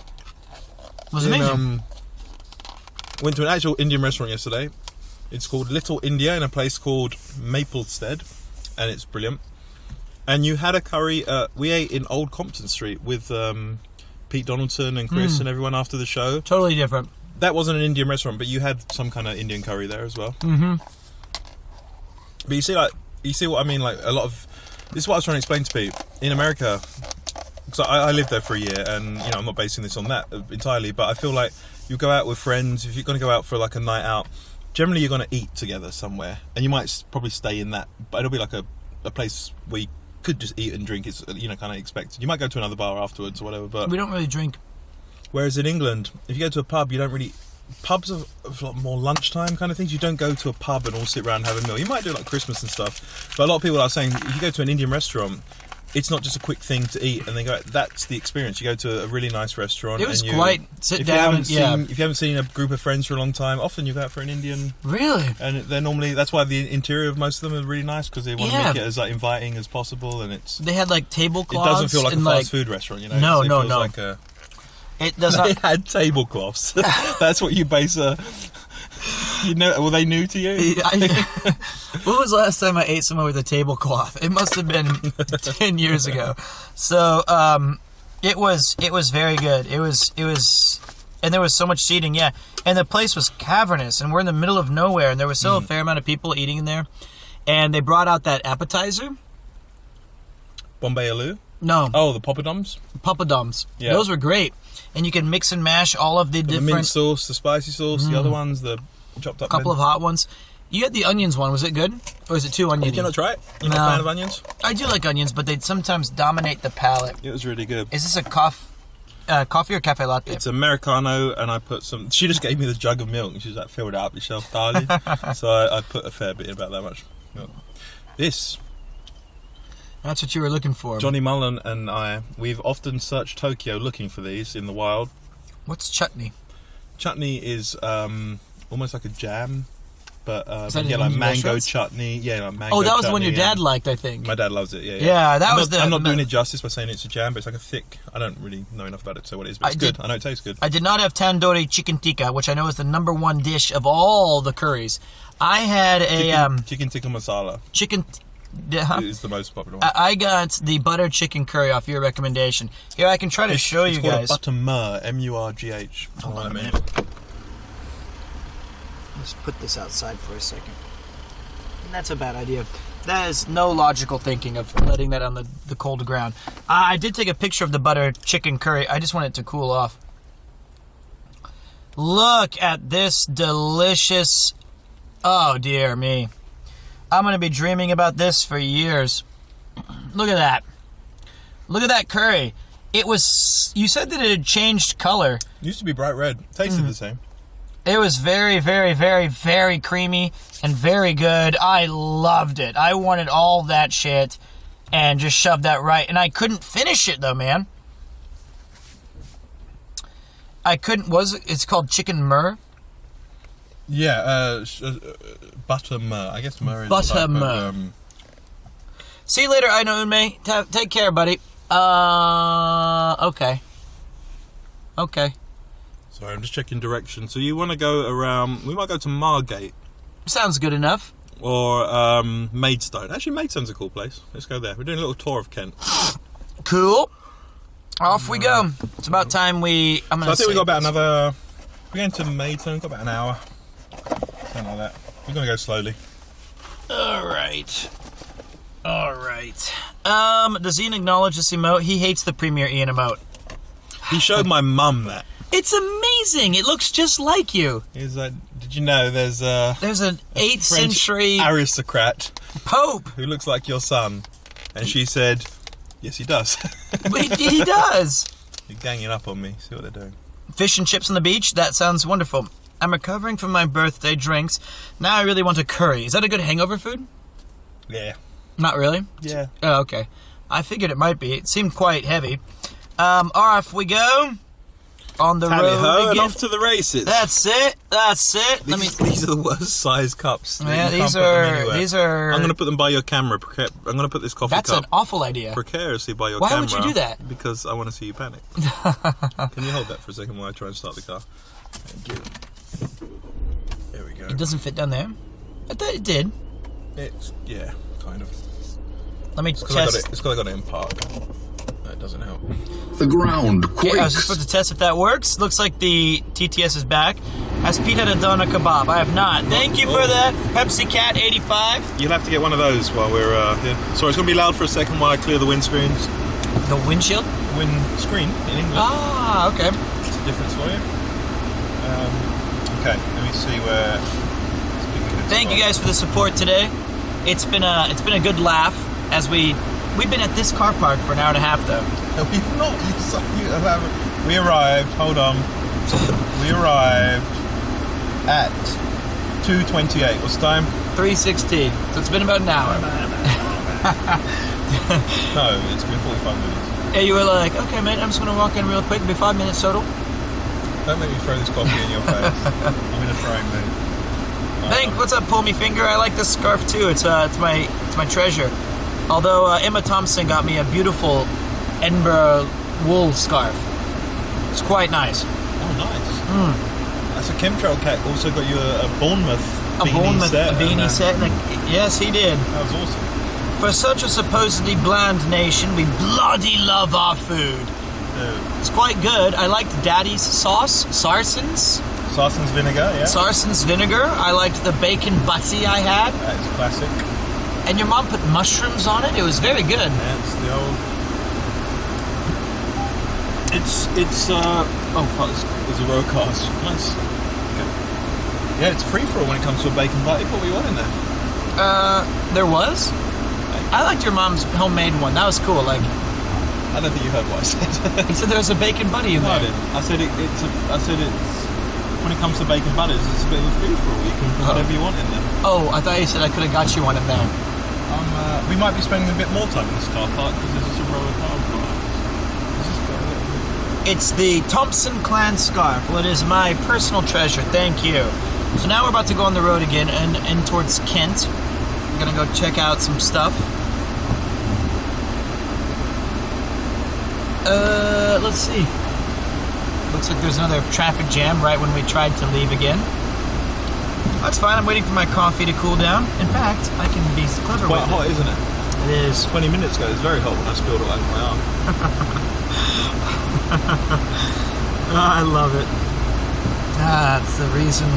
B: Was amazing.
A: Went to an actual Indian restaurant yesterday. It's called Little India in a place called Maplestead, and it's brilliant. And you had a curry. We ate in Old Compton Street with Pete Donaldson and Chris and everyone after the show.
B: Totally different.
A: That wasn't an Indian restaurant, but you had some kind of Indian curry there as well.
B: Mm-hmm.
A: But you see what I mean? Like a lot of this is what I was trying to explain to Pete in America. Because I lived there for a year, and you know I'm not basing this on that entirely, but I feel like you go out with friends. If you're going to go out for like a night out, generally you're going to eat together somewhere, and you might probably stay in that, but it'll be like a place where you could just eat and drink. It's kind of expected. You might go to another bar afterwards or whatever, but
B: we don't really drink.
A: Whereas in England, if you go to a pub, you don't really. Pubs are a lot more lunchtime kind of things. You don't go to a pub and all sit around and have a meal. You might do like Christmas and stuff, but a lot of people are saying if you go to an Indian restaurant, it's not just a quick thing to eat and then go. That's the experience. You go to a really nice restaurant.
B: It was
A: and
B: quite sit down.
A: If you haven't seen a group of friends for a long time, often you go out for an Indian.
B: Really?
A: And they're normally that's why the interior of most of them are really nice because they want to make it as like inviting as possible, and it's.
B: They had like tablecloths.
A: It doesn't feel like a fast food restaurant, you know.
B: No.
A: Like
B: it does not.
A: They had tablecloths. That's what you base a. You know, were they new to you?
B: When was the last time I ate somewhere with a tablecloth? It must have been 10 years ago. So it was very good. It was, and there was so much seating. Yeah, and the place was cavernous, and we're in the middle of nowhere, and there was still a fair amount of people eating in there. And they brought out that appetizer.
A: Bombay Aloo?
B: No.
A: Oh, the poppadoms?
B: Poppadoms.
A: Yeah.
B: Those were great. And you can mix and mash all of the different...
A: The mint sauce, the spicy sauce, the other ones, the chopped up...
B: A couple of hot ones. You had the onions one. Was it good? Or is it too oniony?
A: Did you not try it? You're not a fan of onions?
B: I do like onions, but they sometimes dominate the palate.
A: It was really good.
B: Is this a coffee or cafe latte?
A: It's Americano, and I put some... She just gave me the jug of milk, and she was like, fill it up yourself, darling. So I put a fair bit, about that much milk. This...
B: That's what you were looking for.
A: Johnny Mullen and I, we've often searched Tokyo looking for these in the wild.
B: What's chutney?
A: Chutney is almost like a jam, but
B: like
A: mango
B: restaurants?
A: Chutney. Yeah, like mango.
B: Oh, that was the
A: chutney
B: one your dad liked, I think.
A: My dad loves it. Yeah.
B: Yeah, that was
A: I'm not doing it justice by saying it's a jam, but it's like a thick. I don't really know enough about it to say what it is, but it's good. I know it tastes good.
B: I did not have tandoori chicken tikka, which I know is the #1 dish of all the curries. I had
A: chicken tikka masala. It is the most popular one.
B: I got the butter chicken curry off your recommendation. Here, I can try to show you guys.
A: It's called a buttermurh, M-U-R-G-H.
B: Hold on a minute. Let's put this outside for a second. And that's a bad idea. That is no logical thinking of letting that on the cold ground. I did take a picture of the butter chicken curry. I just want it to cool off. Look at this delicious... Oh, dear me. I'm going to be dreaming about this for years. Look at that. Look at that curry. It was... You said that it had changed color.
A: It used to be bright red. Tasted the same.
B: It was very, very, very, very creamy and very good. I loved it. I wanted all that shit and just shoved that right. And I couldn't finish it, though, man. I couldn't... It's called chicken myrrh?
A: Yeah, buttermurh. I guess myrrh is
B: buttermurh. See you later, Aino Unme. Take care, buddy. Okay.
A: Sorry, I'm just checking direction. So you want to go around... We might go to Margate.
B: Sounds good enough.
A: Or Maidstone. Actually, Maidstone's a cool place. Let's go there. We're doing a little tour of Kent.
B: Cool. Off we go. It's about time I
A: think we got about another... We're going to Maidstone. We've got about an hour. Something like that. We're going to go slowly.
B: All right. Does Ian acknowledge this emote? He hates the Premier Ian emote.
A: He showed my mum that.
B: It's amazing. It looks just like you.
A: He's like, did you know there's an
B: 8th
A: French
B: century
A: aristocrat
B: Pope
A: who looks like your son? And she said, yes, he does.
B: He does.
A: You're ganging up on me. See what they're doing.
B: Fish and chips on the beach? That sounds wonderful. I'm recovering from my birthday drinks. Now I really want a curry. Is that a good hangover food?
A: Yeah.
B: Not really?
A: Yeah.
B: Oh, okay. I figured it might be. It seemed quite heavy. Off we go. On the
A: Tally ho,
B: road
A: and
B: again.
A: off to the races.
B: That's it.
A: These are the worst size cups.
B: Yeah,
A: You can't
B: these
A: put them anywhere.
B: are.
A: I'm going to put them by your camera. I'm going to put this coffee
B: That's
A: cup
B: an awful idea.
A: precariously by your
B: Why
A: camera.
B: would you do that?
A: Because I want to see you panic. Can you hold that for a second while I try and start the car? Thank you. There we go.
B: It doesn't fit down there. I thought it did.
A: Yeah, kind of.
B: Let me
A: It's because
B: test.
A: I got it in park. That doesn't help.
E: The ground quakes.
B: Yeah, I was just about to test if that works. Looks like the TTS is back. Has Pete had a doner kebab? I have not. Thank you for that, Pepsi Cat 85.
A: You'll have to get one of those while we're here. Sorry, it's going to be loud for a second while I clear the windscreens.
B: The windshield?
A: Windscreen in English.
B: Ah, okay.
A: It's a difference for you. Okay, let me see where.
B: Thank you guys for the support today. It's been a good laugh as we've been at this car park for an hour and a half though.
A: No, we've not. We arrived. Hold on. We arrived at 2:28. What's the time?
B: 3:16. So it's been about an hour.
A: No, it's been 45 minutes.
B: Yeah, you were like, okay, mate, I'm just gonna walk in real quick. It'll be 5 minutes total.
A: Don't make me throw this coffee in your face. I'm in a frame, mate.
B: Thank. What's up, Pull Me Finger? I like this scarf too. It's my treasure. Although Emma Thompson got me a beautiful Edinburgh wool scarf. It's quite nice.
A: Oh, nice. That's a chemtrail cat. Also got you a Bournemouth
B: beanie set. Yes, he did.
A: That was awesome.
B: For such a supposedly bland nation, we bloody love our food. It's quite good. I liked Daddy's sauce, Sarson's.
A: Sarson's vinegar, yeah.
B: Sarson's vinegar. I liked the bacon butty I had.
A: That is classic.
B: And your mom put mushrooms on it. It was very good.
A: That's the old. It's oh fuck, there's a row cast. Nice. Okay. Yeah, it's free for all when it comes to a bacon butty. What were you on in there?
B: There was? I liked your mom's homemade one. That was cool. Like,
A: I don't think you heard what I said.
B: he said there was a bacon butty in
A: No, I
B: there.
A: didn't. I said it's when it comes to bacon butters, it's a bit of a free for all. You can put whatever you want in there.
B: Oh, I thought you said I could have got you one in there.
A: We might be spending a bit more time in this car park because there's just a row of car parks.
B: It's the Thompson Clan scarf. Well, it is my personal treasure. Thank you. So now we're about to go on the road again and towards Kent. We're gonna go check out some stuff. Let's see. Looks like there's another traffic jam right when we tried to leave again. That's fine. I'm waiting for my coffee to cool down. In fact, I can be clever
A: Quite
B: with
A: hot,
B: it.
A: isn't it?
B: It is.
A: 20 minutes ago, it was very hot when I spilled it over my arm.
B: I love it. That's the reason.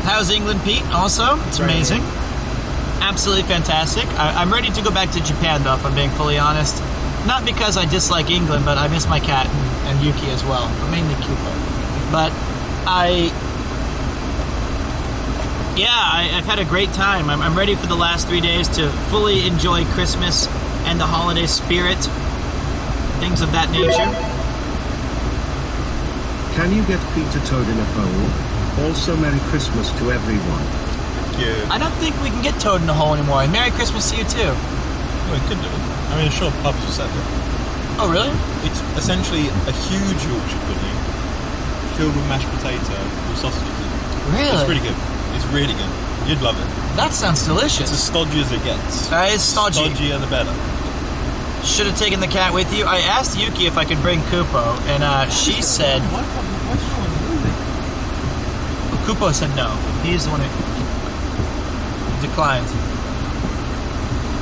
B: How's England, Pete? Also, it's amazing. Absolutely fantastic. I'm ready to go back to Japan, though, if I'm being fully honest. Not because I dislike England, but I miss my cat and Yuki as well. Mainly Cupo. But I've had a great time. I'm ready for the last 3 days to fully enjoy Christmas and the holiday spirit. Things of that nature.
C: Can you get Peter Toad in a hole? Also, Merry Christmas to everyone.
A: Thank you.
B: I don't think we can get Toad in a hole anymore. And Merry Christmas to you, too.
A: Well, we could do it. I mean, sure, pubs will set it.
B: Oh, really?
A: It's essentially a huge Yorkshire pudding filled with mashed potato with sausages in it.
B: Really?
A: It's pretty good. It's really good. You'd love it.
B: That sounds delicious.
A: It's as stodgy as it gets.
B: It's stodgy.
A: Stodgier the better.
B: Should have taken the cat with you. I asked Yuki if I could bring Kupo, and she said...
A: Why should I move it?
B: Kupo said no. He's the one who declined.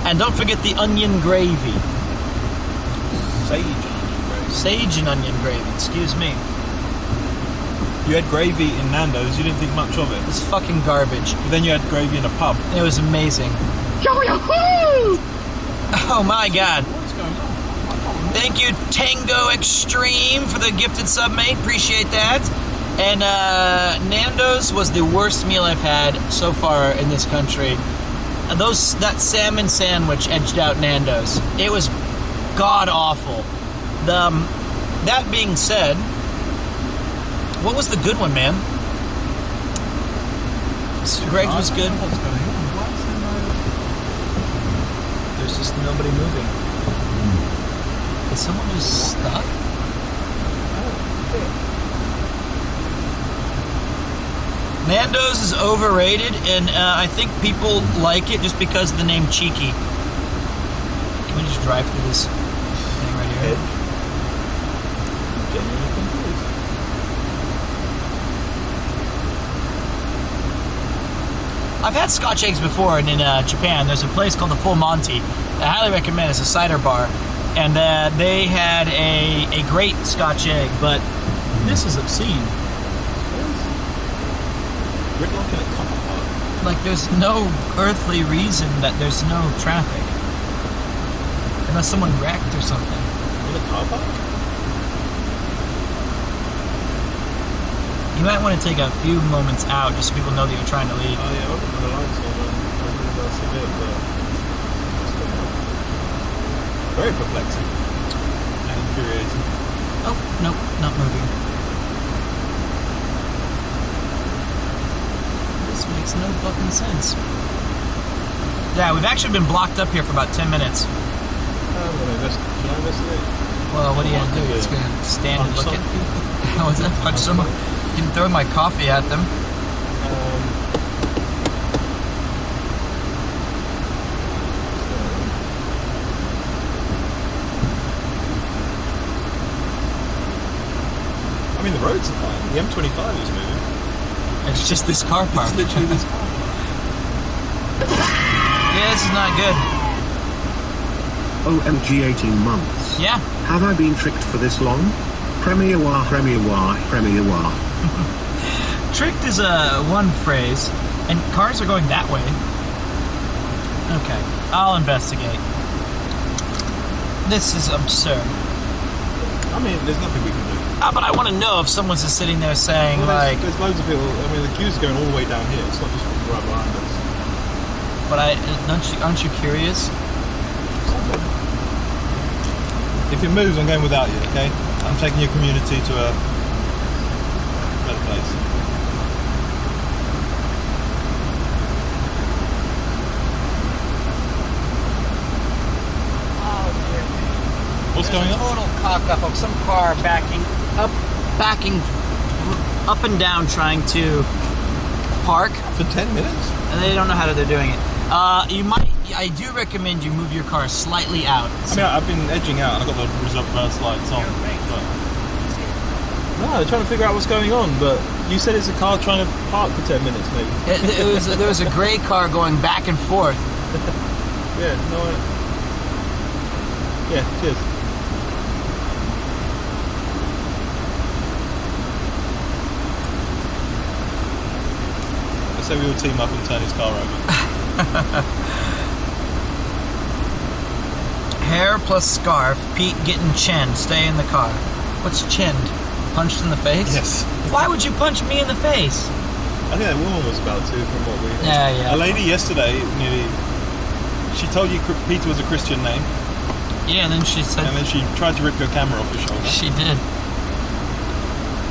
B: And don't forget the onion gravy.
A: Sage and onion gravy.
B: Sage and onion gravy, excuse me.
A: You had gravy in Nando's, you didn't think much of it.
B: It's fucking garbage.
A: But then you had gravy in a pub.
B: It was amazing. Oh my god.
A: What's going on?
B: Thank you, Tango Extreme, for the gifted sub, mate. Appreciate that. And Nando's was the worst meal I've had so far in this country. That salmon sandwich edged out Nando's. It was god awful. That being said, what was the good one, man? Greg's was good.
A: What's going on?
B: There's just nobody moving. Is someone just stuck? Nando's is overrated, and I think people like it just because of the name Cheeky. Can we just drive through this thing right here?
A: Genuinely confused.
B: I've had Scotch eggs before, and in Japan, there's a place called the Full Monty. I highly recommend. It's a cider bar, and they had a great Scotch egg, but this is obscene.
A: Gridlock in a car park.
B: Like, there's no earthly reason that there's no traffic, unless someone wrecked or something.
A: In a car park?
B: You might want to take a few moments out just so people know that you're trying to leave.
A: Oh yeah, I opened the lights on and I really don't see it, but very perplexing and infuriating.
B: Oh, nope, not moving. This makes no fucking sense. Yeah, we've actually been blocked up here for about 10 minutes.
A: Should I investigate?
B: Well, what are you gonna do? It's gonna stand and look at you? How is that? Punch someone? You can throw my coffee at them.
A: I mean, the roads are fine. The M25 is moving.
B: It's just this car park.
A: It's literally this car.
B: Yeah, this is not good.
C: OMG 18 months.
B: Yeah.
C: Have I been tricked for this long? Premier wah, premier wah, premier wah.
B: Tricked is one phrase, and cars are going that way. Okay, I'll investigate. This is absurd.
A: I mean, there's nothing we can do.
B: But I want to know if someone's just sitting there saying,
A: Well,
B: like...
A: there's loads of people. I mean, the queues are going all the way down here. It's not just right behind us.
B: But aren't you curious?
A: If it moves, I'm going without you, okay? I'm taking your community to a better place. What's going on?
B: Total cock up of some car backing up and down trying to park.
A: For 10 minutes?
B: And they don't know how they're doing it. I do recommend you move your car slightly out.
A: I mean, I've been edging out and I've got the reverse lights on. But... No, they're trying to figure out what's going on, but you said it's a car trying to park for 10 minutes, maybe.
B: There was a grey car going back and forth.
A: Yeah, no. Yeah, cheers. Let's say we all team up and turn his car over.
B: Hair plus scarf, Pete getting chinned, stay in the car. What's chinned? Punched in the face?
A: Yes.
B: Why would you punch me in the face?
A: I think that woman was about to, from what we...
B: Yeah.
A: A lady yesterday, she told you Peter was a Christian name.
B: Yeah, and then she said...
A: And then she tried to rip your camera off your shoulder.
B: She did.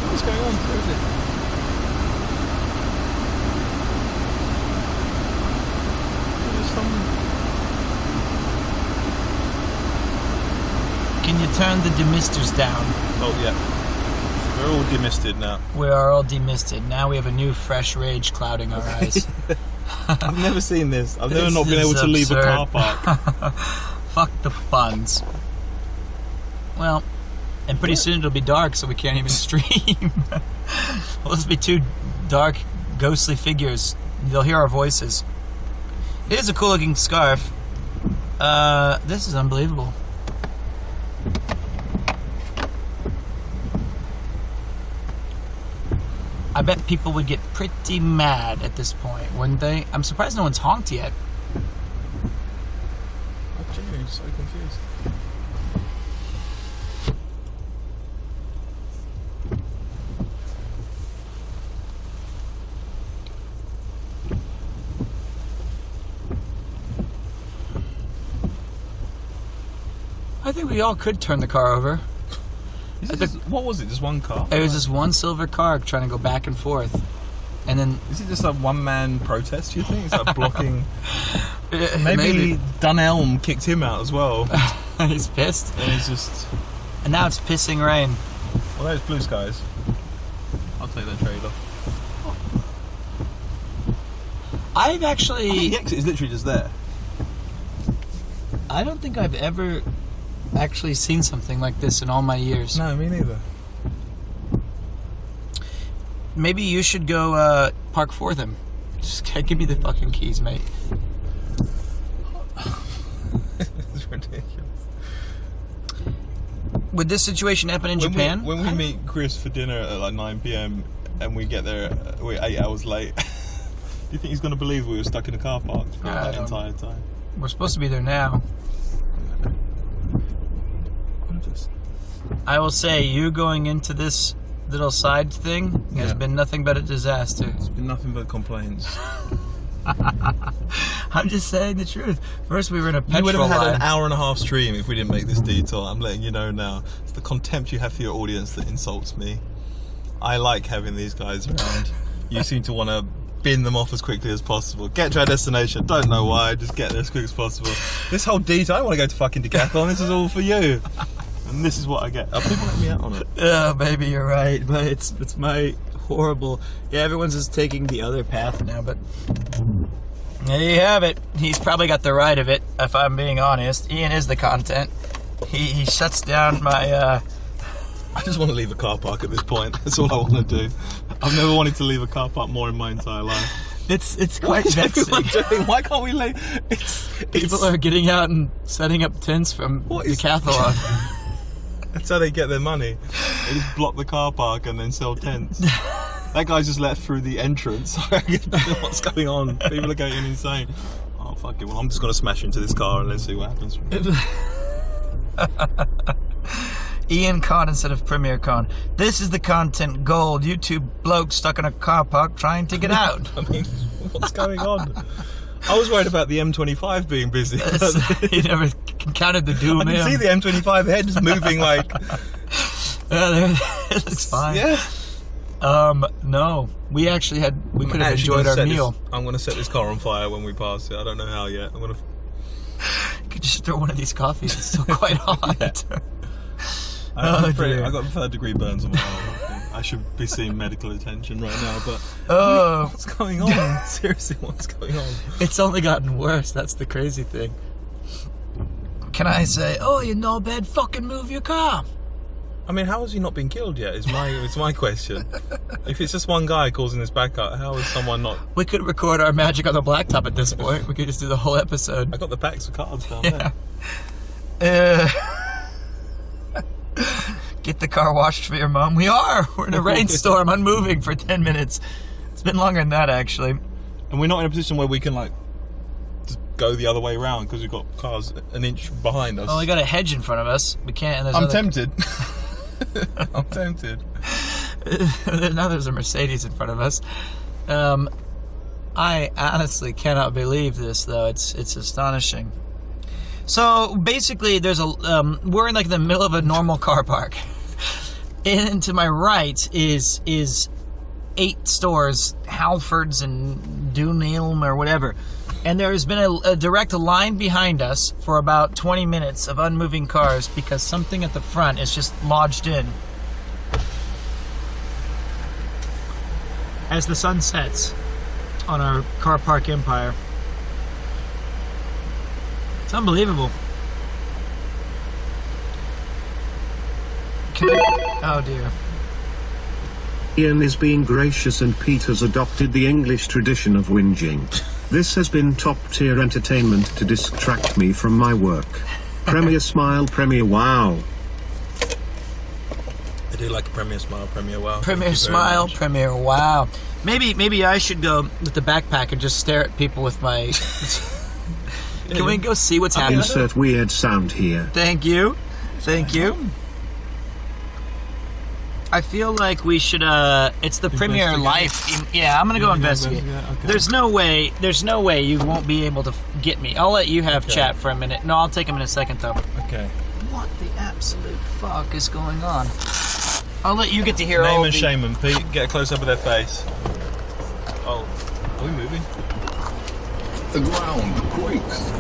A: What's going on? Where is it?
B: Can you turn the demisters down?
A: Oh, yeah. We're all demisted now.
B: We are all demisted. Now we have a new fresh rage clouding our eyes.
A: I've never seen this. I've never not been able to leave a car park.
B: Fuck the puns. Well, and pretty soon it'll be dark, so we can't even stream. Well, this will be two dark, ghostly figures. They'll hear our voices. It is a cool looking scarf. This is unbelievable. I bet people would get pretty mad at this point, wouldn't they? I'm surprised no one's honked yet.
A: I'm genuinely so confused.
B: I think we all could turn the car over.
A: What was it? Just one car?
B: It was just one silver car trying to go back and forth. And then...
A: Is it just a one-man protest, do you think? It's like blocking...
B: Maybe.
A: Maybe Dunelm kicked him out as well.
B: He's pissed.
A: And he's just...
B: And now it's pissing rain.
A: Well, there's blue skies. I'll take that trade-off.
B: I've actually...
A: The exit is literally just there.
B: I don't think I've ever actually seen something like this in all my years.
A: No, me neither.
B: Maybe you should go park for them. Just give me the fucking keys, mate.
A: It's ridiculous.
B: Would this situation happen in Japan?
A: When we meet Chris for dinner at like 9 p.m. and we get there, we're 8 hours late. Do you think he's going to believe we were stuck in a car park for that entire time?
B: We're supposed to be there now. I will say, you going into this little side thing has been nothing but a disaster.
A: It's been nothing but complaints.
B: I'm just saying the truth. First, we were in a petrol
A: You would have had
B: line.
A: an hour and a half stream if we didn't make this detour. I'm letting you know now. It's the contempt you have for your audience that insults me. I like having these guys around. You seem to want to bin them off as quickly as possible. Get to our destination. Don't know why. Just get there as quick as possible. This whole detour, I want to go to fucking Decathlon. This is all for you. And this is what I get. People let me out on it.
B: Oh, baby, you're right. But it's my horrible... Yeah, everyone's just taking the other path now, but... There you have it. He's probably got the right of it, if I'm being honest. Ian is the content. He shuts down my...
A: I just want to leave a car park at this point. That's all I want to do. I've never wanted to leave a car park more in my entire life.
B: It's quite
A: What's everyone
B: vexing.
A: doing? Why can't we leave?
B: People are getting out and setting up tents from Decathlon.
A: That's how they get their money. They just block the car park and then sell tents. That guy's just let through the entrance. What's going on? People are getting insane. Oh, fuck it. Well, I'm just going to smash into this car and let's see what happens from here.
B: Ian Con instead of Premier Con. This is the content gold. YouTube bloke stuck in a car park trying to get out.
A: I mean, what's going on? I was worried about the M25 being busy.
B: You never counted the doom.
A: I can see the M25 head just moving like...
B: It looks fine.
A: Yeah.
B: No. We actually we could have enjoyed our meal.
A: I'm going to set this car on fire when we pass it. I don't know how yet. I'm going to...
B: You could just throw one of these coffees. It's still quite hot.
A: I got third-degree burns on my arm. I should be seeing medical attention right now, but what's going on? Seriously, what's going on?
B: It's only gotten worse. That's the crazy thing. Can I say, oh, you know bad, fucking move your car?
A: I mean, how has he not been killed yet? It's my question. If it's just one guy causing this backup, how is someone not...
B: We could record our magic on the blacktop at this point. We could just do the whole episode.
A: I got the packs of cards down there.
B: Get the car washed for your mom. We're in a rainstorm, unmoving for 10 minutes. It's been longer than that, actually.
A: And we're not in a position where we can, like, just go the other way around because we've got cars an inch behind us.
B: Well, we got a hedge in front of us. We can't. And
A: I'm tempted. I'm tempted.
B: Now there's a Mercedes in front of us. I honestly cannot believe this, though. It's astonishing. So basically, we're in like the middle of a normal car park, and to my right is 8 stores, Halfords and Dunelm or whatever, and there has been a direct line behind us for about 20 minutes of unmoving cars because something at the front is just lodged in. As the sun sets on our car park empire. It's unbelievable. Oh dear.
C: Ian is being gracious and Peter's adopted the English tradition of whinging. This has been top-tier entertainment to distract me from my work. Premier smile, Premier wow.
A: I do like a Premier smile, Premier wow.
B: Premier smile, Premier wow. Maybe I should go with the backpack and just stare at people with my... Can we go see what's happening?
C: Insert weird sound here.
B: Thank you. Thank you. I feel like we should, it's the Premier Life. Yeah, I'm gonna go investigate. Okay. There's no way you won't be able to get me. I'll let you have chat for a minute. No, I'll take him in a second though.
A: Okay.
B: What the absolute fuck is going on? I'll let you get to hear
A: Name
B: all
A: and shame them, Pete. Get a close up of their face. Oh, are we moving?
E: The ground quakes.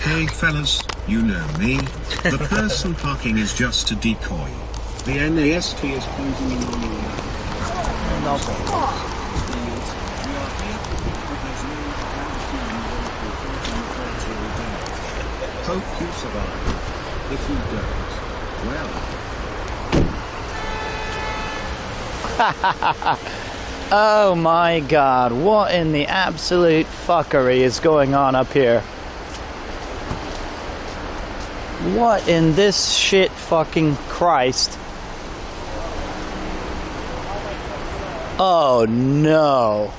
C: Hey fellas, you know me. The person parking is just a decoy. The NAST is closing in on you. Hope you survive. If you don't, well.
G: Oh my god, what in the absolute fuckery is going on up here? What in this shit fucking Christ? Oh no.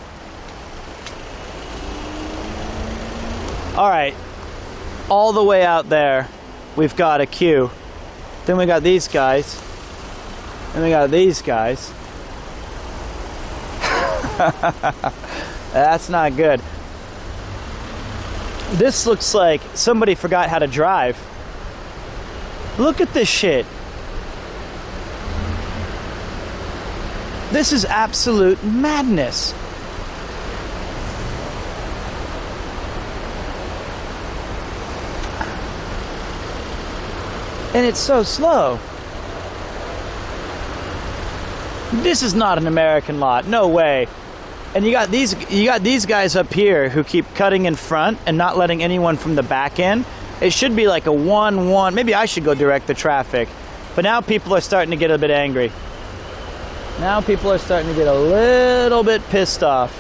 G: Alright, all the way out there, we've got a queue. Then we got these guys. And we got these guys. That's not good. This looks like somebody forgot how to drive. Look at this shit. This is absolute madness. And it's so slow. This is not an American lot, no way. And you got these guys up here who keep cutting in front and not letting anyone from the back in. It should be like a 1-1. Maybe I should go direct the traffic. But now people are starting to get a bit angry. Now people are starting to get a little bit pissed off.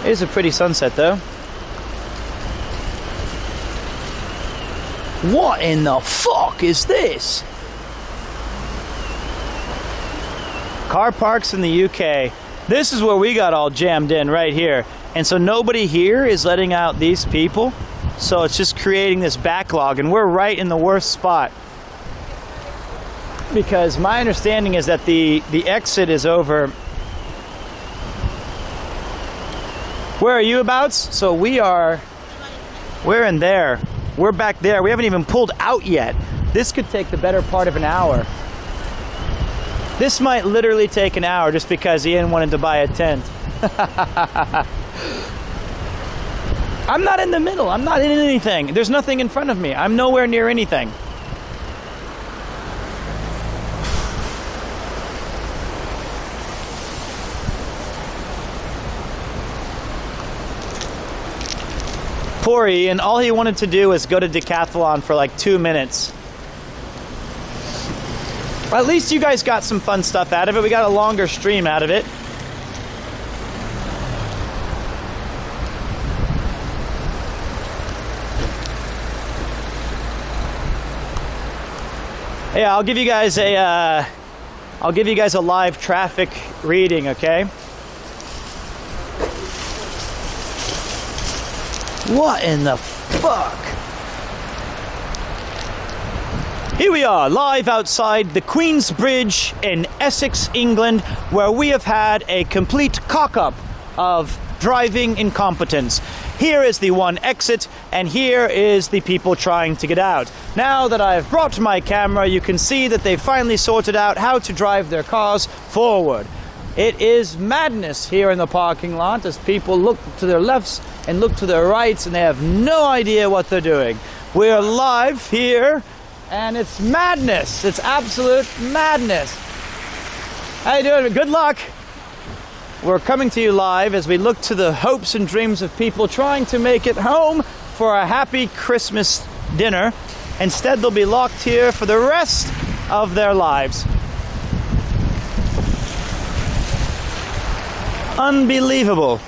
G: Here's a pretty sunset though. What in the fuck is this? Car parks in the UK. This is where we got all jammed in right here. And so nobody here is letting out these people. So it's just creating this backlog and we're right in the worst spot. Because my understanding is that the exit is over. Where are you abouts? So we're in there. We're back there. We haven't even pulled out yet. This could take the better part of an hour. This might literally take an hour just because Ian wanted to buy a tent. I'm not in the middle. I'm not in anything. There's nothing in front of me. I'm nowhere near anything. Poor Ian, all he wanted to do was go to Decathlon for like 2 minutes. Well, at least you guys got some fun stuff out of it. We got a longer stream out of it. Yeah, I'll give you guys a live traffic reading, okay? What in the fuck? Here we are, live outside the Queen's Bridge in Essex, England, where we have had a complete cock-up of driving incompetence. Here is the one exit, and here is the people trying to get out. Now that I've brought my camera, you can see that they finally sorted out how to drive their cars forward. It is madness here in the parking lot as people look to their lefts and look to their rights, and they have no idea what they're doing. We're live here. And it's madness. It's absolute madness. How you doing? Good luck. We're coming to you live as we look to the hopes and dreams of people trying to make it home for a happy Christmas dinner. Instead, they'll be locked here for the rest of their lives. Unbelievable.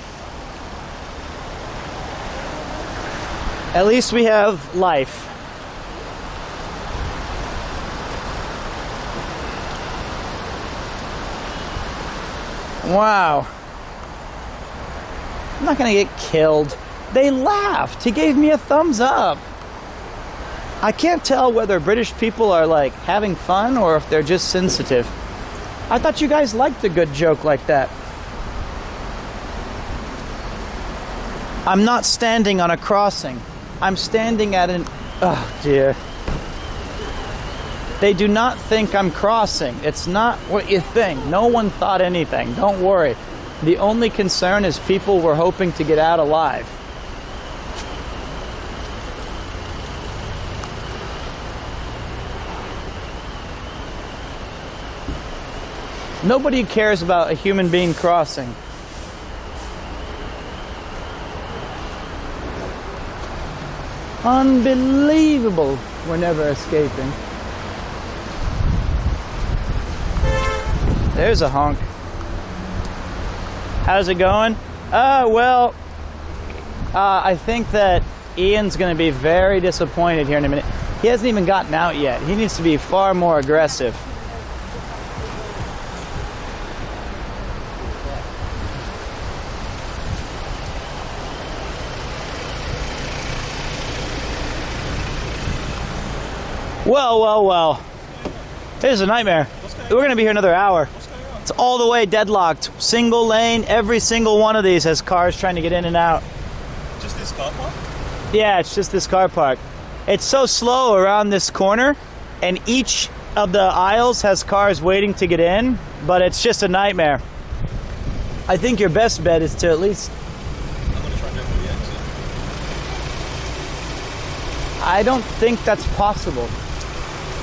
G: At least we have life. Wow. I'm not gonna get killed. They laughed. He gave me a thumbs up. I can't tell whether British people are like having fun or if they're just sensitive. I thought you guys liked a good joke like that. I'm not standing on a crossing. I'm standing at an... Oh dear. They do not think I'm crossing. It's not what you think. No one thought anything. Don't worry. The only concern is people were hoping to get out alive. Nobody cares about a human being crossing. Unbelievable. We're never escaping. There's a honk. How's it going? Well, I think that Ian's going to be very disappointed here in a minute. He hasn't even gotten out yet. He needs to be far more aggressive. Well. This is a nightmare. We're going to be here another hour. It's all the way deadlocked. Single lane. Every single one of these has cars trying to get in and out.
A: Just this car park?
G: Yeah, it's just this car park. It's so slow around this corner, and each of the aisles has cars waiting to get in, but it's just a nightmare. I think your best bet is to at least...
A: I'm going to try and go through the exit.
G: I don't think that's possible.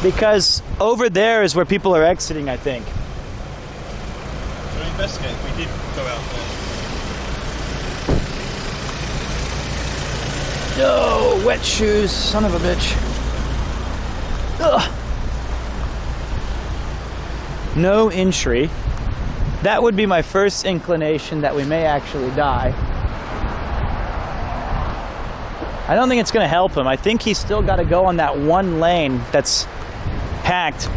G: Because over there is where people are exiting, I think.
A: Should we investigate if we did go out there?
G: No, wet shoes, son of a bitch. Ugh. No entry. That would be my first inclination that we may actually die. I don't think it's going to help him. I think he's still got to go on that one lane that's packed.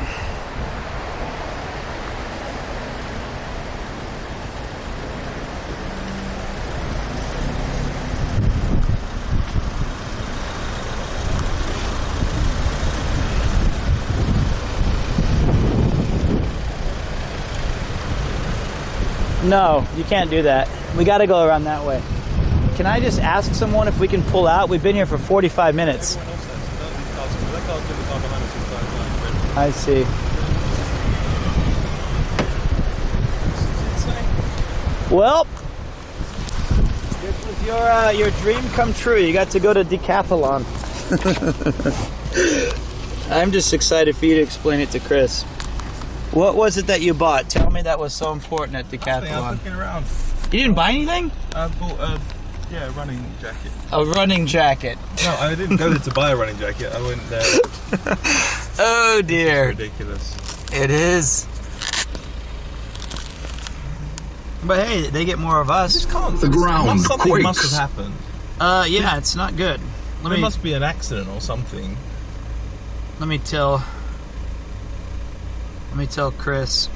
G: No, you can't do that. We got to go around that way. Can I just ask someone if we can pull out? We've been here for 45 minutes. I see. Well, this was your dream come true. You got to go to Decathlon. I'm just excited for you to explain it to Chris. What was it that you bought? Tell me that was so important at Decathlon.
A: I was looking around.
G: You didn't buy anything?
A: I bought a running jacket.
G: A running jacket.
A: No, I didn't go there to buy a running jacket. I went there.
G: Oh dear.
A: It's ridiculous.
G: It is. But hey, they get more of us.
A: This can't.
E: The ground
A: Something
E: quakes.
A: must have happened.
G: Yeah, it's not good.
A: There must be an accident or something.
G: Let me tell Chris.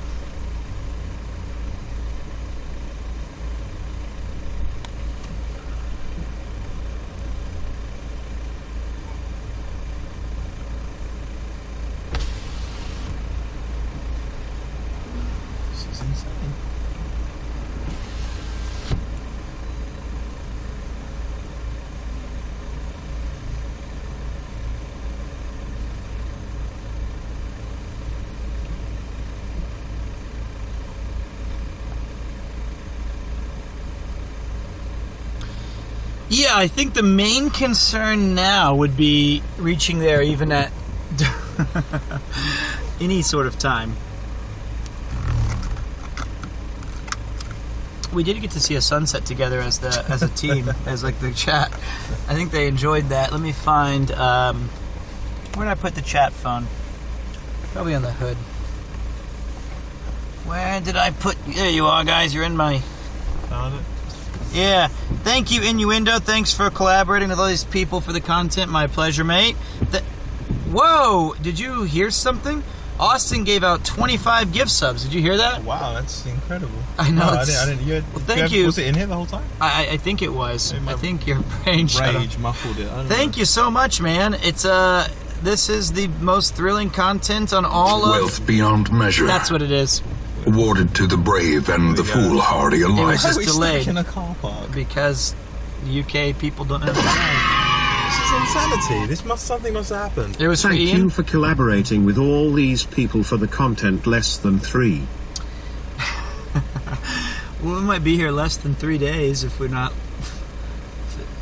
A: This is insane.
G: Yeah, I think the main concern now would be reaching there even at any sort of time. We did get to see a sunset together as a team, as like the chat. I think they enjoyed that. Let me find where did I put the chat phone? Probably on the hood. Where did I put? There you are, guys. You're in my.
A: Found it.
G: Yeah. Thank you, Innuendo. Thanks for collaborating with all these people for the content. My pleasure, mate. Whoa! Did you hear something? Austin gave out 25 gift subs. Did you hear that?
A: Wow, that's incredible.
G: I know.
A: No, I didn't.
G: Thank you.
A: Was it in here the whole time?
G: I think it was. I think your brain shut
A: Rage
G: off.
A: muffled it.
G: Thank you so much, man. It's this is the most thrilling content on all of.
E: Wealth beyond measure.
G: That's what it is.
E: Awarded to the brave and the foolhardy
G: It
E: alike.
G: was just delayed
A: Stuck in a car park.
G: because UK people don't understand.
A: This is insanity. Something must have happened.
G: It was for
C: Thank
G: Ian.
C: you for collaborating with all these people for the content less than 3.
G: Well, we might be here less than 3 days if we're not.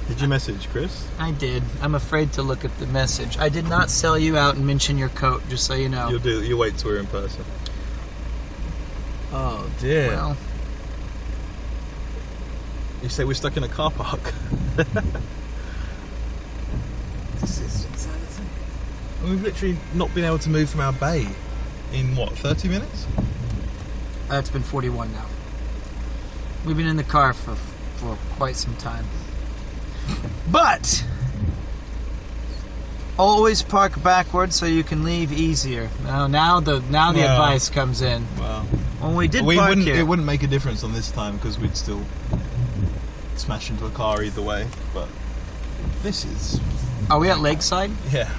A: Did you message Chris?
G: I did. I'm afraid to look at the message. I did not sell you out and mention your coat, just so you know.
A: You'll wait till we're in person. Oh dear.
G: Well,
A: You say we're stuck in a car park. We've literally not been able to move from our bay in what, 30 minutes?
B: It's been 41 now. We've been in the car for quite some time. But always park backwards so you can leave easier. Now the advice comes in.
A: Well,
B: when we did park here,
A: it wouldn't make a difference on this time because we'd still smash into a car either way. But this is.
B: Are we at Lakeside?
A: Yeah.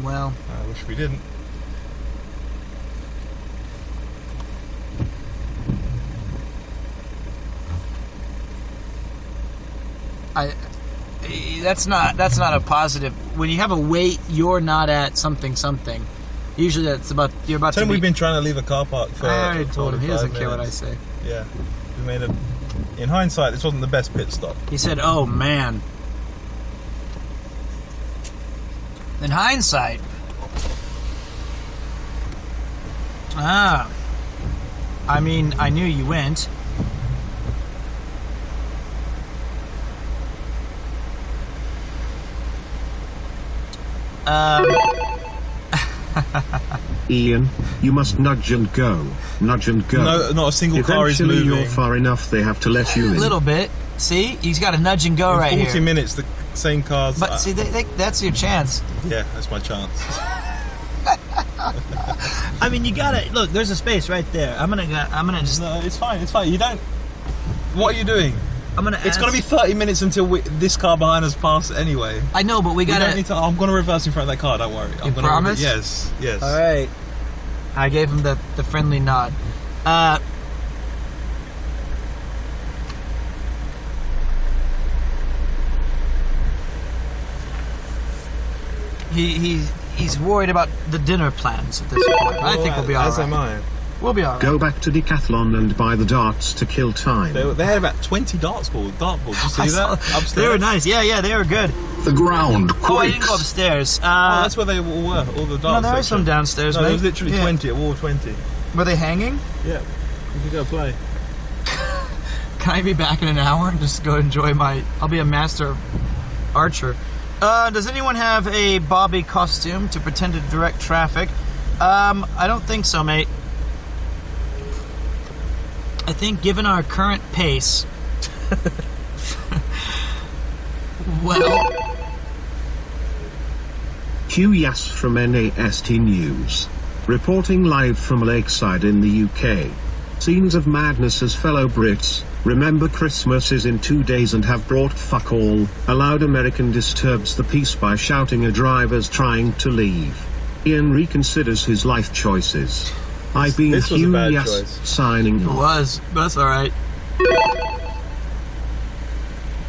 B: Well,
A: I wish we didn't.
B: That's not a positive. When you have a wait, you're not at something. Usually that's about you're about to.
A: We've been trying to leave a car park for.
B: I already told him. He doesn't care what I
A: minutes.
B: say.
A: Yeah, we made a. In hindsight, this wasn't the best pit stop.
B: He said, "Oh man." In hindsight. I mean, I knew you went.
C: Ian, you must nudge and go. Nudge and go.
A: No, not a single car is
C: Eventually
A: moving.
C: you're far enough, they have to let you in.
B: A little bit. See? He's got a nudge and go right
A: 40
B: here.
A: minutes, the same cars.
B: But see, that's your chance.
A: Yeah, that's my chance.
B: I mean, you gotta look. There's a space right there. I'm gonna just.
A: No, it's fine. It's fine. You don't. What are you doing?
B: I'm gonna.
A: It's gonna be 30 minutes until this car behind us passes anyway.
B: I know, but we
A: Don't
B: gotta.
A: need to, I'm gonna reverse in front of that car. Don't worry.
B: You promise?
A: Yes. Yes.
B: All right. I gave him the friendly nod. He's worried about the dinner plans at this point. But I think we'll be all right.
A: As am I.
B: We'll be all right.
C: Go back to Decathlon and buy the darts to kill time.
A: They had about 20 dartboards. Did you see that? Upstairs.
B: They were nice. Yeah, they were good.
E: The ground quakes.
B: Oh, I didn't go upstairs.
A: Oh, that's where they all were. All the darts.
B: No, there are
A: section.
B: some downstairs.
A: No,
B: mate.
A: there was literally
B: Yeah.
A: 20. All 20.
B: Were they hanging?
A: Yeah. You can go play.
B: Can I be back in an hour and just go enjoy I'll be a master archer. Does anyone have a Bobby costume to pretend to direct traffic? I don't think so, mate. I think given our current pace... well...
C: Hugh Yass from NAST News. Reporting live from Lakeside in the UK. Scenes of madness as fellow Brits, remember Christmas is in 2 days and have brought fuck all. A loud American disturbs the peace by shouting at drivers trying to leave. Ian reconsiders his life choices. I've been
A: This was a
C: Hugh
A: bad
C: Yass
A: choice.
C: signing
B: It
C: off.
B: was. That's alright.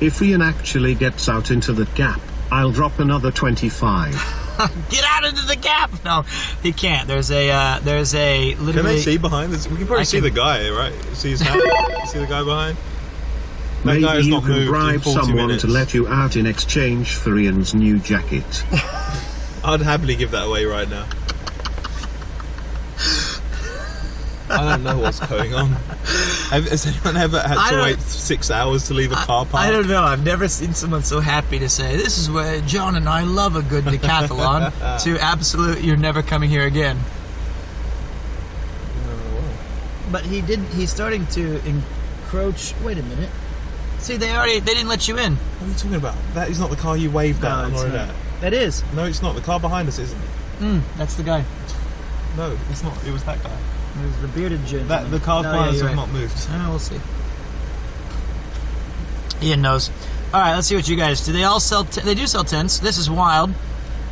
C: If Ian actually gets out into the gap, I'll drop another 25.
B: Get out into the gap! No, he can't. There's a literally...
A: Can they see behind this? We can probably see the guy, right? See his hat? See the guy behind? That guy
C: Maybe
A: has
C: you
A: not
C: can
A: moved in
C: bribe
A: 40
C: someone
A: minutes.
C: to let you out in exchange for Ian's new jacket.
A: I'd happily give that away right now. I don't know what's going on. Has anyone ever had to wait 6 hours to leave a car park?
B: I don't know. I've never seen someone so happy to say, this is where John and I love a good decathlon, to absolute, you're never coming here again. But he's starting to encroach. Wait a minute. See, they didn't let you in.
A: What are you talking about? That is not the car you waved at on Florida.
B: That is.
A: No, it's not. The car behind us isn't it?
B: That's the guy.
A: No, it's not. It was that guy.
B: It was the bearded gentleman.
A: The cars behind us
B: you're
A: have
B: right.
A: not moved.
B: We'll see. Ian knows. All right, let's see what you guys do. They all sell. They do sell tents. This is wild.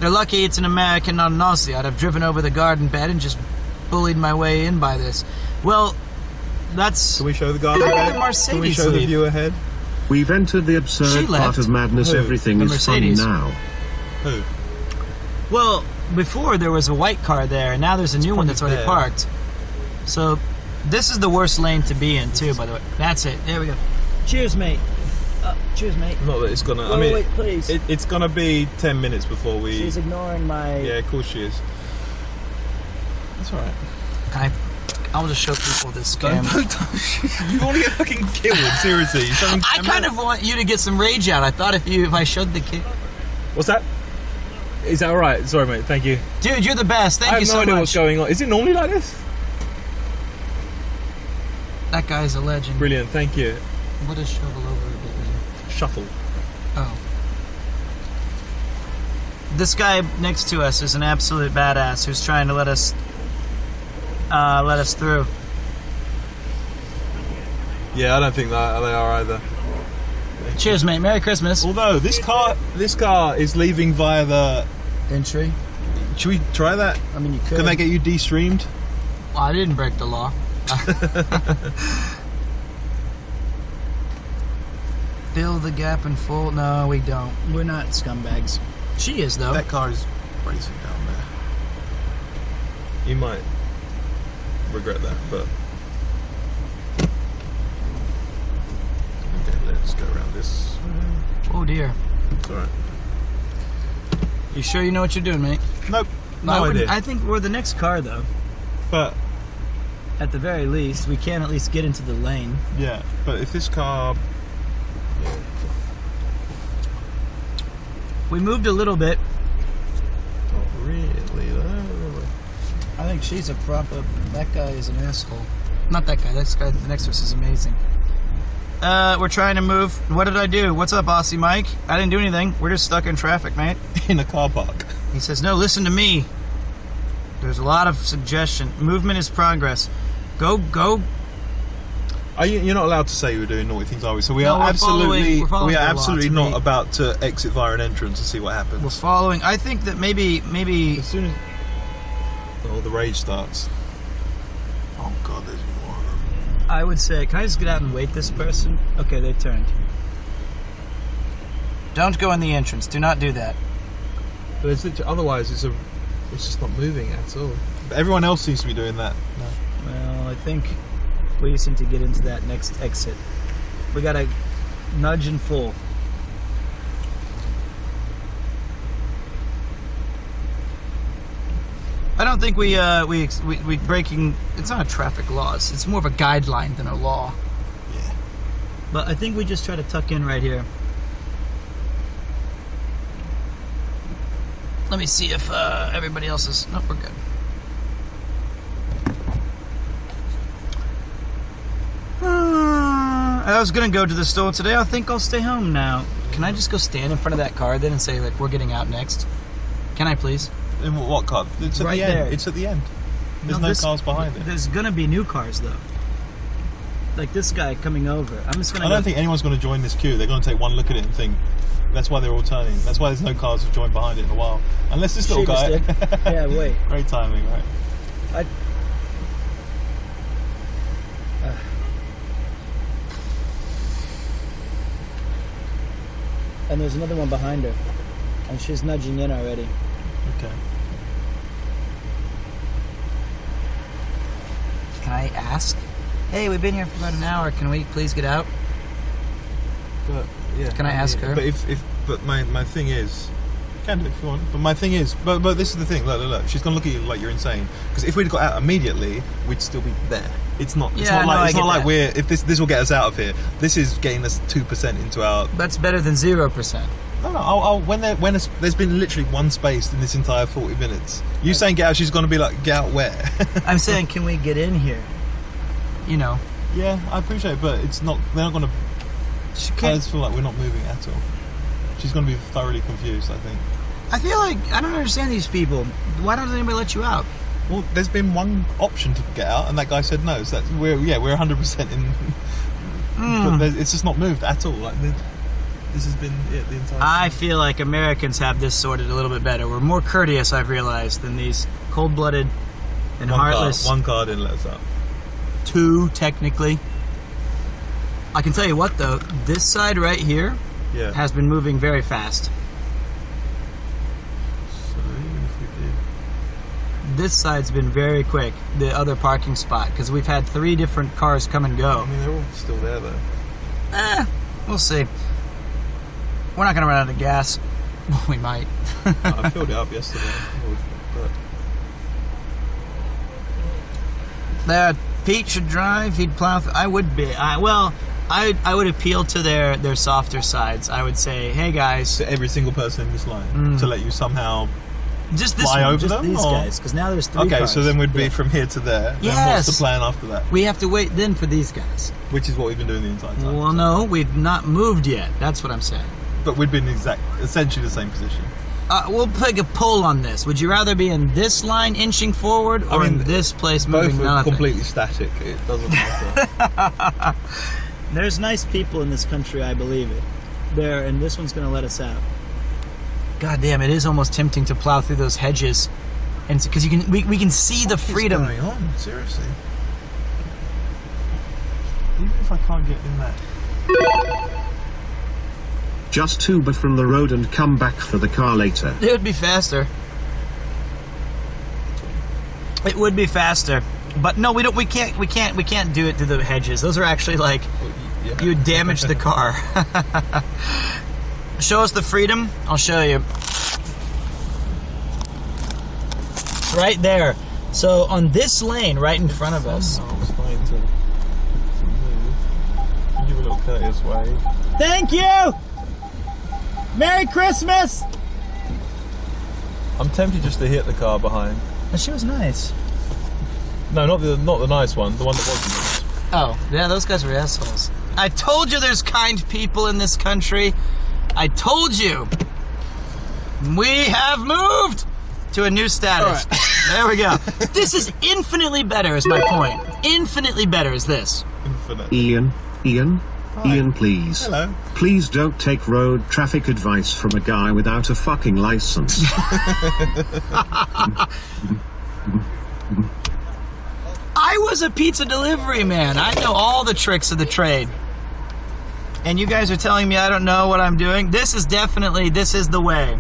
B: They're lucky it's an American, not an Aussie. I'd have driven over the garden bed and just bullied my way in by this. Well, that's.
A: Can we show the garden
B: How did
A: ahead?
B: the Mercedes
A: Can we show the
B: leave?
A: view ahead?
C: We've entered the
B: She
C: absurd
B: left.
C: part of madness.
A: Who?
C: Everything
B: The
C: is fun
B: Mercedes.
C: now.
A: Who?
B: Well, before there was a white car there, and now there's a new one that's already
A: there.
B: parked. So, this is the worst lane to be in, too, by the way. That's it. There we go. Cheers, mate. Cheers, mate.
A: Not that it's gonna.
B: Wait, please.
A: It's gonna be 10 minutes before we.
B: She's ignoring my...
A: Yeah, of course she is. That's alright.
B: I'll just show people this scam.
A: You want to get fucking killed? Seriously?
B: I kind of want you to get some rage out. I thought if I showed the kid...
A: What's that? Is that alright? Sorry, mate. Thank you.
B: Dude, you're the best. Thank you so much.
A: I have no idea what's going on. Is it normally like this?
B: That guy's a legend.
A: Brilliant. Thank you.
B: What is shovel over a bit then?
A: Shuffle.
B: Oh. This guy next to us is an absolute badass who's trying to let us through.
A: Yeah, I don't think that they are either.
B: Cheers, mate. Merry Christmas.
A: Although this car is leaving via the
B: entry.
A: Should we try that?
B: I mean, you could.
A: Can they get you de-streamed?
B: Well, I didn't break the law. Fill the gap in full. No, we don't. We're not scumbags. She is, though.
A: That car is racing down there. You might regret that, but okay, let's go around this.
B: Oh dear.
A: It's alright.
B: You sure you know what you're doing, mate?
A: Nope. No idea.
B: I think we're the next car, though.
A: But
B: at the very least, we can at least get into the lane.
A: Yeah, but if this car...
B: We moved a little bit.
A: Not really, though.
B: I think she's a proper... That guy is an asshole. Not that guy. This guy, the next to us is amazing. We're trying to move. What did I do? What's up, Aussie Mike? I didn't do anything. We're just stuck in traffic, mate.
A: In a car park.
B: He says, no, listen to me. There's a lot of suggestion. Movement is progress. Go.
A: You're not allowed to say you were doing naughty things, are we? So we are
B: we're
A: absolutely
B: following
A: not about to exit via an entrance and see what happens.
B: We're following. I think that maybe
A: as soon as the rage starts. Oh God, there's more of them.
B: I would say, can I just get out and wait this person? Okay, they turned. Don't go in the entrance. Do not do that.
A: But otherwise, it's just not moving at all. But everyone else seems to be doing that. No.
B: Well, I think we just need to get into that next exit. We gotta nudge in full. I don't think we breaking. It's not a traffic law. It's more of a guideline than a law.
A: Yeah.
B: But I think we just try to tuck in right here. Let me see if everybody else is... Nope, we're good. I was going to go to the store today. I think I'll stay home now. Can I just go stand in front of that car then and say, like, we're getting out next? Can I please?
A: In what car? It's at
B: right
A: the end.
B: There.
A: It's at the end. There's no cars behind it.
B: There's going to be new cars, though. Like this guy coming over. I'm just going to...
A: I don't think anyone's going to join this queue. They're going to take one look at it and think... That's why they're all turning. That's why there's no cars to join behind it in a while. Unless this little guy...
B: Yeah, wait.
A: Great timing, right?
B: And there's another one behind her. And she's nudging in already.
A: Okay.
B: Can I ask? Hey, we've been here for about an hour. Can we please get out?
A: But, yeah.
B: Can I ask her?
A: But my thing is... You can do it if you want. But my thing is... But this is the thing. Look. She's going to look at you like you're insane. Because if we'd got out immediately, we'd still be there. It's not like we're... If this will get us out of here. This is getting us 2% into our...
B: That's better than 0%.
A: No. When there's been literally one space in this entire 40 minutes. You saying get out, she's going to be like, get out where?
B: I'm saying, can we get in here? You know.
A: Yeah, I appreciate it, but it's not... They're not going to... I just feel like we're not moving at all. She's going to be thoroughly confused, I think.
B: I feel like... I don't understand these people. Why don't anybody let you out?
A: Well, there's been one option to get out, and that guy said no. So we're 100% in... But it's just not moved at all. Like this has been it the entire time.
B: I feel like Americans have this sorted a little bit better. We're more courteous, I've realized, than these cold-blooded and heartless...
A: One car didn't let us out.
B: 2, technically. I can tell you what, though. This side right here has been moving very fast.
A: So even if we did...
B: This side's been very quick, the other parking spot, because we've had 3 different cars come and go.
A: I mean, they're all still there, though.
B: We'll see. We're not going to run out of gas. We might.
A: I filled it up yesterday. But...
B: Pete should drive. He'd plow. I would be. Well, I would appeal to their softer sides. I would say, hey guys,
A: To every single person in this line to let you somehow
B: just this
A: fly
B: one,
A: over
B: just
A: them,
B: these
A: or-
B: guys, because now there's 3
A: Okay,
B: cars.
A: so then we'd be
B: Yeah.
A: from here to there. Then
B: Yes.
A: what's the plan after that?
B: We have to wait then for these guys.
A: Which is what we've been doing the entire time.
B: Well, no, we've not moved yet. That's what I'm saying.
A: But we've been essentially the same position.
B: We'll take a poll on this. Would you rather be in this line inching forward, or in this place moving
A: Both are
B: nothing?
A: completely static. It doesn't matter.
G: There's nice people in this country, I believe it. There, and this one's gonna let us out.
B: God damn, it is almost tempting to plow through those hedges, and because we can see the freedom.
A: What's going on? Seriously. Even if I can't get in that.
C: Just Uber from the road and come back for the car later.
B: It would be faster. It would be faster, but no, we don't. We can't do it through the hedges. Those are actually like
A: Yeah.
B: you would damage the car. Show us the freedom. I'll show you. Right there. So on this lane, right in front of us.
A: I was trying to move. Give a little courteous wave.
G: Thank you! Merry Christmas!
A: I'm tempted just to hit the car behind.
B: And she was nice.
A: No, not the nice one. The one that wasn't nice.
B: Oh, yeah, those guys were assholes. I told you there's kind people in this country. I told you. We have moved to a new status. There we go. This is infinitely better, is my point. Infinitely better is this.
A: Infinite.
C: Ian,
A: Hi.
C: Ian, please.
A: Hello.
C: Please don't take road traffic advice from a guy without a fucking license.
B: I was a pizza delivery man. I know all the tricks of the trade. And you guys are telling me I don't know what I'm doing? This is the way.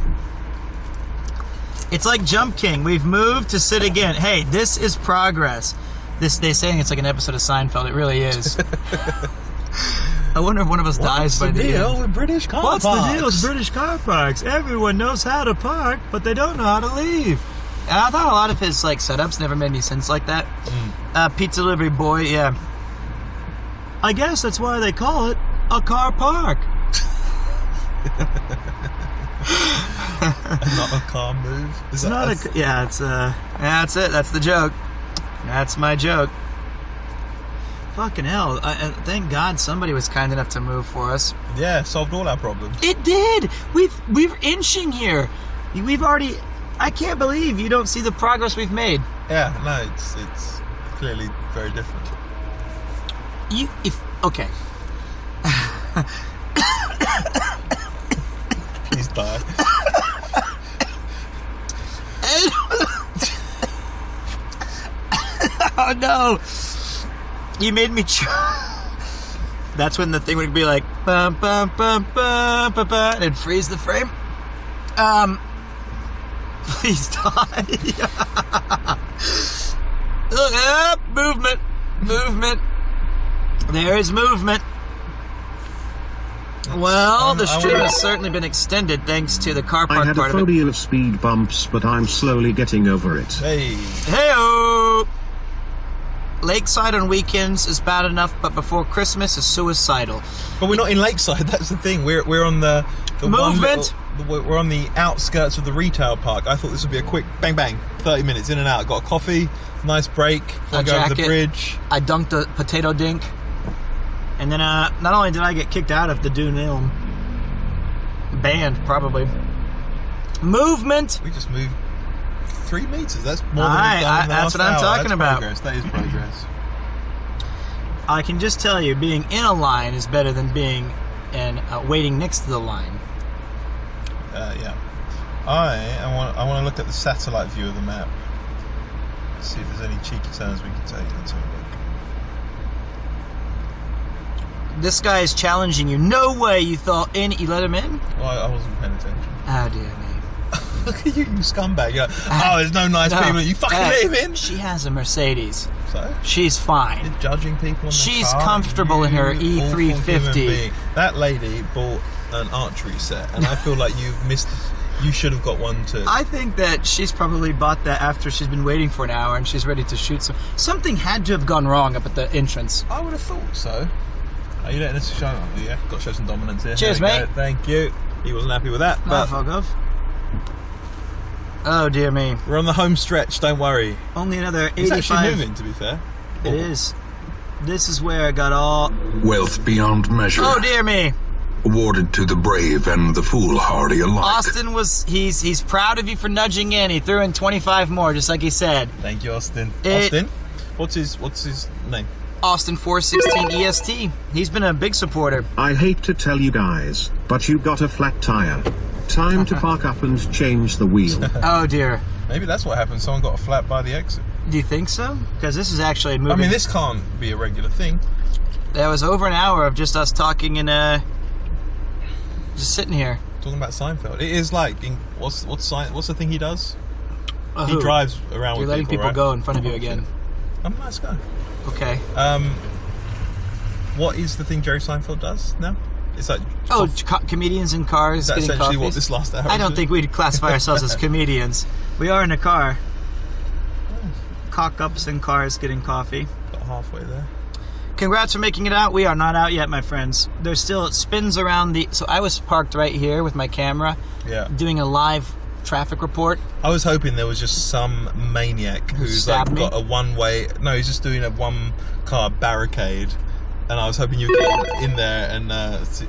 B: It's like Jump King. We've moved to sit again. Hey, this is progress. They're saying it's like an episode of Seinfeld. It really is. I wonder if one of us dies by the end.
A: with British car
B: What's the deal with British car parks? Everyone knows how to park, but they don't know how to leave. And I thought a lot of his like setups never made any sense like that. Pizza delivery boy, yeah. I guess that's why they call it a car park.
A: Not a car move.
B: It's not a. Yeah, it's that's it. That's the joke. That's my joke. Fucking hell! Thank God somebody was kind enough to move for us.
A: Yeah, solved all our problems.
B: It did. We're inching here. We've already. I can't believe you don't see the progress we've made.
A: Yeah, no, it's clearly very different.
B: Okay.
A: Please die.
B: Oh no! You made me That's when the thing would be like bum bum bum bum bum bum and it'd freeze the frame. Please die. Look up, movement. There is movement. Well, the stream has certainly been extended thanks to the car
C: I
B: park
C: had a
B: part of it.
C: phobia of speed bumps, but I'm slowly getting over it.
A: Hey.
B: Hey-o! Lakeside on weekends is bad enough, but before Christmas is suicidal.
A: But we're not in Lakeside. That's the thing. We're on the
B: Movement.
A: We're on the outskirts of the retail park. I thought this would be a quick bang bang, 30 minutes in and out. Got a coffee, nice break before I go over the bridge.
B: I dunked a potato dink, and then not only did I get kicked out of the Dune Ilm, banned probably. Movement.
A: We just moved 3 meters. That's more than
B: Aye,
A: we've done in the
B: that's
A: last
B: what I'm
A: hour.
B: talking
A: That's
B: about.
A: Progress. That is progress.
B: I can just tell you, being in a line is better than being in waiting next to the line.
A: Yeah. I want to look at the satellite view of the map. See if there's any cheeky turns we can take. Let's have a look.
B: This guy is challenging you. No way you thought you let him in?
A: Well, I wasn't paying attention.
B: Oh dear me.
A: Look at you scumbag. You're like, there's no nice people. You fucking let him in.
B: She has a Mercedes.
A: So?
B: She's fine.
A: You're judging people on
B: She's
A: their car.
B: comfortable in her
A: You awful human
B: E350.
A: being. That lady bought an archery set, and I feel like you've missed. You should have got one too.
B: I think that she's probably bought that after she's been waiting for an hour and she's ready to shoot something had to have gone wrong up at the entrance.
A: I would have thought so. Are you letting us show? Oh, yeah, got to show some dominance here.
B: Cheers,
A: There we
B: mate.
A: go. Thank you. He wasn't happy with that, but
B: fuck off. Oh dear me.
A: we're on the home stretch. Don't worry.
B: Only another
A: It's
B: 85.
A: actually moving, to be fair.
B: It is. This is where I got all.
E: Wealth beyond measure,
B: Oh dear me.
E: awarded to the brave and the foolhardy alike.
B: Austin he's proud of you for nudging in. He threw in 25 more, just like he said.
A: Thank you, Austin.
B: It-
A: Austin, what's his name?
B: Austin 416 EST. He's been a big supporter.
C: I hate to tell you guys, but you got a flat tire. Time to park up and change the wheel.
B: Oh dear.
A: Maybe that's what happened. Someone got a flat by the exit.
B: Do you think so? Because this is actually moving.
A: I mean, this can't be a regular thing.
B: That was over an hour of just us talking and just sitting here.
A: Talking about Seinfeld. It is like what's the thing he does? He
B: Who?
A: drives around
B: You're
A: with
B: letting people
A: right?
B: go in front of you again.
A: I'm a nice guy.
B: Okay.
A: What is the thing Jerry Seinfeld does now? It's like
B: Comedians in cars
A: is that
B: getting
A: essentially
B: coffee.
A: what this last hour
B: I don't
A: is?
B: think we'd classify ourselves as comedians. We are in a car. Cock-ups in cars getting coffee.
A: Got halfway there.
B: Congrats for making it out. We are not out yet, my friends. There's still it spins around the. So I was parked right here with my camera,
A: Yeah.
B: doing a live traffic report.
A: I was hoping there was just some maniac who's
B: stabbed
A: like
B: me?
A: got a one-way. No, he's just doing a one-car barricade, and I was hoping you would get in there and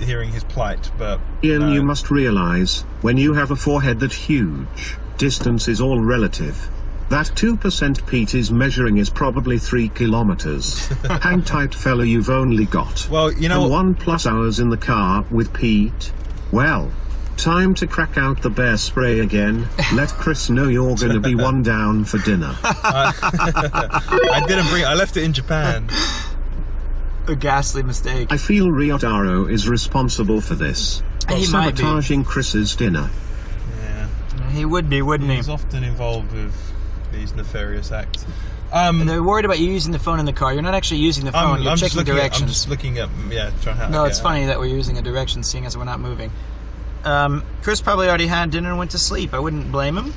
A: hearing his plight. But
C: Ian,
A: no.
C: you must realize, when you have a forehead that huge, distance is all relative. That 2% Pete is measuring is probably 3 kilometers. Hang tight, fella, you've only got.
A: Well, you know
C: and
A: what?
C: 1+ hours in the car with Pete. Well, time to crack out the bear spray again. Let Chris know you're gonna be one down for dinner.
A: I didn't bring. I left it in Japan.
B: A ghastly mistake.
C: I feel Ryotaro is responsible for this.
B: He might be.
C: Sabotaging Chris's dinner.
A: Yeah,
B: He would be, wouldn't he?
A: he's often involved with these nefarious acts.
B: And they're worried about you using the phone in the car. You're not actually using the phone. You're
A: I'm just
B: checking
A: looking
B: directions.
A: I'm just looking at trying to.
B: No, it's funny that we're using a direction, seeing as we're not moving. Chris probably already had dinner and went to sleep. I wouldn't blame him.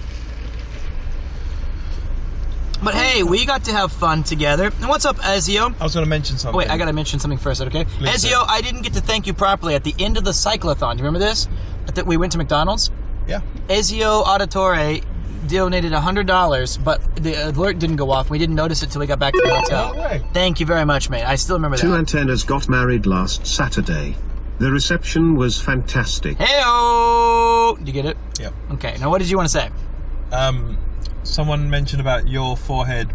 B: But hey, we got to have fun together. And what's up, Ezio?
A: I was going to mention something.
B: Oh, wait, I got to mention something first, okay?
A: Please
B: Ezio,
A: do.
B: I didn't get to thank you properly at the end of the cyclothon. You remember this? That we went to McDonald's.
A: Yeah.
B: Ezio Auditore donated $100, but the alert didn't go off. We didn't notice it till we got back to the hotel.
A: No way.
B: Thank you very much, mate. I still remember
C: Two
B: that.
C: antennas got married last Saturday. The reception was fantastic.
B: Hey-o! Did you get it?
A: Yep.
B: Okay, now what did you want to say?
A: Someone mentioned about your forehead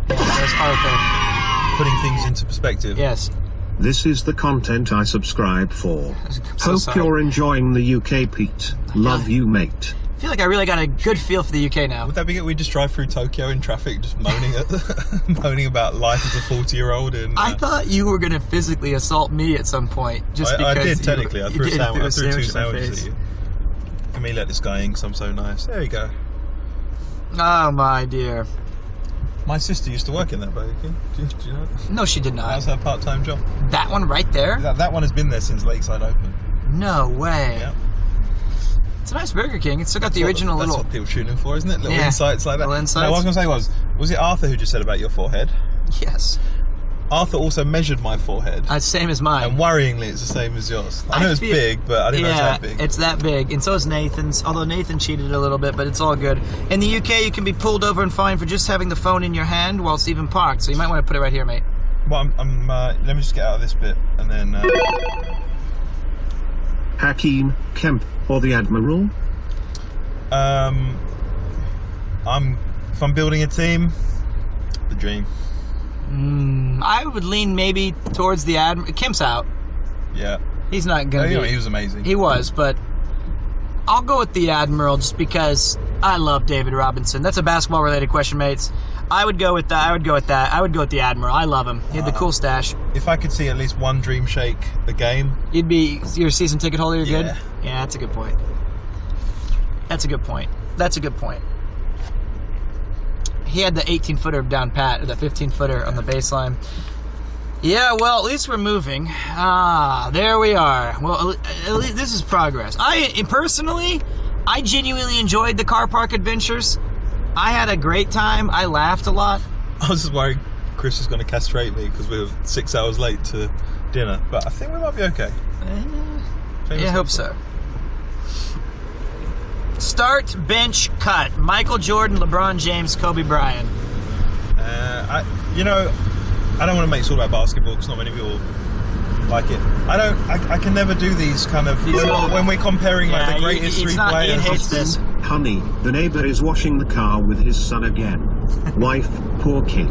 B: Yeah, there's Arthur.
A: putting things into perspective.
B: Yes.
C: This is the content I subscribe for.
B: so
C: Hope
B: sorry.
C: you're enjoying the UK, Pete. Love you, mate.
B: I feel like I really got a good feel for the UK now.
A: Would that be good? We just drive through Tokyo in traffic, just moaning moaning about life as a 40-year-old.
B: I thought you were going to physically assault me at some point. Just
A: I
B: because
A: did technically. I
B: you
A: threw a
B: did,
A: sandwich. I threw two
B: in my
A: sandwiches
B: face.
A: at you. Let me let this guy in because I'm so nice. There you go.
B: Oh my dear.
A: My sister used to work in that Burger King. Do you know?
B: No, she did
A: That
B: not.
A: was her part-time job.
B: That one right there?
A: That one has been there since Lakeside opened.
B: No way.
A: Yeah.
B: It's a nice Burger King. It's still got the original
A: That's
B: little...
A: what people tune in for, isn't it? Little
B: Yeah,
A: insights like that.
B: little insights.
A: No, what I was going to say was it Arthur who just said about your forehead?
B: Yes.
A: Arthur also measured my forehead.
B: Same as mine.
A: And worryingly, it's the same as yours. I know it's big, but I didn't know it's
B: yeah,
A: that big.
B: it's that big. And so is Nathan's, although Nathan cheated a little bit, but it's all good. In the UK, you can be pulled over and fined for just having the phone in your hand whilst even parked. So you might want to put it right here, mate.
A: Well, let me just get out of this bit, and then...
C: Hakeem, Kemp, or the Admiral?
A: if I'm building a team, the dream.
B: I would lean maybe towards the Admiral. Kemp's out.
A: Yeah.
B: He's not going to be.
A: He was amazing.
B: He was, but I'll go with the Admiral just because I love David Robinson. That's a basketball-related question, mates. I would go with that. I would go with the Admiral. I love him. He had the cool stash.
A: If I could see at least one dream shake a game.
B: You'd be your season ticket holder. You're
A: Yeah.
B: good. Yeah, that's a good point. That's a good point. That's a good point. He had the 18-footer down pat, or the 15-footer on the baseline. Yeah, well, at least we're moving. There we are. Well, at least this is progress. Personally, I genuinely enjoyed the car park adventures. I had a great time. I laughed a lot.
A: I was just worried Chris is going to castrate me because we were 6 hours late to dinner, but I think we might be okay.
B: Yeah, I hope so. Start, bench, cut. Michael Jordan, LeBron James, Kobe Bryant.
A: I don't want to make it all about basketball because not many people like it. I can never do these kind of when we're comparing like the greatest three players.
B: Ian hates this.
C: Honey, the neighbor is washing the car with his son again. Wife, poor kid.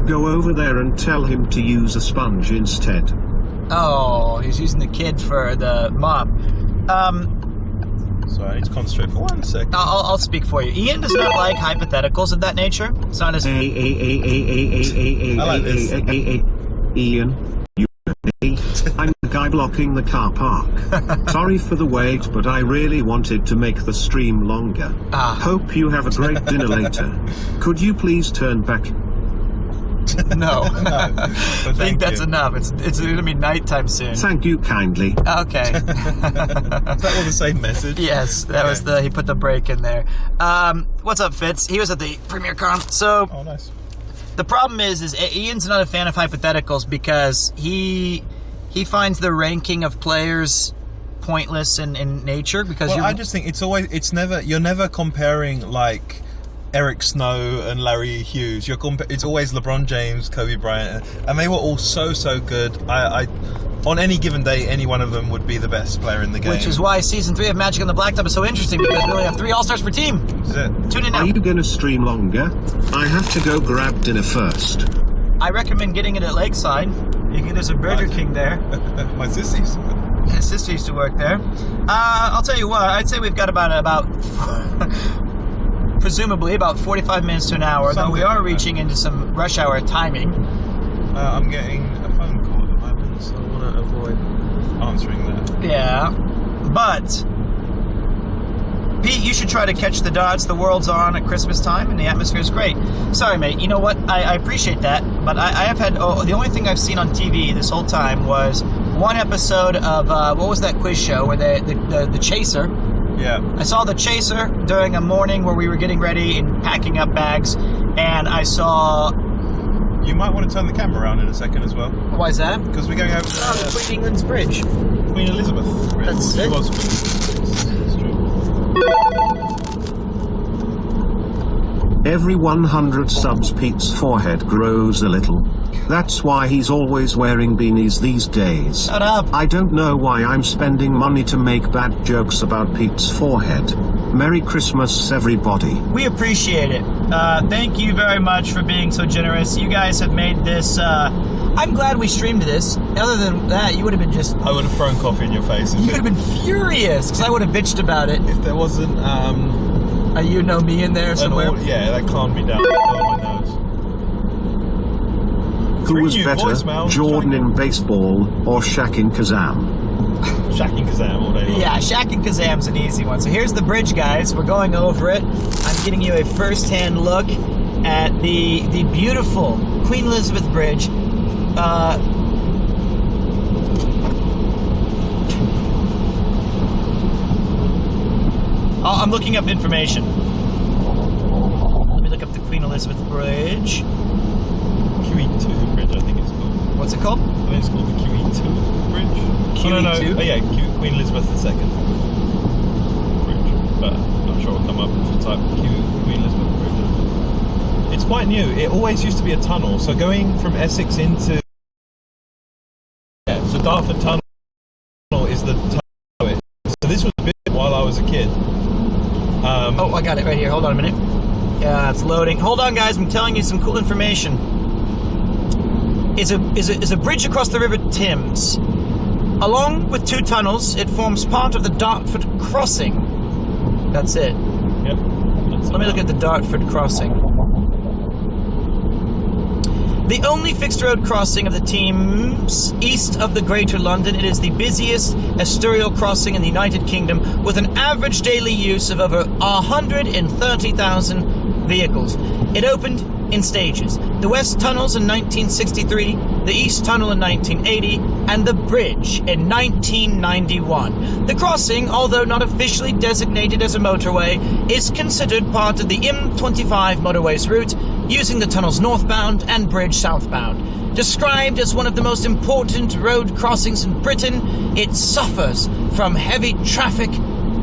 C: Go over there and tell him to use a sponge instead.
B: Oh, he's using the kid for the mop.
A: So I need to concentrate for 1 second.
B: I'll speak for you. Ian does not like hypotheticals of that nature. It's not his...
A: I like this.
C: Ian, I'm the guy blocking the car park. Sorry for the wait, but I really wanted to make the stream longer. Hope you have a great dinner later. Could you please turn back?
B: No. I think that's enough. It's going to be nighttime soon.
C: Thank you kindly.
B: Okay.
A: Is that all the same message?
B: Yes, that was he put the break in there. What's up, Fitz? He was at the Premier Con. So,
A: oh, nice.
B: The problem is Ian's not a fan of hypotheticals because he finds the ranking of players pointless in nature because
A: I just think you're never comparing like Eric Snow and Larry Hughes. It's always LeBron James, Kobe Bryant, and they were all so good. I on any given day, any one of them would be the best player in the game.
B: Which is why Season 3 of Magic on the Blacktop is so interesting because we only have 3 All-Stars per team.
A: Is it?
B: Tune in now.
C: Are you gonna stream longer? I have to go grab dinner first.
B: I recommend getting it at Lakeside. There's a Burger King there.
A: My sister's.
B: His sister used to work there. I'll tell you what, I'd say we've got about presumably about 45 minutes to an hour, though we are reaching into some rush hour timing.
A: I'm getting a phone call at the moment, so I want to avoid answering that.
B: Yeah, but Pete, you should try to catch the Dodge. The world's on at Christmas time, and the atmosphere is great. Sorry, mate. You know what? I appreciate that, but I have had... the only thing I've seen on TV this whole time was one episode of... what was that quiz show where the Chaser...
A: Yeah.
B: I saw the Chaser during a morning where we were getting ready and packing up bags, and I saw...
A: You might want to turn the camera around in a second as well.
B: Why is that?
A: Because we're going over
B: the Queen England's Bridge.
A: Queen Elizabeth.
B: That's it.
A: She was Queen. It's true.
C: Every 100 subs Pete's forehead grows a little. That's why he's always wearing beanies these days.
B: Shut up.
C: I don't know why I'm spending money to make bad jokes about Pete's forehead. Merry Christmas, everybody.
B: We appreciate it. Thank you very much for being so generous. You guys have made this... I'm glad we streamed this. Other than that, you would have been just...
A: I would have thrown coffee in your face.
B: You would have been furious, because I would have bitched about it.
A: If there wasn't...
B: you know me in there somewhere?
A: Yeah, that calmed me down on my nose.
C: Who was better, Jordan in baseball or Shaq in Kazam?
A: Shaq and Kazam all day long.
B: Yeah, Shaq and Kazam's an easy one. So here's the bridge, guys. We're going over it. I'm getting you a first-hand look at the beautiful Queen Elizabeth Bridge. I'm looking up information. Let me look up the Queen Elizabeth Bridge.
A: QE2 Bridge, I think it's called.
B: What's it called?
A: I think it's called the QE2 Bridge.
B: QE2?
A: Oh, no. Oh, yeah, Queen Elizabeth II Bridge. But I'm sure it'll come up if you type Queen Elizabeth Bridge. It's quite new. It always used to be a tunnel. So going from Essex into... Yeah, so Dartford Tunnel is the tunnel. So this was built while I was a kid.
B: Oh, I got it right here. Hold on a minute. Yeah, it's loading. Hold on, guys. I'm telling you some cool information. Is a bridge across the River Thames. Along with 2 tunnels, it forms part of the Dartford Crossing. That's it.
A: Yep.
B: Let me look at the Dartford Crossing. The only fixed road crossing of the Thames east of the Greater London, it is the busiest estuarial crossing in the United Kingdom with an average daily use of over 130,000 vehicles. It opened in stages. The West Tunnels in 1963, the East Tunnel in 1980, and the bridge in 1991. The crossing, although not officially designated as a motorway, is considered part of the M25 motorways route using the tunnels northbound and bridge southbound. Described as one of the most important road crossings in Britain, it suffers from heavy traffic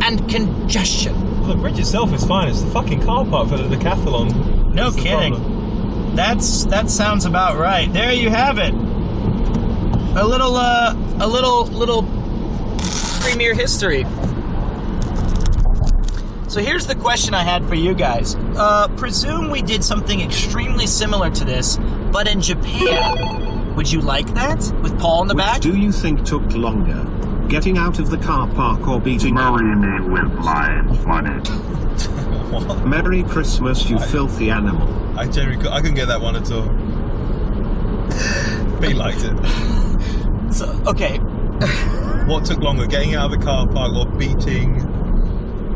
B: and congestion.
A: Well, the bridge itself is fine. It's the fucking car park for the decathlon.
G: No
A: That's the
G: kidding.
A: problem.
G: That sounds about right. There you have it. A little premier history. So here's the question I had for you guys. Presume we did something extremely similar to this, but in Japan. Would you like that? With Paul in the back?
C: Which do you think took longer? Getting out of the car park or beating
H: Marry me with my money.
A: What?
C: Merry Christmas, you filthy animal.
A: I couldn't get that one at all. But he liked it.
B: So, okay.
A: What took longer, getting out of the car park or beating?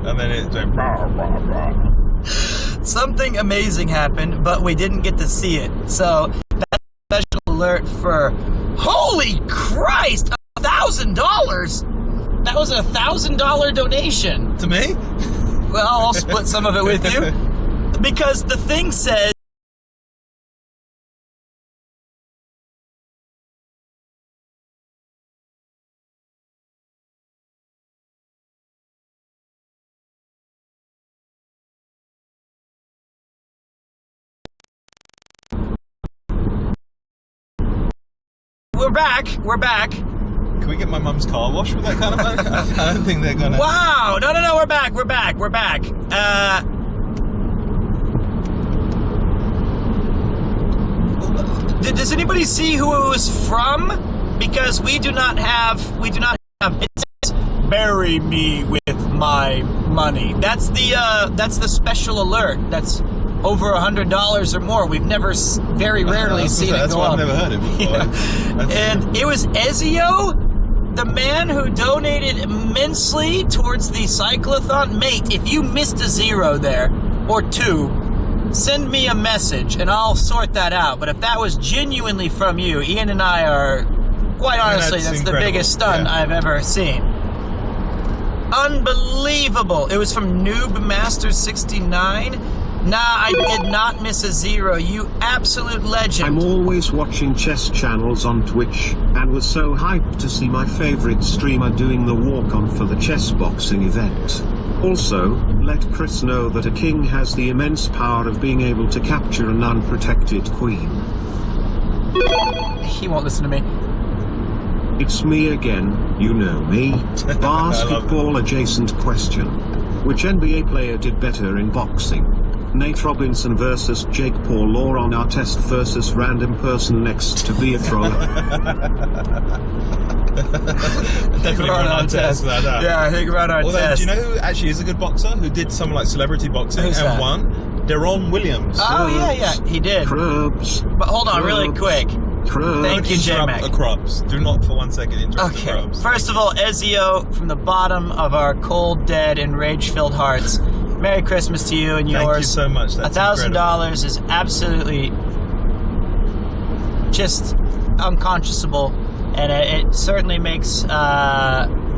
A: And then it went rah, rah, rah.
B: Something amazing happened, but we didn't get to see it. So that's a special alert for holy Christ, $1,000. That was a $1,000 donation.
A: To me?
B: Well, I'll split some of it with you because the thing says. We're back.
A: Can we get my mum's car washed with that kind of money? I don't think they're gonna.
B: Wow! No, we're back. Does anybody see who it was from? Because we do not have. It says, "Bury me with my money." That's the special alert. That's over $100 or more. We've never, very rarely seen it
A: That's
B: go
A: why
B: up.
A: I've never heard it before.
B: Yeah.
A: That's-
B: And it was Ezio, the man who donated immensely towards the cyclothon. Mate, if you missed a zero there, or two, send me a message and I'll sort that out. But if that was genuinely from you, Ian and I are, quite honestly, that's the
A: incredible.
B: biggest stun
A: Yeah.
B: I've ever seen. Unbelievable. It was from Noob Master 69. Nah, I did not miss a zero. You absolute legend.
C: I'm always watching chess channels on Twitch, and was so hyped to see my favorite streamer doing the walk-on for the chess boxing event. Also, let Chris know that a king has the immense power of being able to capture an unprotected queen.
B: He won't listen to me.
C: It's me again, you know me. Basketball adjacent question. Which NBA player did better in boxing? Nate Robinson versus Jake Paul, or on our test versus random person next to be a thrower?
A: Definitely run our test.
B: Yeah, I think run our
A: Although,
B: test.
A: do you know who actually is a good boxer who did some like celebrity boxing
B: Who's
A: and
B: that?
A: won? Deron Williams.
B: Oh, yeah, he did.
C: Crubs.
B: But hold on, really quick.
C: Crubs.
B: Thank you, J-Mac.
A: The Crubs. Do not for 1 second interrupt the
B: Okay,
A: Crubs.
B: first of all, Ezio, from the bottom of our cold, dead, and rage-filled hearts, Merry Christmas to you and yours.
A: Thank you so much. That's
B: $1,000 is absolutely just unconscionable, and it certainly makes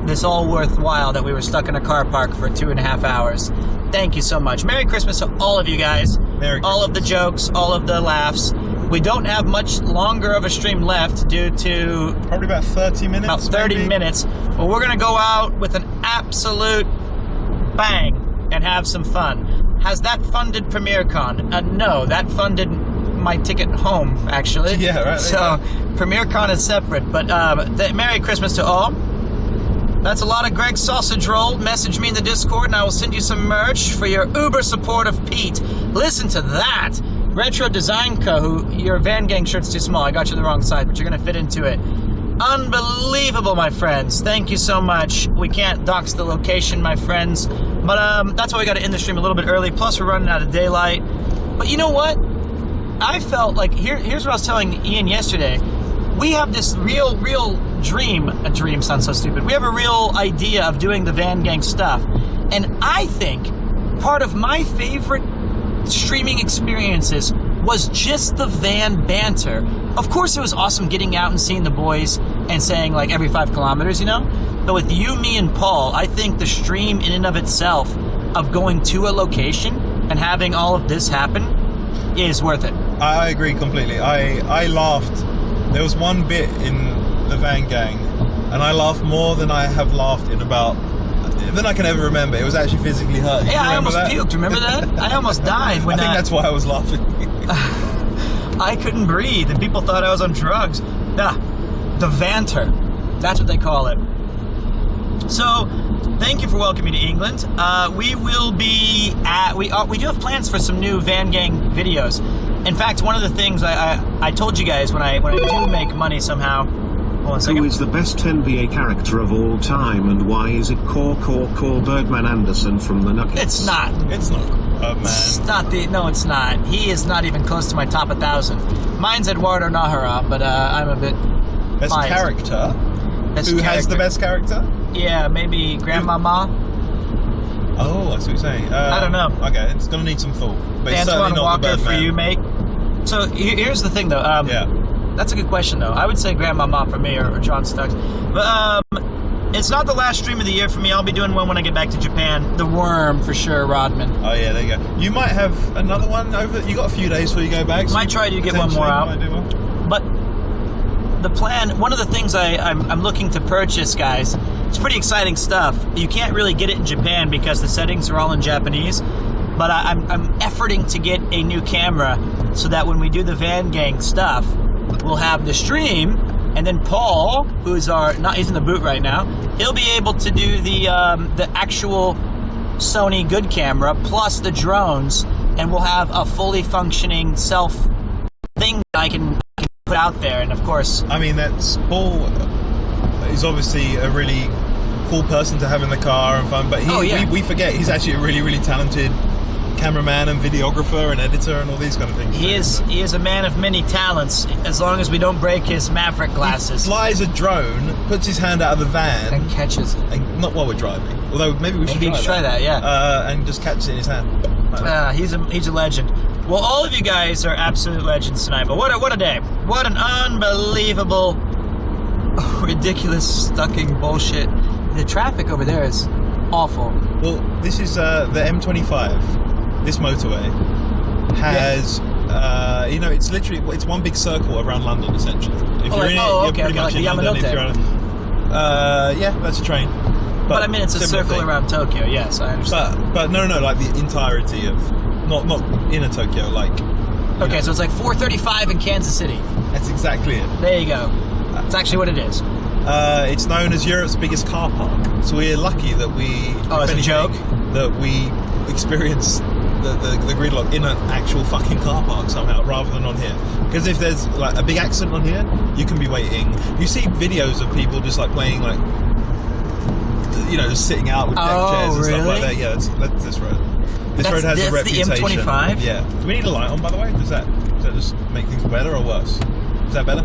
B: this all worthwhile that we were stuck in a car park for 2.5 hours. Thank you so much. Merry Christmas to all of you guys.
A: Merry
B: all of the jokes, all of the laughs. We don't have much longer of a stream left due to
A: Probably about 30 minutes.
B: about 30
A: maybe?
B: minutes. But we're going to go out with an absolute bang and have some fun. Has that funded PremierCon? No, that funded my ticket home, actually.
A: Yeah, right.
B: So PremierCon is separate. But Merry Christmas to all. That's a lot of Greg Sausage Roll. Message me in the Discord and I will send you some merch for your uber support of Pete. Listen to that. Retro Design Co., who your Van Gang shirt's too small. I got you the wrong side, but you're going to fit into it. Unbelievable, my friends. Thank you so much. We can't dox the location, my friends. But that's why we got to end the stream a little bit early. Plus, we're running out of daylight. But you know what? I felt like, here's what I was telling Ian yesterday. We have this real dream. A dream sounds so stupid. We have a real idea of doing the Van Gang stuff. And I think part of my favorite streaming experiences was just the van banter. Of course, it was awesome getting out and seeing the boys and saying like every 5 kilometers, you know? But with you, me, and Paul, I think the stream in and of itself of going to a location and having all of this happen is worth it.
A: I agree completely. I laughed. There was one bit in the Van Gang, and I laughed more than I have laughed than I can ever remember. It was actually physically hurt.
B: Yeah, I almost puked. Remember that? I almost died when
A: I think that's why I was laughing.
B: I couldn't breathe, and people thought I was on drugs. The banter. That's what they call it. So, thank you for welcoming me to England. We will be we do have plans for some new Van Gang videos. In fact, one of the things I told you guys when I do make money somehow. Hold on a second.
C: Who is the best NBA character of all time, and why is it Core Birdman Anderson from the Nuggets?
B: It's not.
A: It's not. Man.
B: It's not no, it's not. He is not even close to my top 1,000. Mine's Eduardo Nahara, but I'm a bit
A: best
B: biased.
A: Character.
B: Best
A: Who
B: character.
A: has the best character?
B: Yeah, maybe Grandmama.
A: Oh, I see what you're saying.
B: I don't know.
A: Okay, it's gonna need some thought. But it's certainly
B: Antoine
A: not the
B: Walker for
A: Birdman.
B: you, mate. So here's the thing, though.
A: Yeah.
B: That's a good question, though. I would say Grandmama for me or John Stokes. But it's not the last stream of the year for me. I'll be doing one when I get back to Japan. The Worm, for sure, Rodman.
A: Oh, yeah, there you go. You might have another one over. You got a few days before you go back. So
B: Might try to get one more out.
A: might do one.
B: But the plan, one of the things I'm looking to purchase, guys, it's pretty exciting stuff. You can't really get it in Japan because the settings are all in Japanese. But I'm efforting to get a new camera so that when we do the Van Gang stuff, we'll have the stream, and then Paul, he's in the boot right now, he'll be able to do the actual Sony good camera plus the drones, and we'll have a fully functioning self thing that I can put out there. And of course,
A: I mean, Paul is obviously a really cool person to have in the car and fun, but we forget he's actually a really, really talented cameraman and videographer and editor and all these kind of things.
B: He is a man of many talents, as long as we don't break his Maverick glasses.
A: He flies a drone, puts his hand out of the van
B: And catches it.
A: and not while we're driving. Although maybe we should
B: try that, yeah.
A: and just catches it in his hand. Like
B: He's a legend. Well, all of you guys are absolute legends tonight. But what a day! What an unbelievable, ridiculous, stucking bullshit. The traffic over there is awful.
A: Well, this is the M25. This motorway has, it's one big circle around London, essentially. If you're in it, you're pretty much in London. If you're yeah, that's a train.
B: But I mean, it's a circle around Tokyo. Yes, I understand.
A: But no, like the entirety of not inner Tokyo, like.
B: Okay, so it's like 435 in Kansas City.
A: That's exactly it.
B: There you go. That's actually what it is.
A: It's known as Europe's biggest car park. So we're lucky that
B: it's a joke?
A: That we experience the gridlock in an actual fucking car park somehow, rather than on here. Because if there's like a big accident on here, you can be waiting. You see videos of people just like playing like, just sitting out with deck chairs and stuff like that. Yeah, that's this road. This road has a reputation.
B: That's the M25?
A: Yeah. Do we need a light on, by the way? Does that just make things better or worse? Is that better?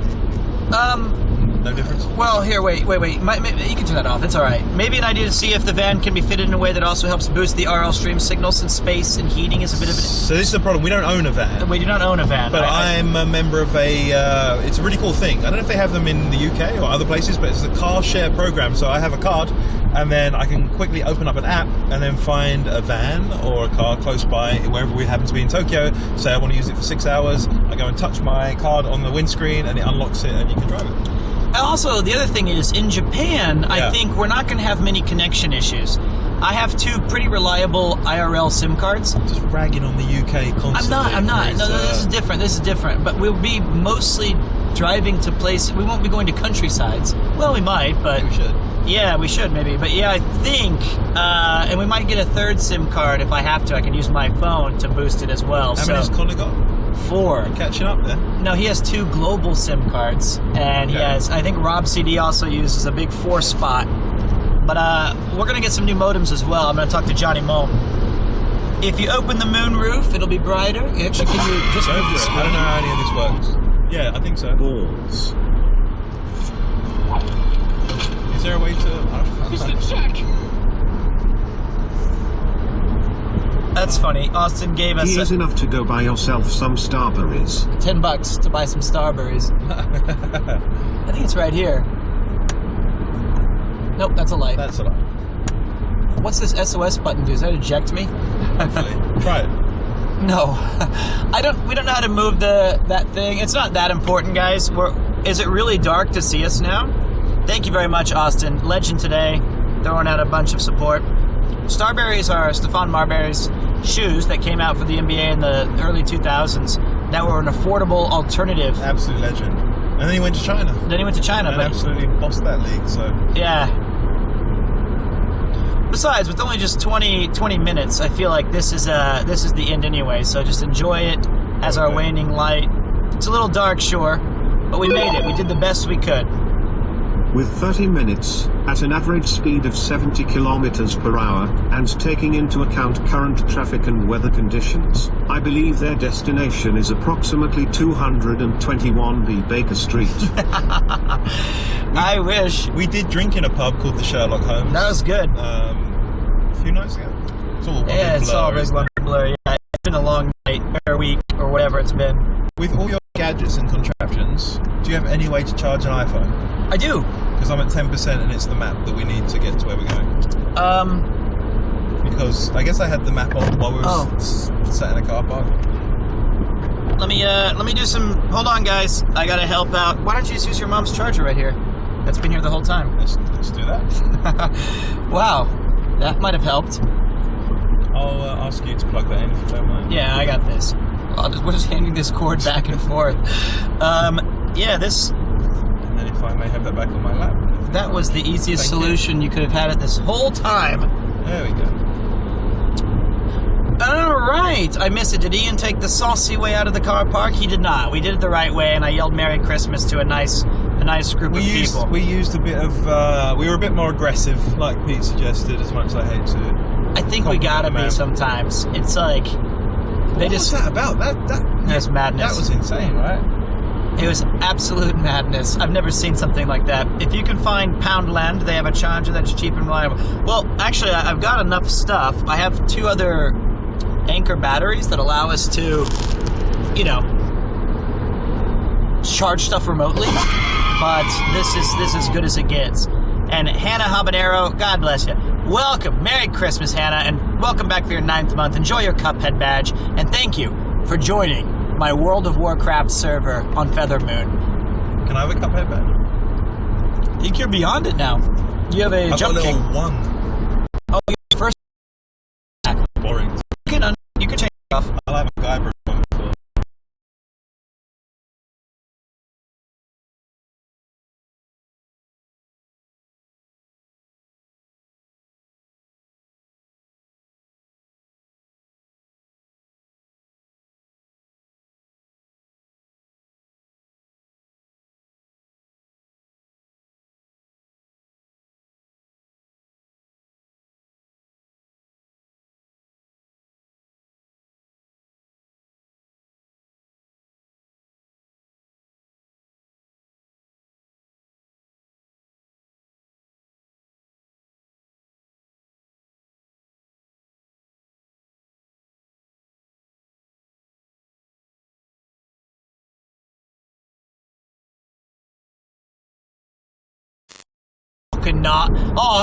A: No difference? Well,
B: here, wait. You can turn that off. It's all right. Maybe an idea to see if the van can be fitted in a way that also helps boost the RL stream signal, since space and heating is a bit of
A: So this is the problem. We don't own a van.
B: We do not own a van.
A: But I'm a member of it's a really cool thing. I don't know if they have them in the UK or other places, but it's a car share program. So I have a card, and then I can quickly open up an app and then find a van or a car close by, wherever we happen to be in Tokyo. Say I want to use it for 6 hours. I go and touch my card on the windscreen, and it unlocks it, and you can drive it.
B: Also, the other thing is, in Japan, I think we're not going to have many connection issues. I have 2 pretty reliable IRL SIM cards.
A: Just ragging on the UK constantly.
B: I'm not. No, this is different. But we'll be mostly driving to places. We won't be going to countrysides. Well, we might, but...
A: We should.
B: Yeah, we should maybe. But yeah, I think... and we might get a 3rd SIM card if I have to. I can use my phone to boost it as well.
A: How many has Connor got?
B: 4.
A: You're catching up there.
B: No, he has 2 global SIM cards, and he has. I think Rob CD also uses a big 4 spot. But we're gonna get some new modems as well. I'm gonna talk to Johnny Mo. If you open the moonroof, it'll be brighter. Actually, can you just move the screen?
A: I don't know how any of this works. Yeah, I think so.
C: Balls.
A: Is there a way to?
F: Just a check.
B: That's funny. Austin gave us
C: Here's enough to go buy yourself some Starberries.
B: $10 to buy some Starberries. I think it's right here. Nope, that's a light.
A: That's a light.
B: What's this SOS button do? Does that eject me?
A: Hopefully. Try it.
B: No, we don't know how to move that thing. It's not that important, guys. Is it really dark to see us now? Thank you very much, Austin. Legend today, throwing out a bunch of support. Starberries are Stephon Marbury's shoes that came out for the NBA in the early 2000s that were an affordable alternative.
A: Absolute legend. And then he went to China.
B: And
A: absolutely bossed that league, so...
B: Yeah. Besides, with only just 20 minutes, I feel like this is the end anyway, so just enjoy it as our waning light. It's a little dark, sure, but we made it. We did the best we could.
C: With 30 minutes, at an average speed of 70 kilometers per hour, and taking into account current traffic and weather conditions, I believe their destination is approximately 221B Baker Street.
B: I wish.
A: We did drink in a pub called the Sherlock Holmes.
B: That was good.
A: A few nights ago. It's all
B: it's all big one blur. Yeah, it's been a long night, or a week, or whatever it's been.
A: With all your gadgets and contraptions, do you have any way to charge an iPhone?
B: I do.
A: Because I'm at 10% and it's the map that we need to get to where we're going. Because I guess I had the map on while we were sat in a car park.
B: Let me do some. Hold on, guys. I gotta help out. Why don't you just use your mom's charger right here? That's been here the whole time.
A: Let's do that.
B: Wow, that might have helped.
A: I'll ask you to plug that in if you don't mind.
B: Yeah, I got this. We're just handing this cord back and forth. Yeah, this.
A: And then if I may have that back on my lap.
B: That was the easiest solution you could have had it this whole time.
A: There we go.
B: Alright, I missed it. Did Ian take the saucy way out of the car park? He did not. We did it the right way, and I yelled Merry Christmas to a nice group of people.
A: We used a bit of, we were a bit more aggressive, like Pete suggested, as much as I hate to.
B: I think we gotta be sometimes. It's like,
A: what was that about?
B: That's madness.
A: That was insane, right?
B: It was absolute madness. I've never seen something like that. If you can find Poundland, they have a charger that's cheap and reliable. Well, actually, I've got enough stuff. I have 2 other Anchor batteries that allow us to, charge stuff remotely. But this is as good as it gets. And Hannah Habanero, God bless you. Welcome. Merry Christmas, Hannah, and welcome back for your 9th month. Enjoy your Cuphead badge, and thank you for joining my World of Warcraft server on Feather Moon.
A: Can I have a Cuphead badge?
B: I think you're beyond it now. You have a jump kick.
A: 1.
B: Oh, you're first.
A: Boring.
B: You can change it off.
A: I'll have a Guybrush one.
B: Not. Oh,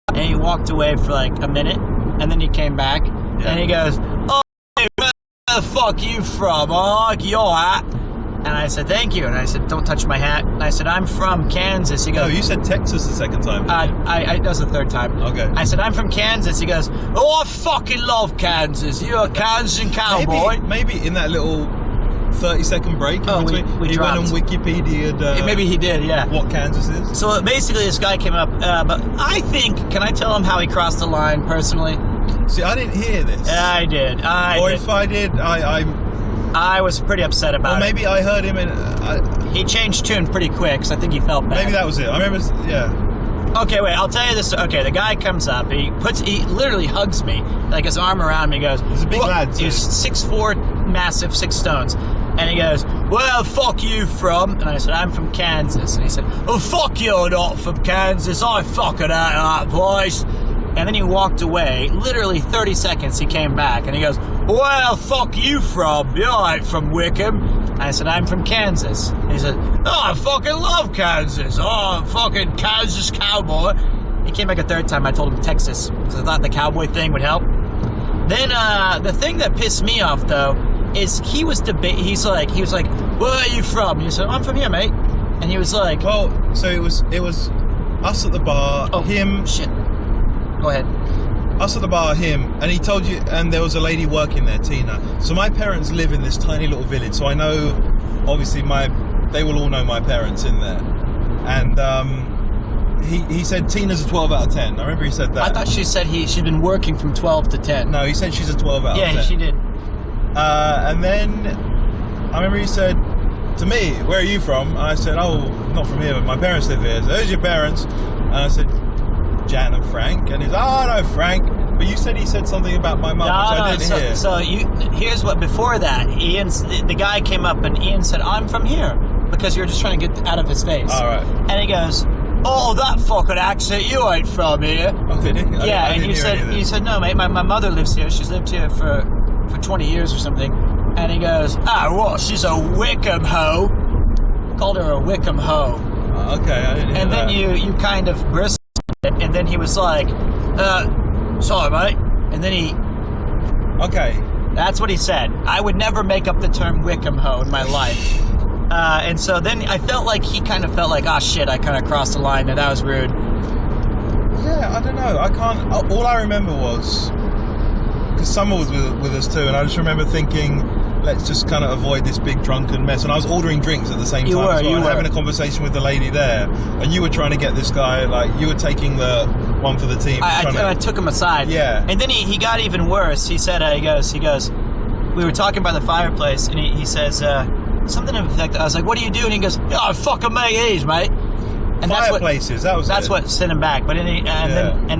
B: and he walked away for like a minute, and then he came back, and he goes, "Oh, hey, where the fuck you from? Oh, like your hat." And I said, "Thank you." And I said, "Don't touch my hat." And I said, "I'm from Kansas." He goes,
A: "No, you said Texas the second time."
B: That was the 3rd time.
A: Okay.
B: I said, "I'm from Kansas." He goes, "Oh, I fucking love Kansas. You're a Kansas cowboy."
A: Maybe in that little 30-second break in between,
B: we
A: he went on Wikipedia.
B: Maybe he did, yeah.
A: What Kansas is.
B: So basically, this guy came up, but I think, can I tell him how he crossed the line personally?
A: See, I didn't hear this.
B: Yeah, I did.
A: If I did,
B: I was pretty upset about it.
A: Or maybe I heard him and
B: he changed tune pretty quick, because I think he felt bad.
A: Maybe that was it. I remember, yeah.
B: Okay, wait, I'll tell you this. Okay, the guy comes up, he literally hugs me, like his arm around me, goes,
A: he's a big lad, too.
B: He's 6'4", massive, 6 stones. And he goes, "Where the fuck you from?" And I said, "I'm from Kansas." And he said, "Oh, fuck you're not from Kansas. I fucking out of that place." And then he walked away. Literally 30 seconds, he came back. And he goes, "Where the fuck you from?" "You ain't from Wickham." And I said, "I'm from Kansas." And he said, "Oh, I fucking love Kansas. Oh, fucking Kansas cowboy." He came back a 3rd time. I told him Texas, because I thought the cowboy thing would help. Then the thing that pissed me off though is he was He was like, "Where are you from?" He said, "I'm from here, mate." And he was like,
A: well, so it was us at the bar, him.
B: Shit. Go ahead.
A: Us at the bar, him, and he told you, and there was a lady working there, Tina. So my parents live in this tiny little village, so I know, obviously, they will all know my parents in there. And he said Tina's a 12 out of 10. I remember he said that.
B: I thought she said she'd been working from 12 to 10.
A: No, he said she's a 12 out of 10.
B: Yeah, she did.
A: And then I remember he said to me, "Where are you from?" And I said, "Oh, not from here, but my parents live here." So, "Who's your parents?" And I said, "Jan and Frank." And he's, "Oh, no, Frank." But you said he said something about my mum, which I didn't hear.
B: So here's what, before that, the guy came up and Ian said, "I'm from here," because you were just trying to get out of his face.
A: All right.
B: And he goes, "Oh, that fucking accent, you ain't from here."
A: Oh, did he?
B: Yeah, and you said, "No, mate, my mother lives here. She's lived here for 20 years or something." And he goes, "Ah, what? She's a Wickham hoe." Called her a Wickham hoe.
A: Okay, I didn't hear
B: And then
A: that.
B: you kind of bristled, and then he was like, "Sorry, mate." And then he...
A: Okay.
B: That's what he said. I would never make up the term Wickham hoe in my life. And so then I felt like he kind of felt like, "Ah, shit, I kind of crossed the line, and that was rude."
A: Yeah, I don't know. I can't... All I remember was... Because Summer was with us too, and I just remember thinking, let's just kind of avoid this big drunken mess. And I was ordering drinks at the same time as well, and having a conversation with the lady there. And you were trying to get this guy, like, you were taking the one for the team.
B: I took him aside.
A: Yeah.
B: And then he got even worse. He said, he goes, we were talking by the fireplace, and he says, something to the effect, I was like, "What do you do?" And he goes, "Oh, I fucking make these, mate." And
A: Fireplaces,
B: that's what sent him back. But then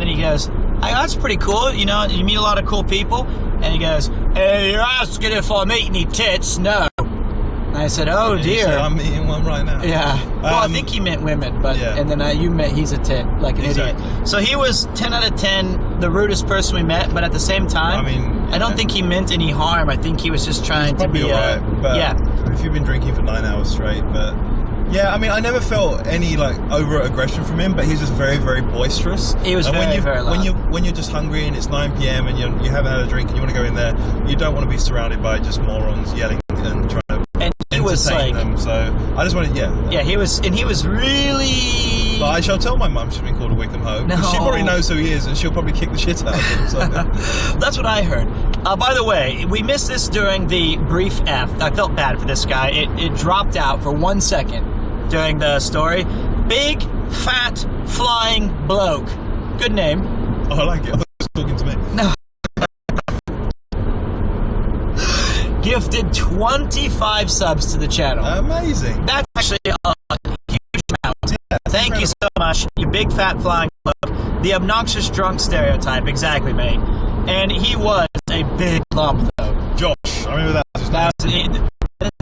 B: he goes, "That's pretty cool. You know, you meet a lot of cool people." And he goes, "Hey, you're asking if I'm eating any tits?" "No." And I said, "Oh,
A: and
B: dear."
A: Said, "I'm eating one right now."
B: Yeah. Well, I think he meant women, but and then you meant he's a tit, like an idiot. So he was 10 out of 10, the rudest person we met, but at the same time, I don't think he meant any harm. I think he was just trying to be
A: alright, if you've been drinking for 9 hours straight, but yeah, I mean, I never felt any like overt aggression from him, but he's just very, very boisterous.
B: He was very loud.
A: When you're just hungry and it's 9 p.m. and you haven't had a drink and you want to go in there, you don't want to be surrounded by just morons yelling and trying to entertain them. So I just wanted,
B: yeah, he was really.
A: But I shall tell my mum she's been called a Wickham hoe.
B: No.
A: She probably knows who he is, and she'll probably kick the shit out of him. So.
B: That's what I heard. By the way, we missed this during the brief F. I felt bad for this guy. It dropped out for 1 second during the story. Big, fat, flying bloke. Good name.
A: Oh, I like it. I thought he was talking to me.
B: No. Gifted 25 subs to the channel.
A: Amazing.
B: That's actually a huge amount.
A: Yeah,
B: Thank you so much, you big fat flying bloke. The obnoxious drunk stereotype, exactly, mate. And he was a big lump, though.
A: Josh, I remember that.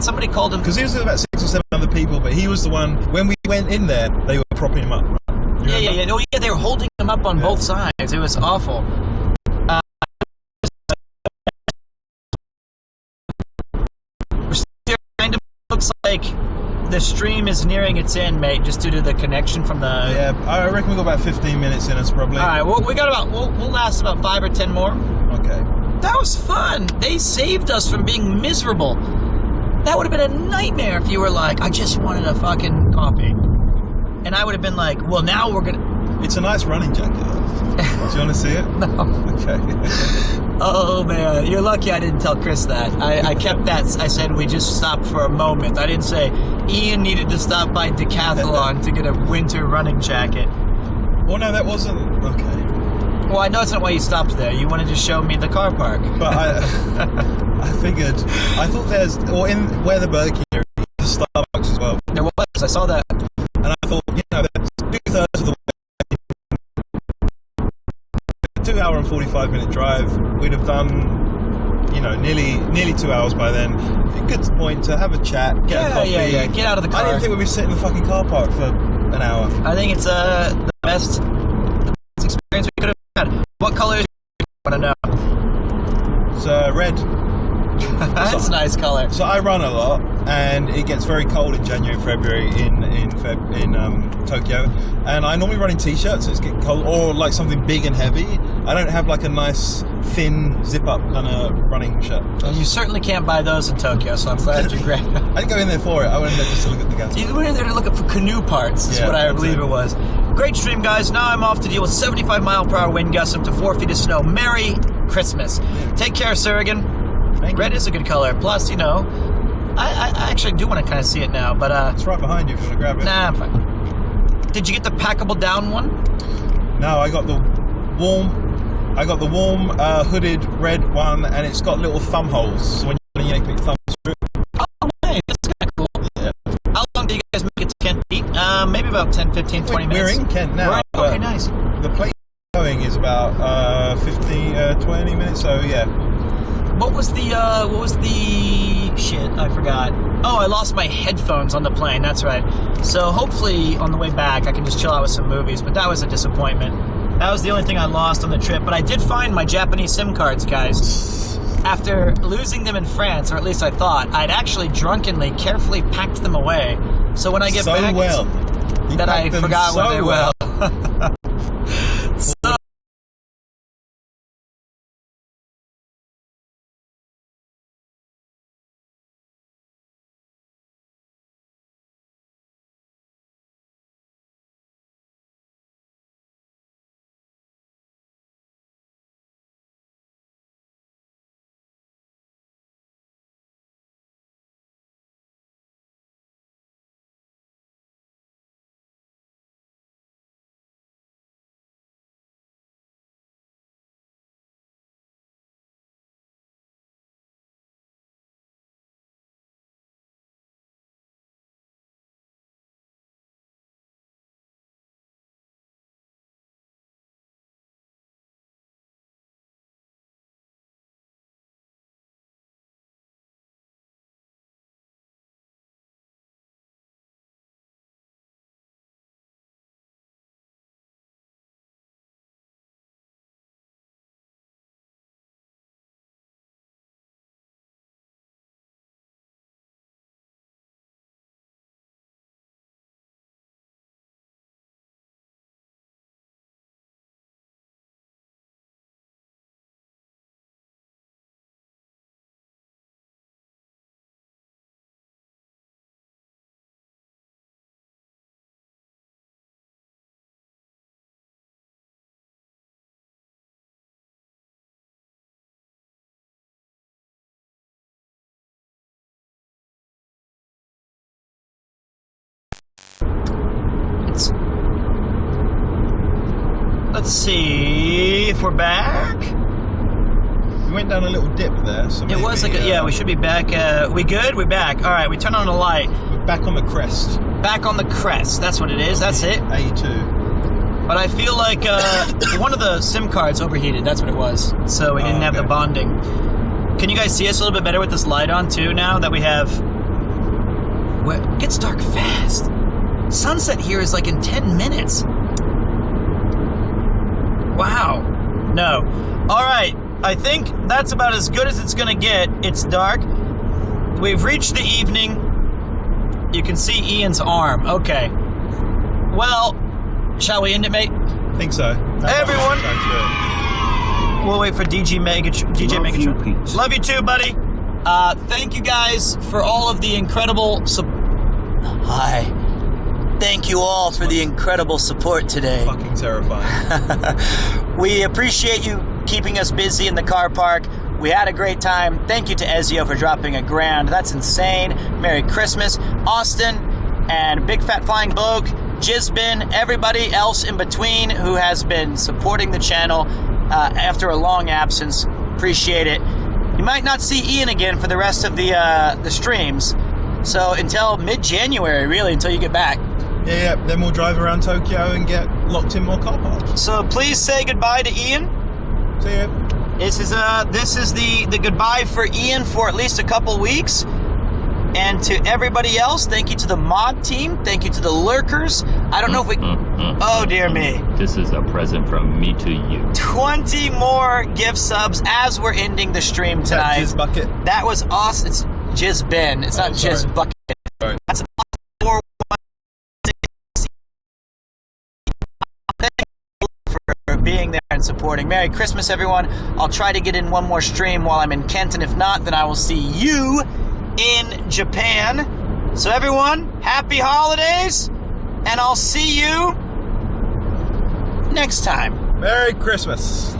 B: Somebody called him...
A: Because he was with about 6 or 7 other people, but he was the one, when we went in there, they were propping him up.
B: Yeah. Oh, yeah, they were holding him up on both sides. It was awful. Kind of looks like the stream is nearing its end, mate, just due to the connection from the...
A: Yeah, I reckon we got about 15 minutes in us, probably.
B: All right, well, we'll last about 5 or 10 more.
A: Okay.
B: That was fun. They saved us from being miserable. That would have been a nightmare if you were like, "I just wanted a fucking coffee." And I would have been like, "Well, now we're gonna..."
A: It's a nice running jacket, though. Do you want to see it?
B: No.
A: Okay.
B: Oh, man. You're lucky I didn't tell Chris that. I kept that. I said we just stopped for a moment. I didn't say Ian needed to stop by Decathlon to get a winter running jacket.
A: Well, no, that wasn't... Okay.
B: Well, I know it's not why you stopped there. You wanted to show me the car park.
A: But I figured... I thought there's... Or in where the Burger King area, there's a Starbucks as well.
B: There was. I saw that.
A: And I thought, that's 2/3 of the way. 2 hour and 45-minute drive. We'd have done, nearly 2 hours by then. A good point to have a chat, get a coffee.
B: Yeah. Get out of the car.
A: I didn't think we'd be sitting in the fucking car park for an hour.
B: I think it's the best experience we could have had. What color is it? I want to know.
A: It's red.
B: That's a nice color.
A: So I run a lot, and it gets very cold in January, February in Tokyo, and I normally run in t-shirts. So it's getting cold, or like something big and heavy. I don't have like a nice thin zip-up kind of running shirt.
B: Well, you certainly can't buy those in Tokyo, so I'm glad you grabbed them.
A: I didn't go in there for it. I went in there just to look at the guns.
B: You went in there to look up for canoe parts, is what I believe it was. Great stream, guys. Now I'm off to deal with 75-mile-per-hour wind gusts up to 4 feet of snow. Merry Christmas. Take care, Surrigan. Red is a good color. Plus, you know, I actually do want to kind of see it now, but
A: it's right behind you if you want to grab it.
B: Nah, I'm fine. Did you get the packable down one?
A: No, I got the warm hooded red one, and it's got little thumb holes. So when you yank your thumbs through.
B: Oh, nice. That's kind of cool. Yeah. How long do you guys make it to Kent? Maybe about 10, 15, 20 minutes.
A: We're in Kent now.
B: Okay, nice.
A: The place going is about 20 minutes. So yeah.
B: What was the shit? I forgot. Oh, I lost my headphones on the plane. That's right. So hopefully on the way back I can just chill out with some movies. But that was a disappointment. That was the only thing I lost on the trip. But I did find my Japanese SIM cards, guys. After losing them in France, or at least I thought, I'd actually drunkenly, carefully packed them away. So when I get back, that I forgot where they were. So let's see if we're back.
A: We went down a little dip there. So
B: it was like yeah, we should be back. We good? We're back. All right, we turn on the light.
A: We're back on the crest.
B: Back on the crest. That's what it is. That's it.
A: A2.
B: But I feel like one of the SIM cards overheated. That's what it was. So we didn't have the bonding. Can you guys see us a little bit better with this light on too now that we have... It gets dark fast. Sunset here is like in 10 minutes. Wow. No. All right. I think that's about as good as it's going to get. It's dark. We've reached the evening. You can see Ian's arm. Okay. Well, shall we end it, mate?
A: I think so.
B: Everyone. We'll wait for DJ Megatron. Love you too, buddy. Thank you guys for all of the incredible Hi. Thank you all for the incredible support today.
A: Fucking terrifying.
B: We appreciate you keeping us busy in the car park. We had a great time. Thank you to Ezio for dropping $1,000. That's insane. Merry Christmas. Austin and Big Fat Flying Bloke, Jizbin, everybody else in between who has been supporting the channel after a long absence. Appreciate it. You might not see Ian again for the rest of the streams. So until mid-January, really, until you get back.
A: Yeah, then we'll drive around Tokyo and get locked in more car parks.
B: So please say goodbye to Ian.
A: See ya.
B: This is the goodbye for Ian for at least a couple weeks. And to everybody else, thank you to the mod team. Thank you to the lurkers. I don't know if we... Oh, dear me.
D: This is a present from me to you. 20
B: more gift subs as we're ending the stream tonight.
A: Jizz bucket.
B: That was awesome. It's Jizz bin. It's not
A: sorry.
B: Jizz bucket.
A: Sorry.
B: That's awesome. 416. Thank you for being there and supporting. Merry Christmas, everyone. I'll try to get in one more stream while I'm in Kent, and if not, then I will see you in Japan. So everyone, happy holidays, and I'll see you next time.
A: Merry Christmas.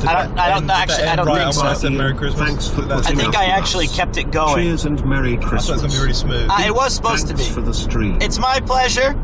B: I don't think so.
A: I said Merry Christmas.
C: Thanks for
B: I think I actually kept it going.
C: Cheers and Merry Christmas.
A: I thought it was going to be really smooth.
B: It was supposed to be.
C: Thanks for the stream.
B: It's my pleasure.